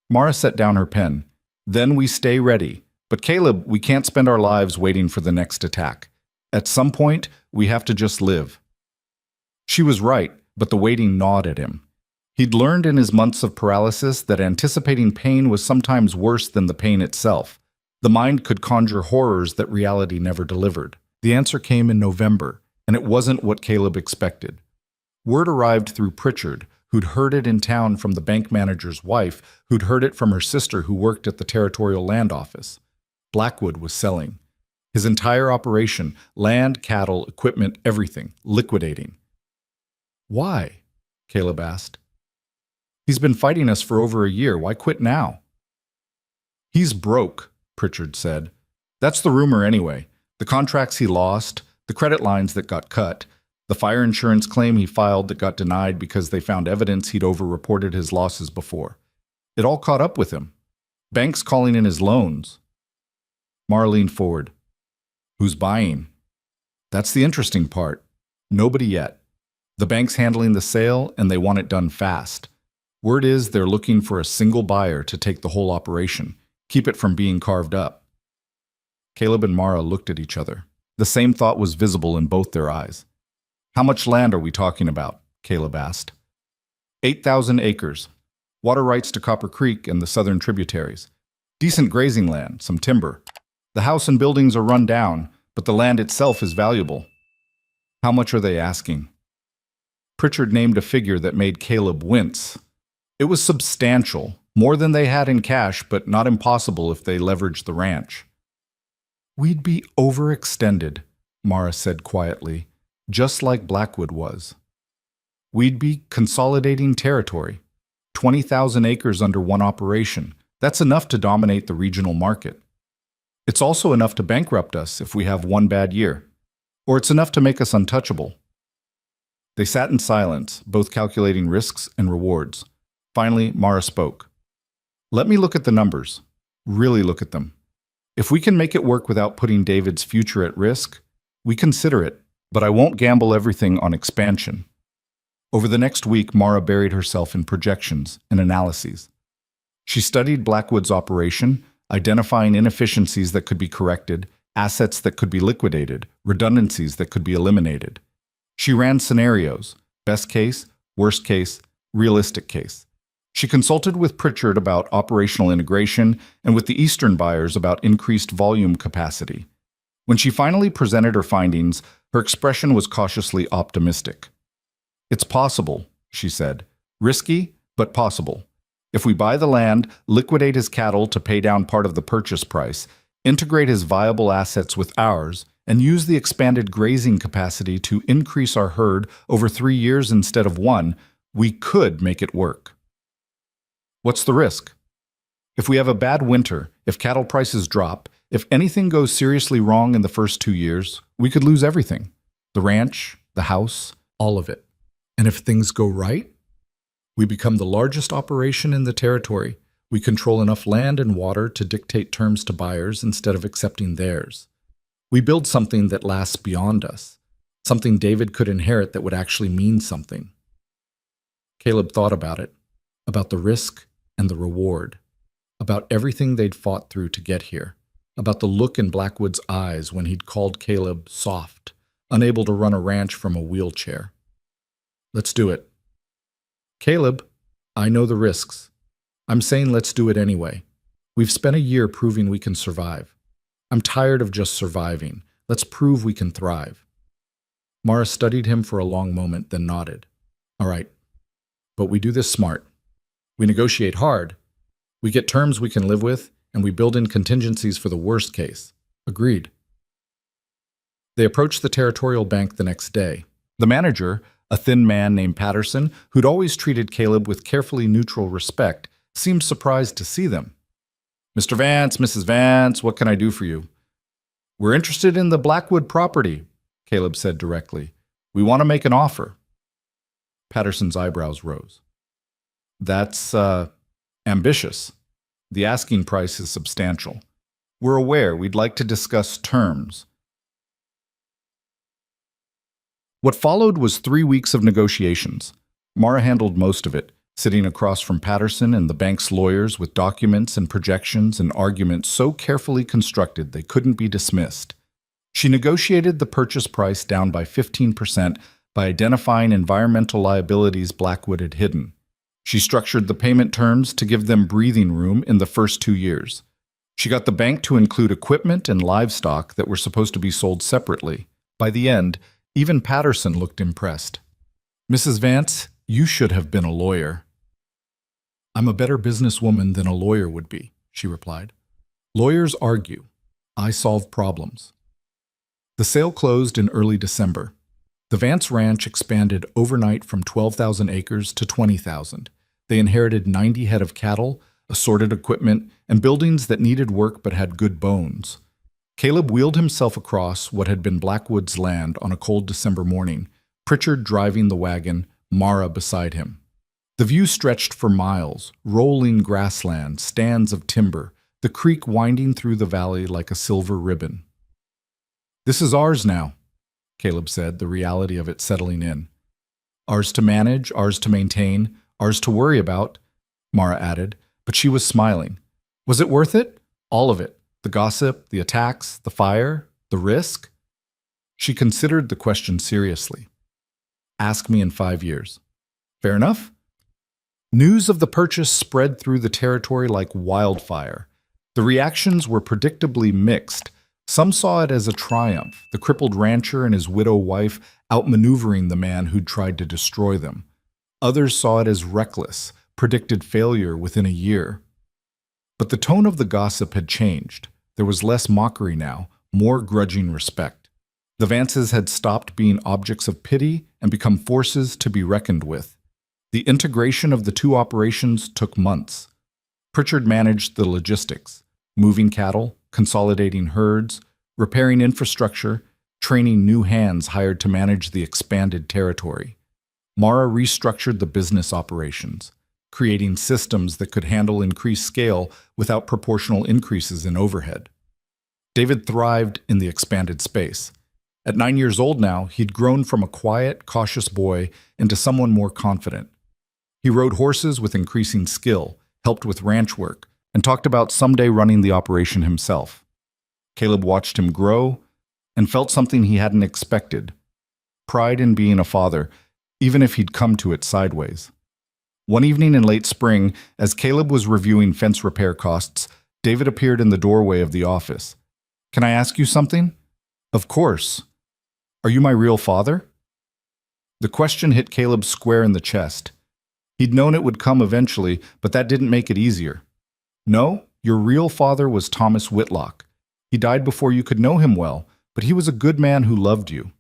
Mara set down her pen. "Then we stay ready. But Caleb, we can't spend our lives waiting for the next attack. At some point, we have to just live." She was right, but the waiting gnawed at him. He'd learned in his months of paralysis that anticipating pain was sometimes worse than the pain itself. The mind could conjure horrors that reality never delivered. The answer came in November, and it wasn't what Caleb expected. Word arrived through Pritchard, who'd heard it in town from the bank manager's wife, who'd heard it from her sister who worked at the Territorial Land Office. Blackwood was selling. His entire operation, land, cattle, equipment, everything, liquidating. "Why?" Caleb asked. "He's been fighting us for over a year. Why quit now?" "He's broke," Pritchard said. "That's the rumor anyway. The contracts he lost, the credit lines that got cut, the fire insurance claim he filed that got denied because they found evidence he'd overreported his losses before. It all caught up with him. Banks calling in his loans." Mara leaned forward. "Who's buying?" "That's the interesting part. Nobody yet. The bank's handling the sale, and they want it done fast. Word is they're looking for a single buyer to take the whole operation, keep it from being carved up." Caleb and Mara looked at each other. The same thought was visible in both their eyes. "How much land are we talking about?" Caleb asked. 8,000 acres. Water rights to Copper Creek and the southern tributaries. Decent grazing land, some timber. The house and buildings are run down, but the land itself is valuable." "How much are they asking?" Pritchard named a figure that made Caleb wince. It was substantial, more than they had in cash, but not impossible if they leveraged the ranch. "We'd be overextended," Mara said quietly, "just like Blackwood was. We'd be consolidating territory. 20,000 acres under one operation. That's enough to dominate the regional market. It's also enough to bankrupt us if we have one bad year. Or it's enough to make us untouchable." They sat in silence, both calculating risks and rewards. Finally, Mara spoke. "Let me look at the numbers. Really look at them. If we can make it work without putting David's future at risk, we consider it, but I won't gamble everything on expansion." Over the next week, Mara buried herself in projections and analyses. She studied Blackwood's operation, identifying inefficiencies that could be corrected, assets that could be liquidated, redundancies that could be eliminated. She ran scenarios: best case, worst case, realistic case. She consulted with Pritchard about operational integration and with the Eastern buyers about increased volume capacity. When she finally presented her findings, her expression was cautiously optimistic. "It's possible," she said. "Risky, but possible. If we buy the land, liquidate his cattle to pay down part of the purchase price, integrate his viable assets with ours, and use the expanded grazing capacity to increase our herd over 3 years instead of 1, we could make it work." "What's the risk?" "If we have a bad winter, if cattle prices drop, if anything goes seriously wrong in the first 2 years, we could lose everything. The ranch, the house, all of it. And if things go right, we become the largest operation in the territory. We control enough land and water to dictate terms to buyers instead of accepting theirs. We build something that lasts beyond us, something David could inherit that would actually mean something." Caleb thought about it, about the risk and the reward, about everything they'd fought through to get here, about the look in Blackwood's eyes when he'd called Caleb soft, unable to run a ranch from a wheelchair. "Let's do it." "Caleb, I know the risks. I'm saying let's do it anyway. We've spent a year proving we can survive. I'm tired of just surviving. Let's prove we can thrive." Mara studied him for a long moment, then nodded. "All right, but we do this smart. We negotiate hard. We get terms we can live with, and we build in contingencies for the worst case." "Agreed." They approached the Territorial Bank the next day. The manager, a thin man named Patterson, who'd always treated Caleb with carefully neutral respect, seemed surprised to see them. "Mr. Vance, Mrs. Vance, what can I do for you?" "We're interested in the Blackwood property," Caleb said directly. "We want to make an offer." Patterson's eyebrows rose. That's, ambitious. The asking price is substantial. We're aware. We'd like to discuss terms. What followed was 3 weeks of negotiations. Mara handled most of it, sitting across from Patterson and the bank's lawyers with documents and projections and arguments so carefully constructed they couldn't be dismissed. She negotiated the purchase price down by 15% by identifying environmental liabilities Blackwood had hidden. She structured the payment terms to give them breathing room in the first 2 years. She got the bank to include equipment and livestock that were supposed to be sold separately. By the end, even Patterson looked impressed. "Mrs. Vance, you should have been a lawyer." "I'm a better businesswoman than a lawyer would be," she replied. "Lawyers argue. I solve problems." The sale closed in early December. The Vance Ranch expanded overnight from 12,000 acres to 20,000. They inherited 90 head of cattle, assorted equipment, and buildings that needed work but had good bones. Caleb wheeled himself across what had been Blackwood's land on a cold December morning, Pritchard driving the wagon, Mara beside him. The view stretched for miles, rolling grassland, stands of timber, the creek winding through the valley like a silver ribbon. "This is ours now," Caleb said, the reality of it settling in. "Ours to manage, ours to maintain, ours to worry about," Mara added, but she was smiling. Was it worth it? All of it. The gossip, the attacks, the fire, the risk? She considered the question seriously. "Ask me in 5 years." "Fair enough." News of the purchase spread through the territory like wildfire. The reactions were predictably mixed. Some saw it as a triumph, the crippled rancher and his widow wife outmaneuvering the man who'd tried to destroy them. Others saw it as reckless, predicted failure within a year. But the tone of the gossip had changed. There was less mockery now, more grudging respect. The Vances had stopped being objects of pity and become forces to be reckoned with. The integration of the two operations took months. Pritchard managed the logistics, moving cattle, consolidating herds, repairing infrastructure, training new hands hired to manage the expanded territory. Mara restructured the business operations, creating systems that could handle increased scale without proportional increases in overhead. David thrived in the expanded space. At 9 years old now, he'd grown from a quiet, cautious boy into someone more confident. He rode horses with increasing skill, helped with ranch work, and talked about someday running the operation himself. Caleb watched him grow and felt something he hadn't expected: pride in being a father, even if he'd come to it sideways. One evening in late spring, as Caleb was reviewing fence repair costs, David appeared in the doorway of the office. "Can I ask you something?" "Of course." "Are you my real father?" The question hit Caleb square in the chest. He'd known it would come eventually, but that didn't make it easier. "No, your real father was Thomas Whitlock. He died before you could know him well, but he was a good man who loved you."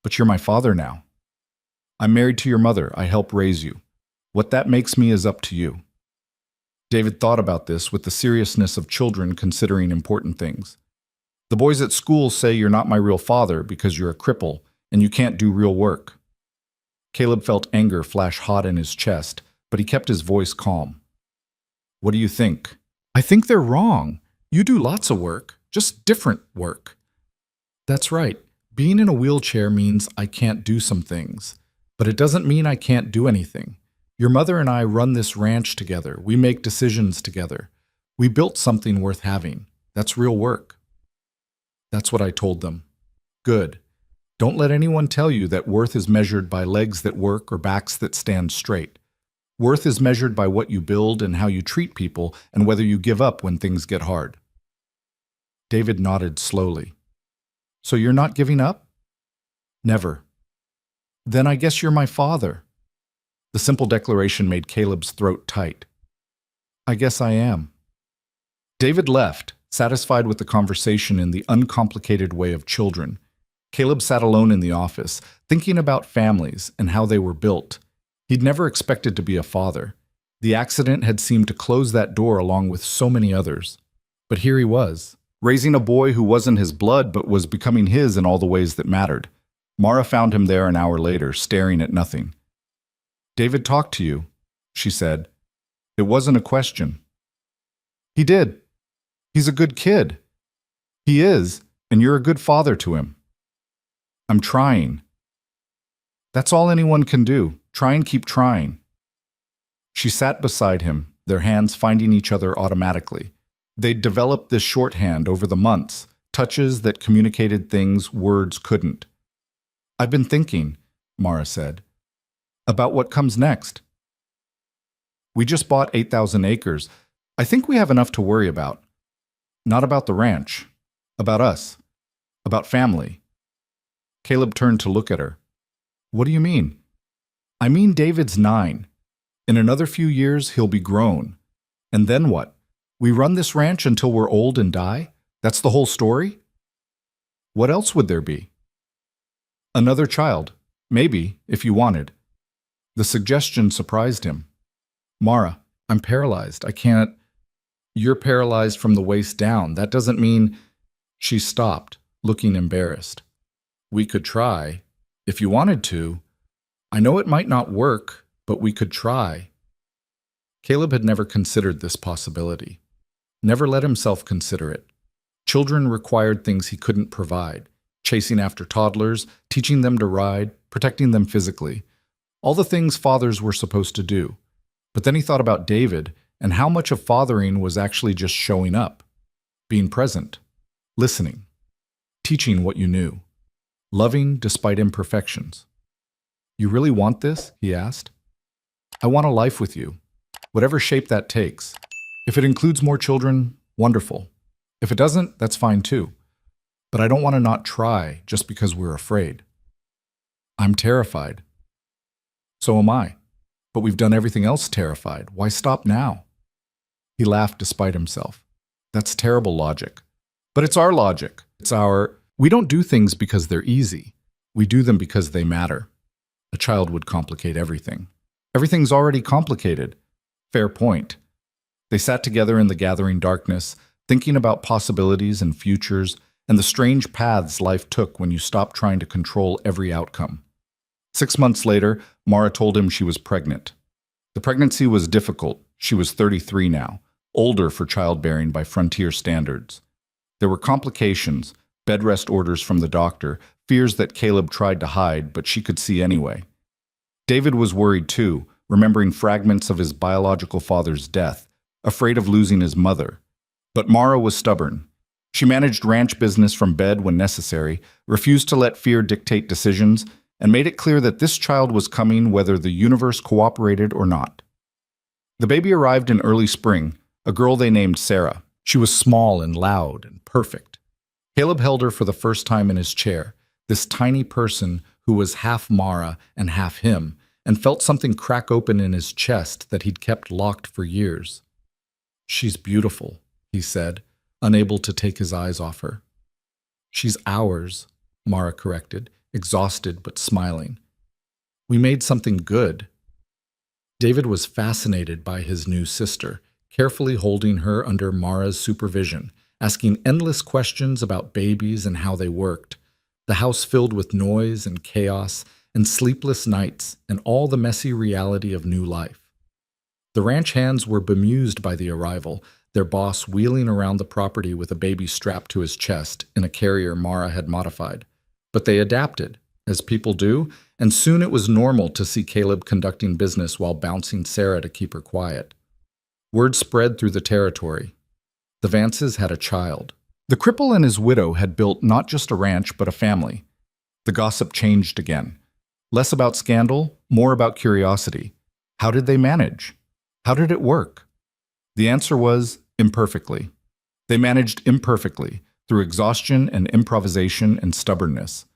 "But you're my father now." "I'm married to your mother. I help raise you. What that makes me is up to you." David thought about this with the seriousness of children considering important things. "The boys at school say you're not my real father because you're a cripple and you can't do real work." Caleb felt anger flash hot in his chest, but he kept his voice calm. "What do you think?" "I think they're wrong. You do lots of work, just different work." "That's right. Being in a wheelchair means I can't do some things, but it doesn't mean I can't do anything. Your mother and I run this ranch together. We make decisions together. We built something worth having. That's real work." That's what I told them. "Good. Don't let anyone tell you that worth is measured by legs that work or backs that stand straight. Worth is measured by what you build and how you treat people and whether you give up when things get hard." David nodded slowly. "So you're not giving up?" "Never." "Then I guess you're my father." The simple declaration made Caleb's throat tight. "I guess I am." David left, satisfied with the conversation in the uncomplicated way of children. Caleb sat alone in the office, thinking about families and how they were built. He'd never expected to be a father. The accident had seemed to close that door along with so many others. But here he was, raising a boy who wasn't his blood but was becoming his in all the ways that mattered. Mara found him there an hour later, staring at nothing. David talked to you, she said. It wasn't a question. He did. He's a good kid. He is, and you're a good father to him. I'm trying. That's all anyone can do. Try and keep trying. She sat beside him, their hands finding each other automatically. They'd developed this shorthand over the months, touches that communicated things words couldn't. I've been thinking, Mara said, about what comes next. We just bought 8,000 acres. I think we have enough to worry about. Not about the ranch. About us. About family. Caleb turned to look at her. What do you mean? I mean David's 9. In another few years, he'll be grown. And then what? We run this ranch until we're old and die? That's the whole story? What else would there be? Another child. Maybe, if you wanted. The suggestion surprised him. Mara, I'm paralyzed. I can't. You're paralyzed from the waist down. That doesn't mean. She stopped, looking embarrassed. We could try. If you wanted to. I know it might not work, but we could try. Caleb had never considered this possibility. Never let himself consider it. Children required things he couldn't provide. Chasing after toddlers, teaching them to ride, protecting them physically. All the things fathers were supposed to do. But then he thought about David and how much of fathering was actually just showing up, being present, listening, teaching what you knew, loving despite imperfections. You really want this? He asked. I want a life with you, whatever shape that takes. If it includes more children, wonderful. If it doesn't, that's fine too. But I don't want to not try just because we're afraid. I'm terrified. So am I. But we've done everything else terrified. Why stop now? He laughed despite himself. That's terrible logic. But it's our logic. We don't do things because they're easy. We do them because they matter. A child would complicate everything. Everything's already complicated. Fair point. They sat together in the gathering darkness, thinking about possibilities and futures, and the strange paths life took when you stopped trying to control every outcome. 6 months later, Mara told him she was pregnant. The pregnancy was difficult. She was 33 now, older for childbearing by frontier standards. There were complications, bed rest orders from the doctor, fears that Caleb tried to hide, but she could see anyway. David was worried too, remembering fragments of his biological father's death, afraid of losing his mother. But Mara was stubborn. She managed ranch business from bed when necessary, refused to let fear dictate decisions, and made it clear that this child was coming whether the universe cooperated or not. The baby arrived in early spring, a girl they named Sarah. She was small and loud and perfect. Caleb held her for the first time in his chair, this tiny person who was half Mara and half him, and felt something crack open in his chest that he'd kept locked for years. She's beautiful, he said, unable to take his eyes off her. She's ours, Mara corrected, exhausted but smiling. We made something good. David was fascinated by his new sister, carefully holding her under Mara's supervision, asking endless questions about babies and how they worked, the house filled with noise and chaos and sleepless nights and all the messy reality of new life. The ranch hands were bemused by the arrival, their boss wheeling around the property with a baby strapped to his chest in a carrier Mara had modified. But they adapted, as people do, and soon it was normal to see Caleb conducting business while bouncing Sarah to keep her quiet. Word spread through the territory. The Vances had a child. The cripple and his widow had built not just a ranch, but a family. The gossip changed again. Less about scandal, more about curiosity. How did they manage? How did it work? The answer was imperfectly. They managed imperfectly, through exhaustion and improvisation and stubbornness.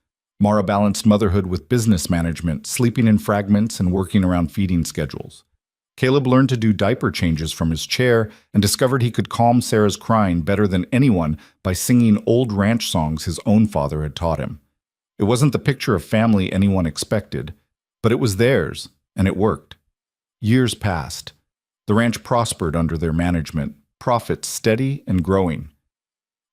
Mara balanced motherhood with business management, sleeping in fragments and working around feeding schedules. Caleb learned to do diaper changes from his chair and discovered he could calm Sarah's crying better than anyone by singing old ranch songs his own father had taught him. It wasn't the picture of family anyone expected, but it was theirs, and it worked. Years passed. The ranch prospered under their management, profits steady and growing.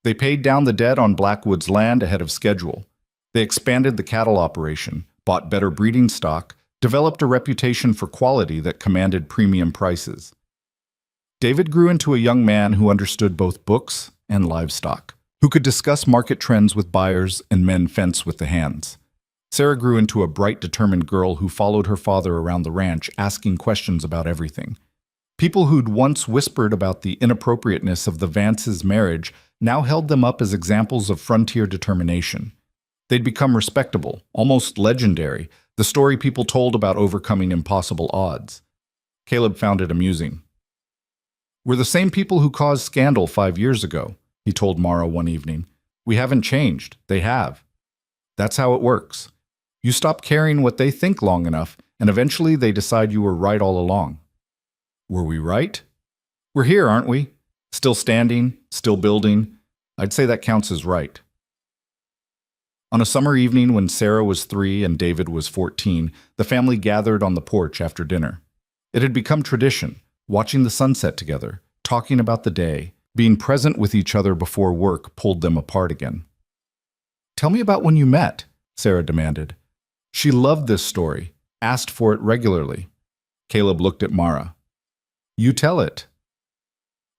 They paid down the debt on Blackwood's land ahead of schedule. They expanded the cattle operation, bought better breeding stock, developed a reputation for quality that commanded premium prices. David grew into a young man who understood both books and livestock, who could discuss market trends with buyers and mend fence with the hands. Sarah grew into a bright, determined girl who followed her father around the ranch, asking questions about everything. People who'd once whispered about the inappropriateness of the Vances' marriage now held them up as examples of frontier determination. They'd become respectable, almost legendary, the story people told about overcoming impossible odds. Caleb found it amusing. "We're the same people who caused scandal 5 years ago," he told Mara one evening. "We haven't changed. They have. That's how it works. You stop caring what they think long enough, and eventually they decide you were right all along." Were we right? We're here, aren't we? Still standing, still building. I'd say that counts as right. On a summer evening when Sarah was 3 and David was 14, the family gathered on the porch after dinner. It had become tradition, watching the sunset together, talking about the day, being present with each other before work pulled them apart again. "Tell me about when you met," Sarah demanded. She loved this story, asked for it regularly. Caleb looked at Mara. "You tell it."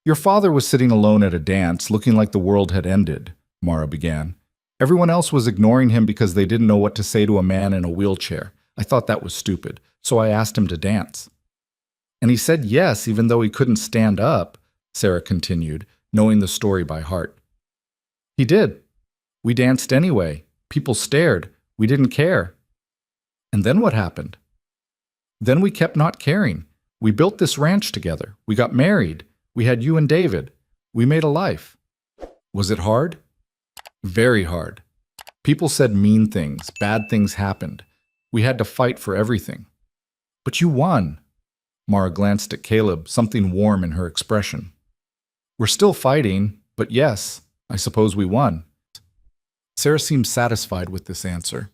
"Your father was sitting alone at a dance, looking like the world had ended," Mara began. "Everyone else was ignoring him because they didn't know what to say to a man in a wheelchair. I thought that was stupid, so I asked him to dance. And he said yes, even though he couldn't stand up," Sarah continued, knowing the story by heart. "He did. We danced anyway. People stared. We didn't care. And then what happened? Then we kept not caring. We built this ranch together. We got married. We had you and David. We made a life. Was it hard? Very hard. People said mean things. Bad things happened. We had to fight for everything. But you won." Mara glanced at Caleb, something warm in her expression. "We're still fighting, but yes, I suppose we won." Sarah seemed satisfied with this answer.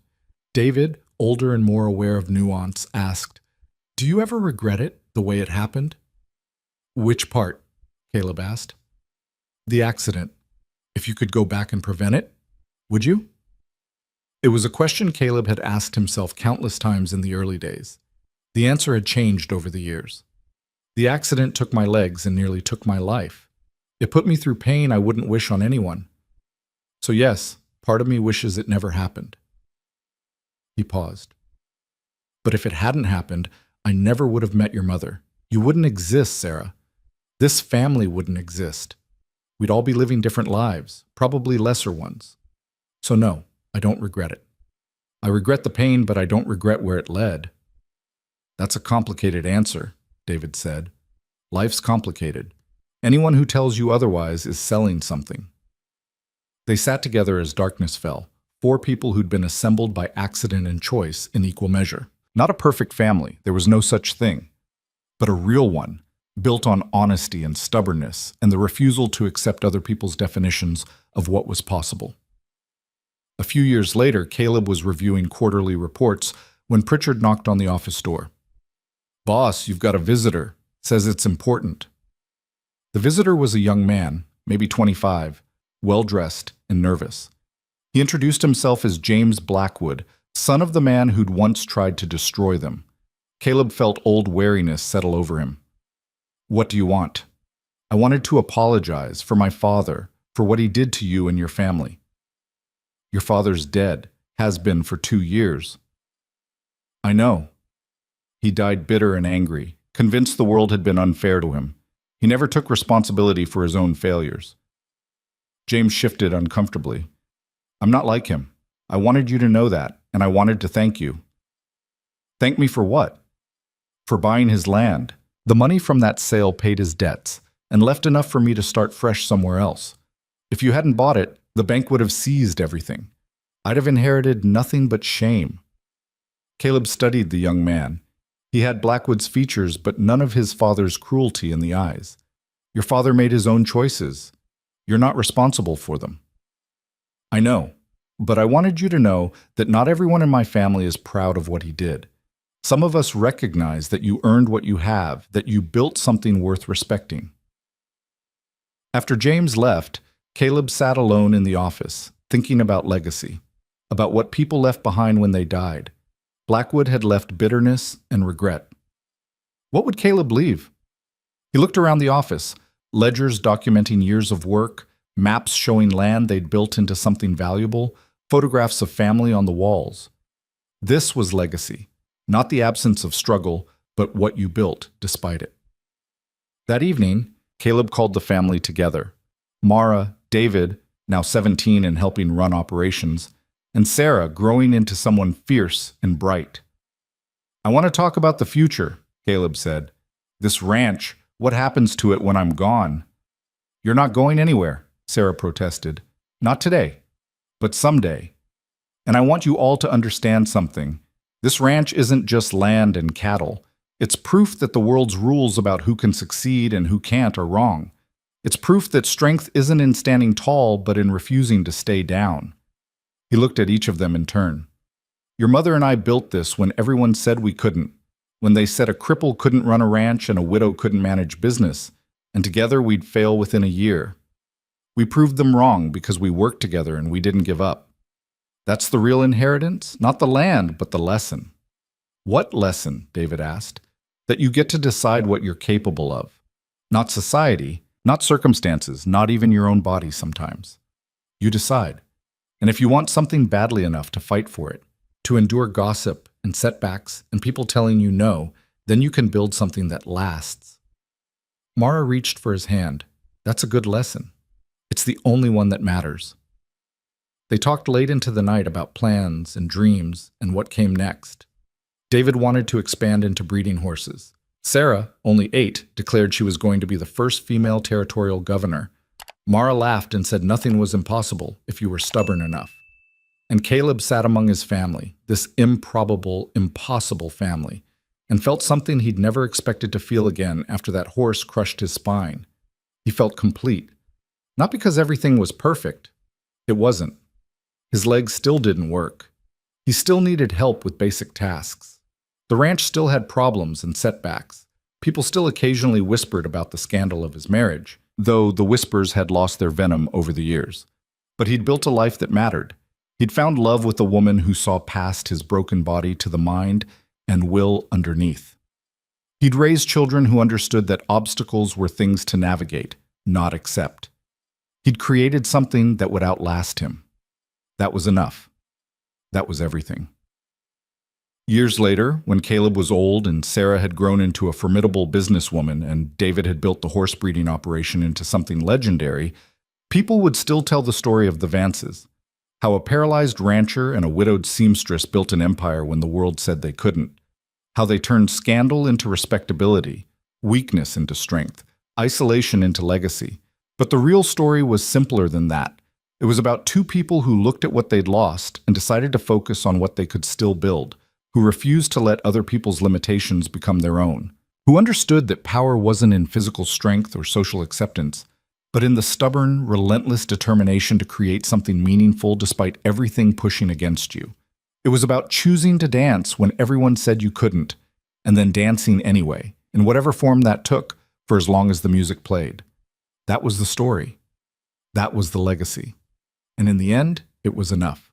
David, older and more aware of nuance, asked, "Do you ever regret it, the way it happened?" "Which part?" Caleb asked. "The accident. If you could go back and prevent it, would you?" It was a question Caleb had asked himself countless times in the early days. The answer had changed over the years. "The accident took my legs and nearly took my life. It put me through pain I wouldn't wish on anyone. So yes, part of me wishes it never happened." He paused. "But if it hadn't happened, I never would have met your mother. You wouldn't exist, Sarah. This family wouldn't exist. We'd all be living different lives, probably lesser ones. So no, I don't regret it. I regret the pain, but I don't regret where it led." "That's a complicated answer," David said. "Life's complicated. Anyone who tells you otherwise is selling something." They sat together as darkness fell, 4 people who'd been assembled by accident and choice in equal measure. Not a perfect family, there was no such thing, but a real one, built on honesty and stubbornness and the refusal to accept other people's definitions of what was possible. A few years later, Caleb was reviewing quarterly reports when Pritchard knocked on the office door. "Boss, you've got a visitor. Says it's important." The visitor was a young man, maybe 25, well-dressed and nervous. He introduced himself as James Blackwood, son of the man who'd once tried to destroy them. Caleb felt old wariness settle over him. "What do you want?" "I wanted to apologize for my father, for what he did to you and your family." "Your father's dead, has been for 2 years." "I know. He died bitter and angry, convinced the world had been unfair to him. He never took responsibility for his own failures." James shifted uncomfortably. "I'm not like him. I wanted you to know that, and I wanted to thank you." "Thank me for what?" "For buying his land. The money from that sale paid his debts, and left enough for me to start fresh somewhere else. If you hadn't bought it, the bank would have seized everything. I'd have inherited nothing but shame." Caleb studied the young man. He had Blackwood's features, but none of his father's cruelty in the eyes. "Your father made his own choices. You're not responsible for them." "I know, but I wanted you to know that not everyone in my family is proud of what he did. Some of us recognize that you earned what you have, that you built something worth respecting." After James left, Caleb sat alone in the office, thinking about legacy, about what people left behind when they died. Blackwood had left bitterness and regret. What would Caleb leave? He looked around the office, ledgers documenting years of work, maps showing land they'd built into something valuable, photographs of family on the walls. This was legacy, not the absence of struggle, but what you built despite it. That evening, Caleb called the family together. Mara, David, now 17 and helping run operations, and Sarah growing into someone fierce and bright. "I want to talk about the future," Caleb said. "This ranch, what happens to it when I'm gone?" "You're not going anywhere," Sarah protested. "Not today, but someday. And I want you all to understand something. This ranch isn't just land and cattle. It's proof that the world's rules about who can succeed and who can't are wrong. It's proof that strength isn't in standing tall, but in refusing to stay down." He looked at each of them in turn. "Your mother and I built this when everyone said we couldn't, when they said a cripple couldn't run a ranch and a widow couldn't manage business, and together we'd fail within a year. We proved them wrong because we worked together and we didn't give up. That's the real inheritance, not the land, but the lesson." "What lesson?" David asked. "That you get to decide what you're capable of. Not society, not circumstances, not even your own body sometimes. You decide. And if you want something badly enough to fight for it, to endure gossip and setbacks and people telling you no, then you can build something that lasts." Mara reached for his hand. "That's a good lesson. It's the only one that matters." They talked late into the night about plans and dreams and what came next. David wanted to expand into breeding horses. Sarah, only 8, declared she was going to be the first female territorial governor. Mara laughed and said nothing was impossible if you were stubborn enough. And Caleb sat among his family, this improbable, impossible family, and felt something he'd never expected to feel again after that horse crushed his spine. He felt complete. Not because everything was perfect. It wasn't. His legs still didn't work. He still needed help with basic tasks. The ranch still had problems and setbacks. People still occasionally whispered about the scandal of his marriage, though the whispers had lost their venom over the years. But he'd built a life that mattered. He'd found love with a woman who saw past his broken body to the mind and will underneath. He'd raised children who understood that obstacles were things to navigate, not accept. He'd created something that would outlast him. That was enough. That was everything. Years later, when Caleb was old and Sarah had grown into a formidable businesswoman and David had built the horse breeding operation into something legendary, people would still tell the story of the Vances, how a paralyzed rancher and a widowed seamstress built an empire when the world said they couldn't, how they turned scandal into respectability, weakness into strength, isolation into legacy. But the real story was simpler than that. It was about 2 people who looked at what they'd lost and decided to focus on what they could still build, who refused to let other people's limitations become their own, who understood that power wasn't in physical strength or social acceptance, but in the stubborn, relentless determination to create something meaningful despite everything pushing against you. It was about choosing to dance when everyone said you couldn't, and then dancing anyway, in whatever form that took, for as long as the music played. That was the story. That was the legacy. And in the end, it was enough.